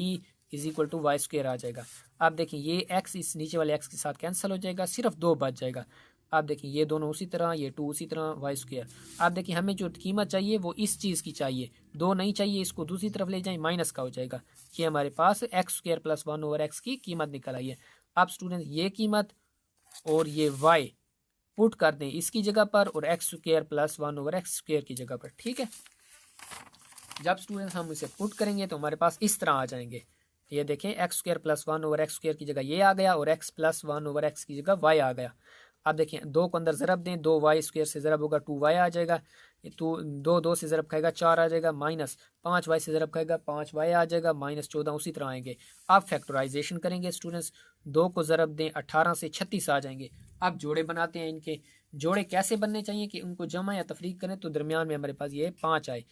S1: is equal to Y square आ जाएगा। अब देखें ये एक्स इस नीचे वाले एक्स के साथ कैंसिल हो जाएगा, सिर्फ 2 बच जाएगा। आप देखिए ये दोनों उसी तरह, ये 2 उसी तरह, वाई स्क्वायर। आप देखिए हमें जो कीमत चाहिए वो इस चीज़ की चाहिए, 2 नहीं चाहिए, इसको दूसरी तरफ ले जाएं, माइनस का हो जाएगा। ये हमारे पास एक्स स्क्वायर प्लस 1/x की कीमत निकल आई है। अब स्टूडेंट ये कीमत और ये वाई पुट कर दें इसकी जगह पर और x square plus 1/x square की जगह पर, ठीक है। जब स्टूडेंट्स हम इसे पुट करेंगे तो हमारे पास इस तरह आ जाएंगे। ये देखें x square plus 1/x square की जगह ये आ गया और एक्स प्लस 1/x की जगह वाई आ गया। अब देखें 2 को अंदर ज़रब दें, 2y स्क्वायर से ज़रब होगा 2y आ जाएगा, 2 से ज़रब खाएगा 4 आ जाएगा, माइनस 5y से ज़रब खाएगा 5y आ जाएगा, माइनस 14 उसी तरह आएंगे। अब फैक्टराइजेशन करेंगे स्टूडेंट्स, 2 को ज़रब दें 18 से 36 आ जाएंगे। अब जोड़े बनाते हैं, इनके जोड़े कैसे बनने चाहिए कि उनको जमा या तफरीक करें तो दरमियान में हमारे पास ये 5 आए।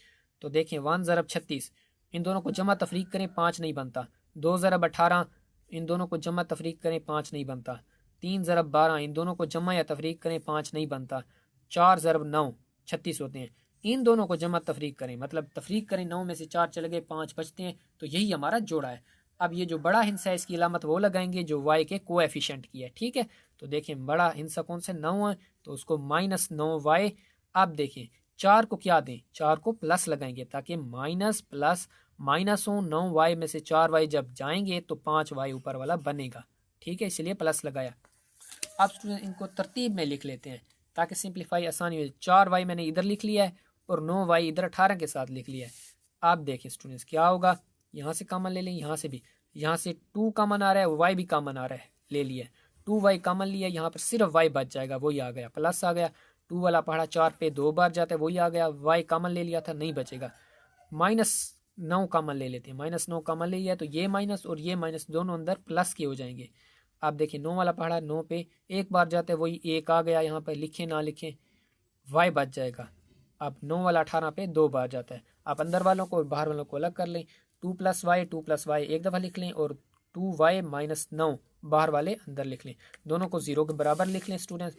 S1: तो देखें 1 ज़रब 36, इन दोनों को जमा तफरीक करें 5 नहीं बनता। 2 ज़रब 18, इन दोनों को जमा तफरीक करें 5 नहीं बनता। 3 ज़रब 12, इन दोनों को जमा या तफरीक करें 5 नहीं बनता। 4 ज़रब 9 36 होते हैं, इन दोनों को जमा तफरीक करें, मतलब तफरीक करें, 9 में से 4 चले गए 5 बचते हैं, तो यही हमारा जोड़ा है। अब ये जो बड़ा हिस्सा है इसकी अलामत वो लगाएंगे जो वाई के कोएफिशिएंट की है, ठीक है। तो देखें बड़ा हिस्सा कौन सा 9 है, तो उसको -9y। अब देखें 4 को क्या दें, 4 को प्लस लगाएंगे ताकि माइनस प्लस माइनस हो। 9y में से 4y जब जाएंगे तो 5y ऊपर वाला बनेगा, ठीक है, इसलिए प्लस लगाया। अब स्टूडेंट इनको तरतीब में लिख लेते हैं ताकि सिंप्लीफाई आसानी हो। 4y मैंने इधर लिख लिया है और 9y इधर 18 के साथ लिख लिया है। आप देखें स्टूडेंट्स क्या होगा, यहाँ से कॉमन ले लें, यहाँ से भी, यहाँ से 2 कॉमन आ रहा है, y भी कॉमन आ रहा है, ले लिया 2y कॉमन लिया, यहाँ पर सिर्फ y बच जाएगा, वही आ गया, प्लस आ गया। 2 वाला पहाड़ा 4 पे 2 बार जाता है, वही आ गया। y कॉमन ले लिया था, नहीं बचेगा। -9 कॉमन ले लेते हैं, -9 कॉमन ले लिया तो ये माइनस और ये माइनस दोनों अंदर प्लस के हो जाएंगे। आप देखिए 9 वाला पहाड़ा 9 पे 1 बार जाता है, वही 1 आ गया, यहाँ पर लिखें ना लिखें y बच जाएगा। अब 9 वाला 18 पे 2 बार जाता है। आप अंदर वालों को और बाहर वालों को अलग कर लें, 2 + y एक दफ़ा लिख लें और 2y - 9 बाहर वाले अंदर लिख लें, दोनों को 0 के बराबर लिख लें स्टूडेंट।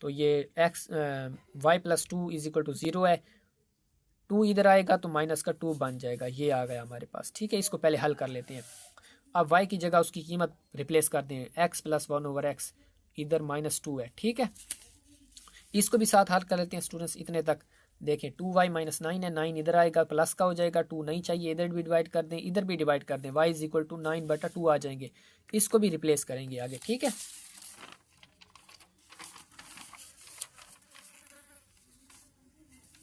S1: तो ये y + 2 = 0 है, 2 इधर आएगा तो माइनस का 2 बन जाएगा, ये आ गया हमारे पास, ठीक है। इसको पहले हल कर लेते हैं। अब y की जगह उसकी कीमत रिप्लेस कर दें, x + 1/x, इधर -2 है, ठीक है। इसको भी साथ हल कर लेते हैं स्टूडेंट्स, इतने तक देखें 2y - 9 है, 9 इधर आएगा प्लस का हो जाएगा, 2 नहीं चाहिए, इधर भी डिवाइड कर दें, इधर भी डिवाइड कर दें, y = 9/2 आ जाएंगे। इसको भी रिप्लेस करेंगे आगे, ठीक है।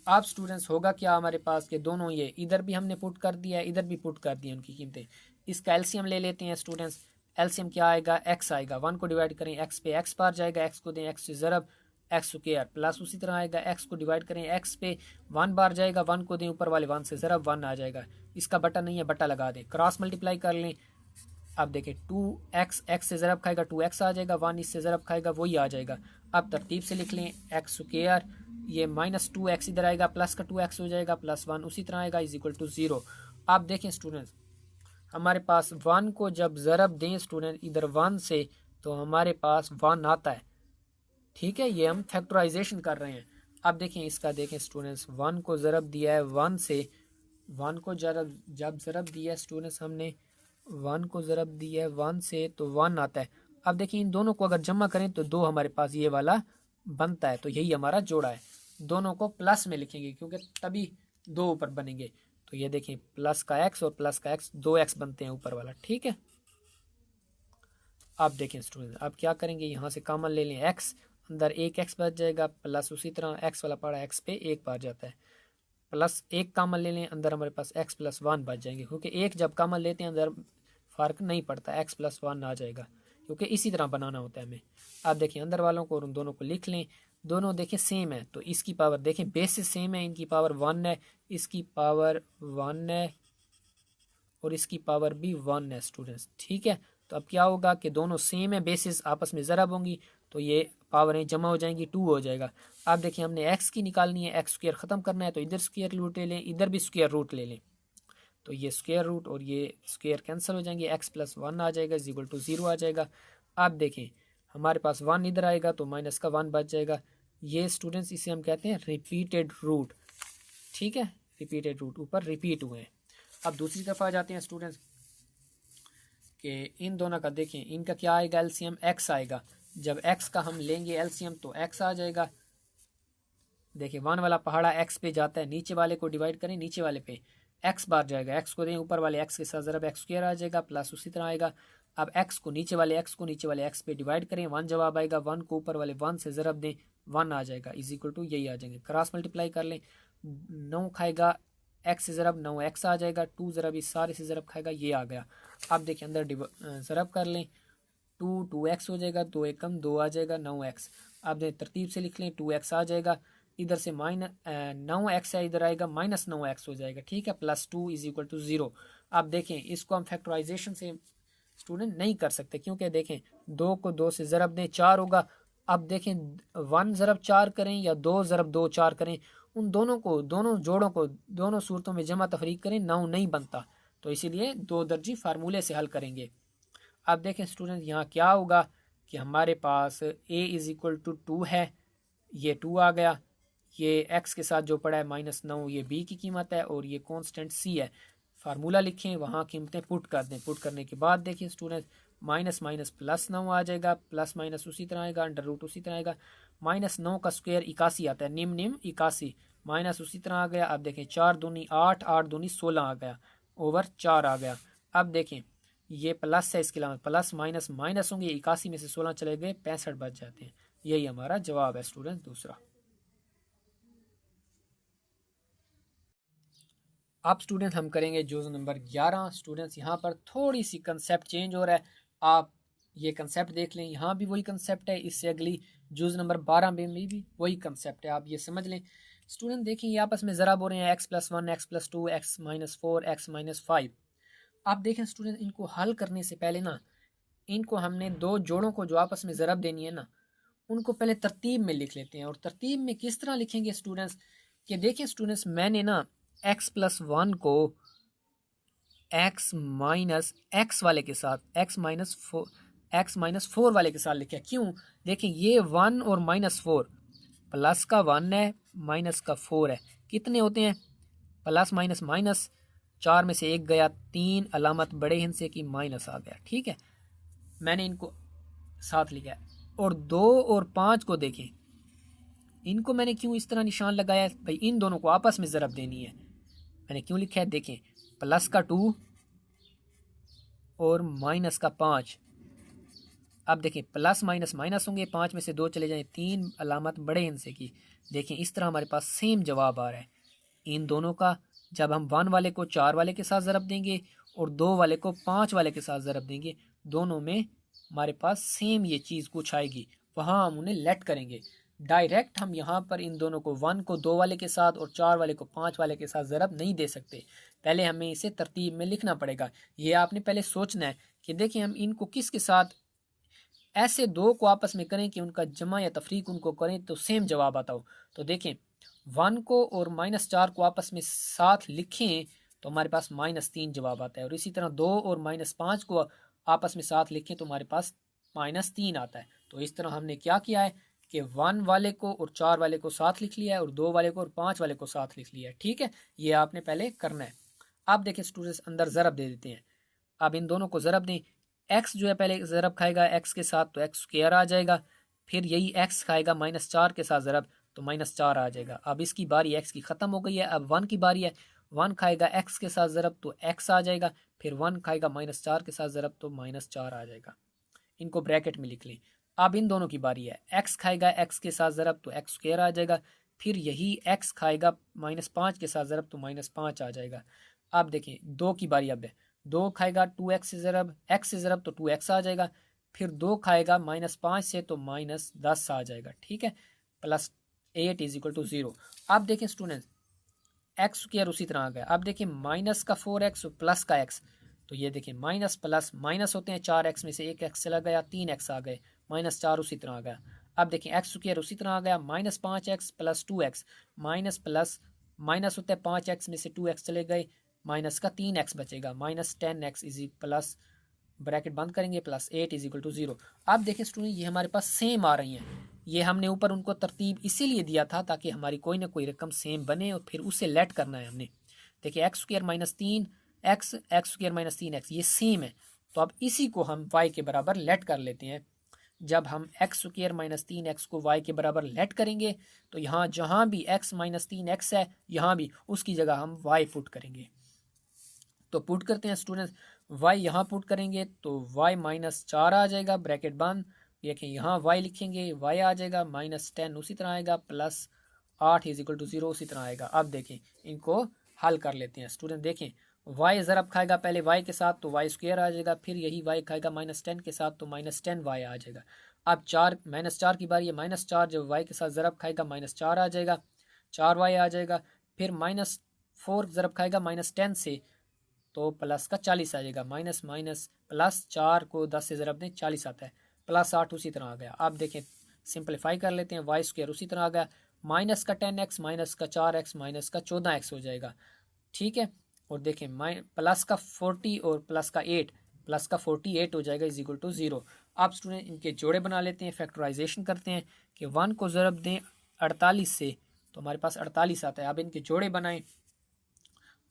S1: अब स्टूडेंट्स होगा क्या हमारे पास कि दोनों ये इधर भी हमने पुट कर दिया है, इधर भी पुट कर दिया उनकी कीमतें। इसका एलसीएम ले लेते हैं स्टूडेंट्स। एलसीएम क्या आएगा, x आएगा, 1 को डिवाइड करें x पे x बार जाएगा, x को दें x से ज़रब, एक्स स्क्वायर प्लस उसी तरह आएगा, x को डिवाइड करें x पे 1 बार जाएगा, 1 को दें ऊपर वाले 1 से ज़रब, 1 आ जाएगा। इसका बटा नहीं है, बटा लगा दें, क्रॉस मल्टीप्लाई कर लें। अब देखें 2x x से ज़रब खाएगा 2x आ जाएगा, 1 इससे ज़रब खाएगा वही आ जाएगा। अब तरतीब से लिख लें, एक्स स्क्वायर, ये -2x इधर आएगा, प्लस का 2x हो जाएगा, +1 उसी तरह आएगा, = 0। आप देखें स्टूडेंट्स हमारे पास 1 को जब ज़रब दें स्टूडेंट इधर 1 से तो हमारे पास 1 आता है, ठीक है। ये हम फैक्टराइजेशन कर रहे हैं। अब देखें इसका, देखें स्टूडेंट्स 1 को ज़रब दिया है 1 से, 1 को जब ज़रब दिया है स्टूडेंट्स हमने 1 को ज़रब दिया है 1 से तो 1 आता है। अब देखिए इन दोनों को अगर जमा करें तो 2 हमारे पास ये वाला बनता है, तो यही हमारा जोड़ा है। दोनों को प्लस में लिखेंगे क्योंकि तभी 2 ऊपर बनेंगे। तो ये देखें प्लस का x और प्लस का x 2x बनते हैं ऊपर वाला, ठीक है। आप देखें स्टूडेंट अब क्या करेंगे, यहाँ से कॉमन ले लें x, अंदर 1x बच जाएगा, प्लस उसी तरह x वाला पड़ा x पे 1 बार जाता है, प्लस 1 कॉमन ले लें, अंदर हमारे पास x + 1 बच जाएंगे क्योंकि 1 जब कॉमन लेते हैं अंदर फ़र्क नहीं पड़ता, x + 1 आ जाएगा क्योंकि इसी तरह बनाना होता है हमें। आप देखिए अंदर वालों को और उन दोनों को लिख लें, दोनों देखें सेम है तो इसकी पावर देखें बेसिस सेम है, इनकी पावर 1 है, इसकी पावर 1 है और इसकी पावर भी 1 है स्टूडेंट्स, ठीक है। तो अब क्या होगा कि दोनों सेम है, बेसिस आपस में ज़रब होंगी तो ये पावरें जमा हो जाएंगी, 2 हो जाएगा। अब देखिए हमने एक्स की निकालनी है, एक्स स्क्वायर ख़त्म करना है, तो इधर स्क्वायर रूट ले लें, इधर भी स्क्वायर रूट ले लें, तो ये स्क्वायर रूट और ये स्क्वायर कैंसिल हो जाएंगे, एक्स प्लस 1 आ जाएगा इज इक्वल टू 0 आ जाएगा। अब देखें हमारे पास 1 इधर आएगा तो माइनस का 1 बच जाएगा। ये स्टूडेंट्स इसे हम कहते हैं रिपीटेड रूट, ठीक है, रिपीटेड रूट ऊपर रिपीट हुए हैं। अब दूसरी तरफ आ जाते हैं स्टूडेंट्स कि इन दोनों का देखें, इनका क्या आएगा, एलसीएम एक्स आएगा। जब एक्स का हम लेंगे एलसीएम तो एक्स आ जाएगा। देखिए 1 वाला पहाड़ा एक्स पे जाता है, नीचे वाले को डिवाइड करें, नीचे वाले पे एक्स बार जाएगा, एक्स को दें ऊपर वाले एक्स के साथ ज़रा एक्स स्क्वायर आ जाएगा, प्लस उसी तरह आएगा। अब एक्स को नीचे वाले एक्स पे डिवाइड करें, 1 जवाब आएगा, 1 को ऊपर वाले 1 से ज़रब दें, 1 आ जाएगा इज इक्वल टू यही आ जाएंगे। क्रॉस मल्टीप्लाई कर लें, 9 खाएगा एक्स से ज़रब 9 एक्स आ जाएगा, 2 ज़रब इस सारे से ज़रब खाएगा, ये आ गया। अब देखिए अंदर ज़रब कर लें, 2 एक्स हो जाएगा, 2 एकम 2 आ जाएगा, 9 एक्स। अब देखें तरतीब से लिख लें, 2 एक्स आ जाएगा, इधर से माइनस 9 एक्स है, इधर आएगा माइनस 9 एक्स हो जाएगा, ठीक है, प्लस 2 इज इक्वल टू 0। अब देखें इसको हम फैक्टराइजेशन से स्टूडेंट नहीं कर सकते, क्योंकि देखें 2 को 2 से ज़रब दें 4 होगा। अब देखें 1 ज़रब 4 करें या 2 ज़रब 2 4 करें, उन दोनों को, दोनों जोड़ों को दोनों सूरतों में जमा तफरीक करें, 9 नहीं बनता, तो इसीलिए 2 दर्जी फार्मूले से हल करेंगे। अब देखें स्टूडेंट यहाँ क्या होगा कि हमारे पास a इज इक्वल टू 2 है, ये 2 आ गया, ये x के साथ जो पड़ा है -9, ये b की कीमत है, और ये कांस्टेंट c है। फार्मूला लिखें, वहाँ कीमतें पुट कर दें, पुट करने के बाद देखिए स्टूडेंट माइनस माइनस प्लस 9 आ जाएगा, प्लस माइनस उसी तरह आएगा, अंडर रूट उसी तरह आएगा, -9 का स्क्वायर 81 आता है, निम 81, माइनस उसी तरह आ गया। अब देखें 4 दूनी 8, 8 दूनी 16 आ गया, ओवर 4 आ गया। अब देखें ये प्लस है, इसके अलावा प्लस माइनस माइनस होंगे, 81 में से 16 चले गए, 65 बच जाते हैं। यही हमारा जवाब है स्टूडेंट दूसरा। अब स्टूडेंट हम करेंगे जुज़ नंबर 11। स्टूडेंट्स यहाँ पर थोड़ी सी कंसेप्ट चेंज हो रहा है, आप ये कंसेप्ट देख लें, यहाँ भी वही कंसेप्ट है, इससे अगली जुज़ नंबर 12 में भी वही कंसेप्ट है, आप ये समझ लें। स्टूडेंट देखिए ये आपस में ज़रा बोल रहे हैं x+1 x+2 x-4 x-5। आप देखें स्टूडेंट इनको हल करने से पहले ना, इनको हमने दो जोड़ों को जो आपस में ज़रब देनी है ना, उनको पहले तरतीब में लिख लेते हैं। और तरतीब में किस तरह लिखेंगे स्टूडेंट्स, कि देखिए स्टूडेंट्स मैंने ना x+1 को x वाले के साथ x-4 वाले के साथ लिखा। क्यों, देखिए ये 1 और -4, प्लस का 1 है, माइनस का 4 है, कितने होते हैं, प्लस माइनस माइनस, 4 में से 1 गया, 3 अलामत बड़े हिस्से की माइनस आ गया, ठीक है, मैंने इनको साथ लिखा है। और 2 और 5 को देखें, इनको मैंने क्यों इस तरह निशान लगाया है भाई, इन दोनों को आपस में ज़रब देनी है, मैंने क्यों लिखा है, देखें प्लस का 2 और माइनस का 5। अब देखें प्लस माइनस माइनस होंगे, 5 में से 2 चले जाएं, 3 अलामत बड़े हिस्से की। देखें इस तरह हमारे पास सेम जवाब आ रहा है इन दोनों का। जब हम 1 वाले को 4 वाले के साथ ज़रब देंगे और 2 वाले को 5 वाले के साथ ज़रब देंगे, दोनों में हमारे पास सेम ये चीज़ कुछ आएगी, वहाँ हम उन्हें लेट करेंगे। डायरेक्ट हम यहाँ पर इन दोनों को 1 को 2 वाले के साथ और 4 वाले को 5 वाले के साथ ज़रब नहीं दे सकते, पहले हमें इसे तरतीब में लिखना पड़ेगा। ये आपने पहले सोचना है कि देखिए हम इनको किसके साथ, ऐसे दो को आपस में करें कि उनका जमा या तफरीक उनको करें तो सेम जवाब आता हो। तो देखें 1 को और -4 को आपस में साथ लिखें तो हमारे पास -3 जवाब आता है, और इसी तरह 2 और -5 को आपस में साथ लिखें तो हमारे पास -3 आता है। तो इस तरह हमने क्या किया है कि 1 वाले को और 4 वाले को साथ लिख लिया है, और 2 वाले को और 5 वाले को साथ लिख लिया है, ठीक है, ये आपने पहले करना है। आप देखें स्टूडेंट्स अंदर ज़रब दे देते हैं, अब इन दोनों को ज़रब दें, एक्स जो है पहले ज़रब खाएगा एक्स के साथ तो एक्स स्क्वायर आ जाएगा, फिर यही एक्स खाएगा -4 के साथ ज़रब तो -4 आ जाएगा। अब इसकी बारी एक्स की ख़त्म हो गई है, अब 1 की बारी है, 1 खाएगा एक्स के साथ ज़रब तो एक्स आ जाएगा, फिर 1 खाएगा -4 के साथ ज़रब तो -4 आ जाएगा, इनको ब्रैकेट में लिख लें। अब इन दोनों की बारी है, एक्स खाएगा एक्स के साथ ज़रब तो एक्स स्क्वायर आ जाएगा, फिर यही एक्स खाएगा -5 के साथ ज़रब तो -5 आ जाएगा। अब देखें 2 की बारी अब है, 2 खाएगा 2x से ज़रब, x से ज़रब तो 2x आ जाएगा, फिर 2 खाएगा -5 से तो -10 आ जाएगा, ठीक है, +8 इज इक्वल टू 0। अब देखें स्टूडेंट एक्स स्क्वायर उसी तरह आ गया। अब देखें माइनस का 4x और प्लस का x, तो ये देखें माइनस प्लस माइनस होते हैं, 4x में से 1x चला गया, 3x आ गए, -4 उसी तरह आ गया। अब देखें एक्स स्क्वायर उसी तरह आ गया, -5x + 2x minus plus minus होता है 5x में से 2x चले गए, माइनस का 3x बचेगा, -10x इज प्लस ब्रैकेट बंद करेंगे +8 = 0। अब देखें स्टूडेंट ये हमारे पास सेम आ रही हैं, ये हमने ऊपर उनको तरतीब इसीलिए दिया था ताकि हमारी कोई ना कोई रकम सेम बने और फिर उसे लेट करना है हमने। देखिए x square -3x x square -3x ये सेम है, तो अब इसी को हम y के बराबर लेट कर लेते हैं। जब हम एक्स स्क्वायर -3x को y के बराबर लेट करेंगे तो यहाँ जहाँ भी x -3x है यहाँ भी उसकी जगह हम y पुट करेंगे। तो पुट करते हैं स्टूडेंट्स, y यहाँ पुट करेंगे तो y -4 आ जाएगा, ब्रैकेट बंद। देखें यहाँ y लिखेंगे, y आ जाएगा -10 उसी तरह आएगा, +8 = 0 उसी तरह आएगा। अब देखें इनको हल कर लेते हैं स्टूडेंट। देखें y ज़रब खाएगा पहले y के साथ तो y स्क्वायर आ जाएगा, फिर यही y खाएगा -10 के साथ तो -10y आ जाएगा। अब -4 की बारी है, -4 जब y के साथ ज़रब खाएगा -4 आ जाएगा, 4y आ जाएगा। फिर -4 ज़रब खाएगा -10 से तो प्लस का 40 आ जाएगा, माइनस माइनस प्लस 4 को 10 से ज़रब दें 40 आता है, +8 उसी तरह आ गया। अब देखें सिंपलीफाई कर लेते हैं, वाई स्क्वायर उसी तरह आ गया, माइनस का 10x माइनस का 4x माइनस का 14x हो जाएगा, ठीक है। और देखें प्लस का 40 और प्लस का 48 हो जाएगा = 0। अब स्टूडेंट इनके जोड़े बना लेते हैं, फैक्टराइजेशन करते हैं कि 1 को ज़रब दें 48 से तो हमारे पास 48 आता है। अब इनके जोड़े बनाएं,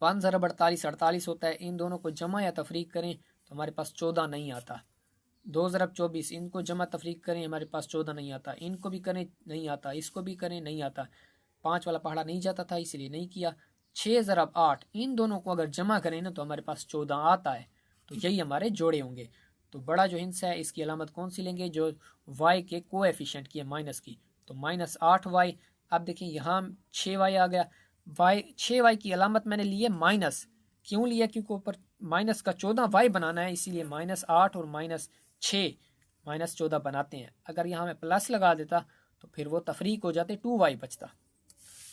S1: 1 ज़रब 48 होता है, इन दोनों को जमा या तफरीक करें तो हमारे पास 14 नहीं आता। 2 ज़रब 24 इनको जमा तफरीक करें हमारे पास 14 नहीं आता, इनको भी करें नहीं आता, इसको भी करें नहीं आता, 5 वाला पहाड़ा नहीं जाता था इसलिए नहीं किया। 6 ज़रब 8 इन दोनों को अगर जमा करें ना तो हमारे पास 14 आता है, तो यही हमारे जोड़े होंगे। तो बड़ा जो हिस्सा है इसकी अलामत कौन सी लेंगे, जो y के कोएफिशिएंट की है माइनस की, तो -8y। अब देखिए यहाँ 6y आ गया, 6y की अलामत मैंने ली है माइनस, क्यों लिया, क्योंकि ऊपर माइनस का 14y बनाना है इसीलिए -8 और -6 -14 बनाते हैं। अगर यहाँ मैं प्लस लगा देता तो फिर वो तफरीक हो जाते, 2y बचता।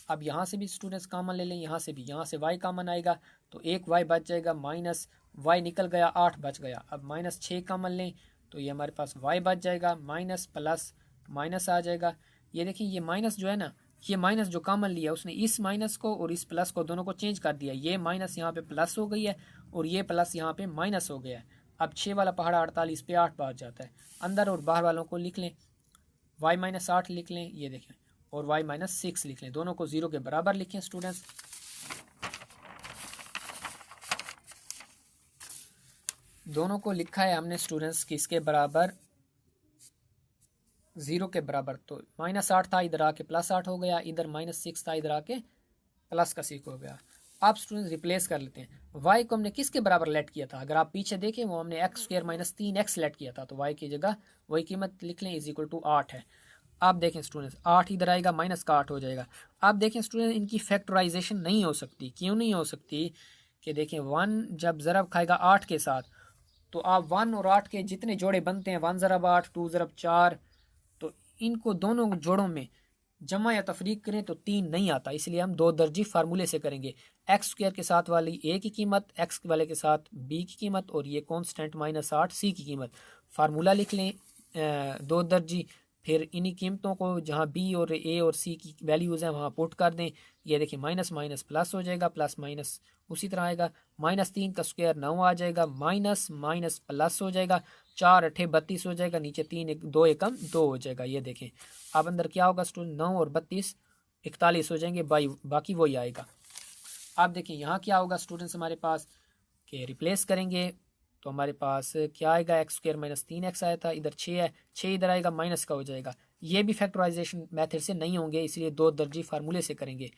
S1: अब यहाँ से भी स्टूडेंट्स कॉमन ले लें, यहाँ से भी, यहाँ से y कॉमन आएगा तो एक y बच जाएगा, माइनस y निकल गया 8 बच गया। अब -6 कॉमन लें तो ये हमारे पास y बच जाएगा, माइनस प्लस माइनस आ जाएगा। ये देखिए ये माइनस जो है ना, ये माइनस जो कॉमन लिया उसने इस माइनस को और इस प्लस को दोनों को चेंज कर दिया, ये माइनस यहाँ पे प्लस हो गई है और ये प्लस यहाँ पे माइनस हो गया है। अब 6 वाला पहाड़ा 48 पे 8 बार जाता है, अंदर और बाहर वालों को लिख लें, y -8 लिख लें, ये देखें, और y -6 लिख लें, दोनों को 0 के बराबर लिखें स्टूडेंट्स। दोनों को लिखा है हमने स्टूडेंट्स किसके बराबर, 0 के बराबर। तो -8 था इधर आके +8 हो गया, इधर -6 था इधर आके प्लस का 6 हो गया। आप स्टूडेंट्स रिप्लेस कर लेते हैं, y को हमने किसके बराबर लेट किया था, अगर आप पीछे देखें वो हमने x² -3x लेट किया था, तो y की जगह वही कीमत लिख लें = 8 है। आप देखें स्टूडेंट्स 8 इधर आएगा, माइनस का 8 हो जाएगा। आप देखें स्टूडेंट इनकी फैक्टराइजेशन नहीं हो सकती, क्यों नहीं हो सकती, कि देखें 1 जब ज़रब खाएगा 8 के साथ तो आप 1 और 8 के जितने जोड़े बनते हैं 1 ज़रब 8 2 ज़रब 4, तो इनको दोनों जोड़ों में जमा या तफरीक करें तो 3 नहीं आता, इसलिए हम 2 दर्जी फार्मूले से करेंगे। x² के साथ वाली a की कीमत, x वाले के साथ b की कीमत और ये कांस्टेंट -8 c की कीमत, फार्मूला लिख लें 2 दर्जी, फिर इन्हीं कीमतों को जहाँ b और a और c की वैल्यूज़ हैं वहाँ पुट कर दें। ये देखिए माइनस माइनस प्लस हो जाएगा, प्लस माइनस उसी तरह आएगा, -3 का स्क्वायर 9 आ जाएगा, माइनस माइनस प्लस हो जाएगा, 4 8 32 हो जाएगा, नीचे 3 2 एकम 2 हो जाएगा। ये देखें अब अंदर क्या होगा स्टूडेंट, 9 और 32 41 हो जाएंगे, बाकी वही आएगा। आप देखिए यहाँ क्या होगा स्टूडेंट्स हमारे पास, कि रिप्लेस करेंगे तो हमारे पास क्या आएगा, x² -3x आया था, इधर 6 है, 6 इधर आएगा माइनस का हो जाएगा। ये भी फैक्टराइजेशन मेथड से नहीं होंगे इसलिए 2 दर्जी फार्मूले से करेंगे।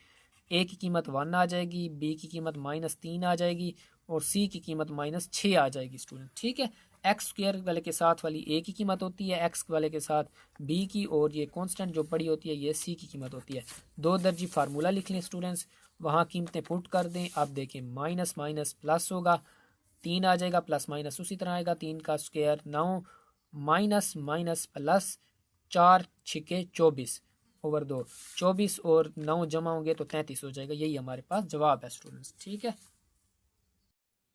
S1: a की कीमत 1 आ जाएगी, b की कीमत -3 आ जाएगी और c की कीमत -6 आ जाएगी स्टूडेंट, ठीक है। x² वाले के साथ वाली a की कीमत होती है, x वाले के साथ b की, और ये कांस्टेंट जो पड़ी होती है ये c की कीमत होती है। 2 दर्जी फार्मूला लिख लें स्टूडेंट्स, वहाँ कीमतें पुट कर दें। अब देखें माइनस माइनस प्लस होगा, 3 आ जाएगा, प्लस माइनस उसी तरह आएगा, 3 का square 9 minus minus plus 4 6 24 over 2, 24 और 9 जमा होंगे तो 33 हो जाएगा। यही हमारे पास जवाब है स्टूडेंट्स, ठीक है।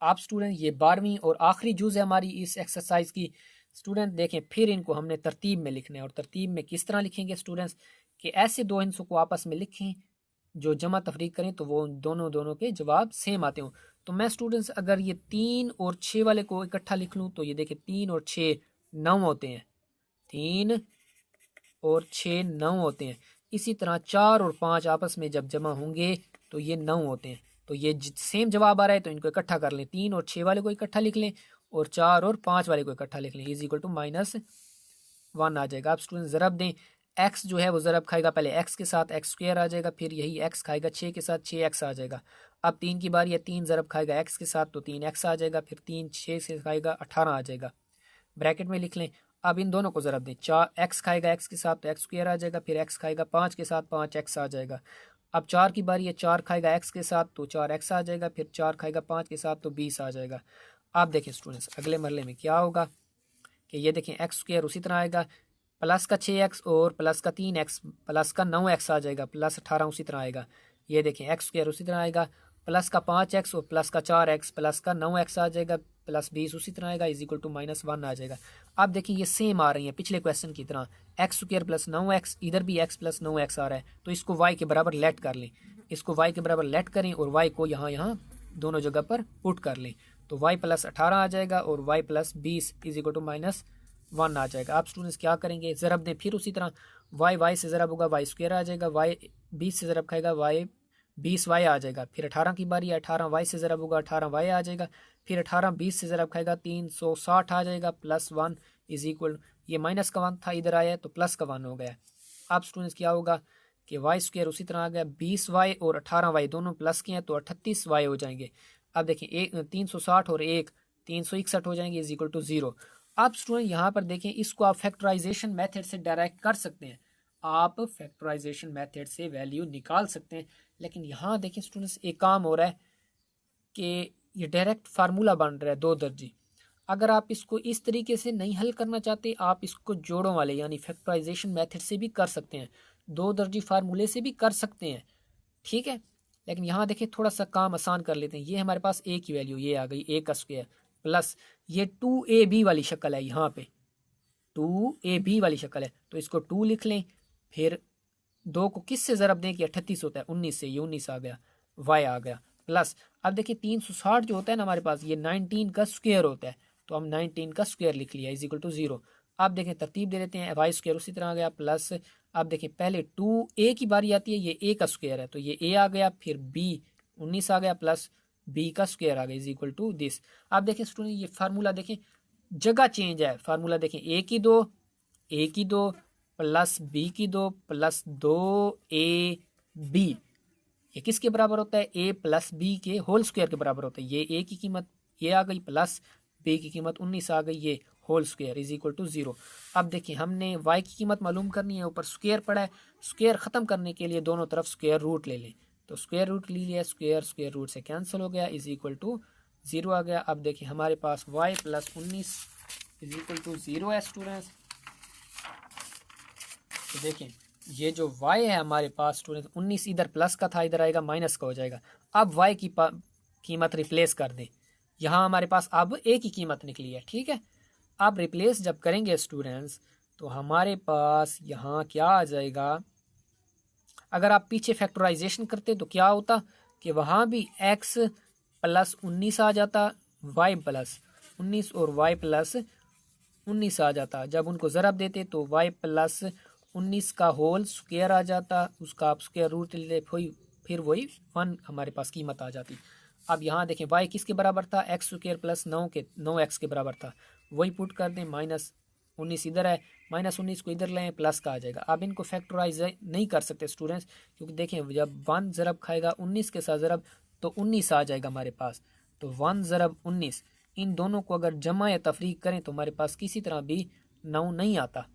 S1: आप स्टूडेंट ये 12वीं और आखिरी जुज़ है हमारी इस एक्सरसाइज की, स्टूडेंट देखें फिर इनको हमने तरतीब में लिखना है, और तरतीब में किस तरह लिखेंगे स्टूडेंट्स कि ऐसे दो हिस्सों को आपस में लिखें जो जमा तफरीक करें तो वो दोनों के जवाब सेम आते हों। तो मैं स्टूडेंट्स अगर ये 3 और 6 वाले को इकट्ठा लिख लूँ तो ये देखें 3 और 6 9 होते हैं, 3 और 6 9 होते हैं। इसी तरह 4 और 5 आपस में जब जमा होंगे तो ये 9 होते हैं। तो ये सेम जवाब आ रहा है तो इनको इकट्ठा कर लें, 3 और 6 वाले को इकट्ठा लिख लें और 4 और 5 वाले को इकट्ठा लिख लें, इज इक्वल टू -1 आ जाएगा। आप स्टूडेंट ज़रब दें, x जो है वो ज़रब खाएगा पहले x के साथ, x स्क्वायर आ जाएगा, फिर यही x खाएगा 6 के साथ 6x आ जाएगा। अब 3 की बारी है, 3 ज़रब खाएगा x के साथ तो 3x आ जाएगा, फिर 3 6 से खाएगा 18 आ जाएगा, ब्रैकेट में लिख लें। अब इन दोनों को ज़रब दें, 4 x खाएगा x के साथ तो x स्क्वायर आ जाएगा, फिर x खाएगा 5 के साथ 5x आ जाएगा। अब 4 की बारी है, 4 खाएगा x के साथ तो 4x आ जाएगा, फिर 4 खाएगा 5 के साथ तो 20 आ जाएगा। आप देखें स्टूडेंट्स अगले मरले में क्या होगा कि ये देखें x स्क्वायर उसी तरह आएगा, प्लस का 6x और प्लस का 3x प्लस का 9x आ जाएगा, प्लस 18 उसी तरह आएगा। ये देखें x स्क्वायर उसी तरह आएगा, प्लस का 5x और प्लस का 4x प्लस का 9x आ जाएगा, प्लस 20 उसी तरह आएगा, इज इक्वल टू -1 आ जाएगा। अब देखिए ये सेम आ रही है पिछले क्वेश्चन की तरह, x स्क्वायर प्लस 9x, इधर भी x प्लस 9x आ रहा है, तो इसको y के बराबर लेट कर लें, इसको y के बराबर लेट करें और y को यहाँ दोनों जगह पर पुट कर लें, तो y प्लस 18 आ जाएगा और y plus 20 is equal to -1 आ जाएगा। आप स्टूडेंट्स क्या करेंगे, ज़रब दें फिर उसी तरह, y से ज़रब होगा y स्क्वायर आ जाएगा, y 20 से ज़रब खाएगा y 20y आ जाएगा, फिर 18 की बारी है, 18y से ज़रब होगा 18y आ जाएगा, फिर 18 20 से ज़रब खाएगा 360 आ जाएगा, प्लस 1 इज इक्वल, ये माइनस का 1 था इधर आया तो प्लस का 1 हो गया। आप स्टूडेंट्स क्या होगा कि y स्क्वायर उसी तरह आ गया, 20y और 18y दोनों प्लस के हैं तो 38y हो जाएंगे। अब देखें 360 और 1 361 हो जाएंगे, इज इक्वल टू 0। आप स्टूडेंट यहाँ पर देखें, इसको आप फैक्टराइजेशन मेथड से डायरेक्ट कर सकते हैं, आप फैक्टराइजेशन मेथड से वैल्यू निकाल सकते हैं, लेकिन यहाँ देखें स्टूडेंट्स एक काम हो रहा है कि ये डायरेक्ट फार्मूला बन रहा है 2 दर्जी। अगर आप इसको इस तरीके से नहीं हल करना चाहते, आप इसको जोड़ों वाले यानी फैक्टराइजेशन मेथड से भी कर सकते हैं, 2 दर्जी फार्मूले से भी कर सकते हैं, ठीक है। लेकिन यहाँ देखें थोड़ा सा काम आसान कर लेते हैं, ये हमारे पास a की वैल्यू ये आ गई, a का स्क्वायर प्लस ये 2ab वाली शक्ल है, यहाँ पे 2ab वाली शक्ल है तो इसको 2 लिख लें, फिर 2 को किस से ज़रब दें कि 38 होता है 19 से, ये 19 आ गया, y आ गया, प्लस अब देखिए 360 जो होता है ना हमारे पास ये 19 का स्क्वायर होता है, तो हम 19 का स्क्वायर लिख लिया इज इक्वल टू 0। अब देखें तरतीब दे देते हैं, y स्क्वायर उसी तरह आ गया, प्लस अब देखें पहले 2a की बारी आती है, ये a का स्क्वायर है तो ये a आ गया, फिर b 19 आ गया, प्लस b का स्क्वायर आ गया इज इक्वल टू दिस। अब देखें स्टूडेंट ये फार्मूला देखें जगह चेंज है, फार्मूला देखें a की 2 प्लस b की 2 प्लस 2ab, ये किसके बराबर होता है, a प्लस b के होल स्क्वायर के बराबर होता है। ये a की कीमत ये आ गई, प्लस b की कीमत 19 आ गई, ये whole square is equal to 0। अब देखिए हमने y की कीमत मालूम करनी है, ऊपर स्क्वायर पड़ा है, स्क्वायर ख़त्म करने के लिए दोनों तरफ स्क्वायर रूट ले लें, तो स्क्वायर रूट ले लिया, स्क्वायर रूट से कैंसिल हो गया, इज इक्वल टू 0 आ गया। अब देखिए हमारे पास y plus 19 is equal to 0 है स्टूडेंट्स। तो देखें ये जो y है हमारे पास स्टूडेंट 19 इधर प्लस का था, इधर आएगा माइनस का हो जाएगा। अब y की कीमत रिप्लेस कर दें, यहाँ हमारे पास अब a की कीमत निकली है, ठीक है। अब रिप्लेस जब करेंगे स्टूडेंट्स तो हमारे पास यहाँ क्या आ जाएगा, अगर आप पीछे फैक्टराइजेशन करते तो क्या होता कि वहाँ भी x प्लस 19 आ जाता, y प्लस 19 और y प्लस 19 आ जाता, जब उनको ज़रब देते तो y प्लस 19 का होल स्क्वायर आ जाता, उसका आप स्क्वायर रूट ले फिर वही 1 हमारे पास कीमत आ जाती। अब यहाँ देखें y किसके बराबर था, x स्क्वायर प्लस 9x के बराबर था, वही पुट कर दें, -19 इधर है, -19 को इधर लें प्लस का आ जाएगा। अब इनको फैक्टराइज नहीं कर सकते स्टूडेंट्स, क्योंकि देखें जब 1 ज़रब खाएगा 19 के साथ ज़रब तो 19 आ जाएगा हमारे पास, तो 1 ज़रब 19 इन दोनों को अगर जमा या तफरीक करें तो हमारे पास किसी तरह भी 9 नहीं आता,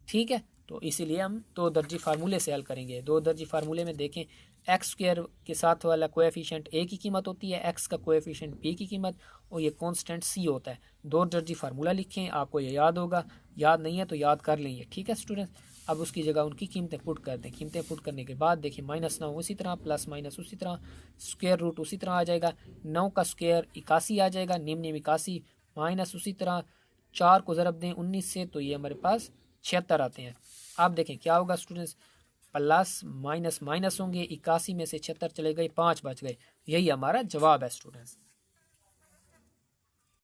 S1: ठीक है। तो इसीलिए हम 2 दर्जी फार्मूले से हल करेंगे। 2 दर्जी फार्मूले में देखें एक्स स्क्वायर के साथ वाला कोएफिशिएंट a की कीमत होती है, x का कोएफिशिएंट b की कीमत, और ये कांस्टेंट c होता है। 2 दर्जी फार्मूला लिखें, आपको ये याद होगा, याद नहीं है तो याद कर लेंगे, ठीक है स्टूडेंट्स। अब उसकी जगह उनकी कीमतें पुट कर दें, कीमतें पुट करने के बाद देखिए -9 उसी तरह, प्लस माइनस उसी तरह, स्क्वायर रूट उसी तरह आ जाएगा, 9 का स्क्वायर 81 आ जाएगा, निम्न 81 माइनस उसी तरह 4 को ज़रब दें 19 से तो ये हमारे पास 76 आते हैं। आप देखें क्या होगा स्टूडेंट्स, प्लस माइनस माइनस होंगे, 81 में से 76 चले गए, 5 बच गए। यही हमारा जवाब है स्टूडेंट्स।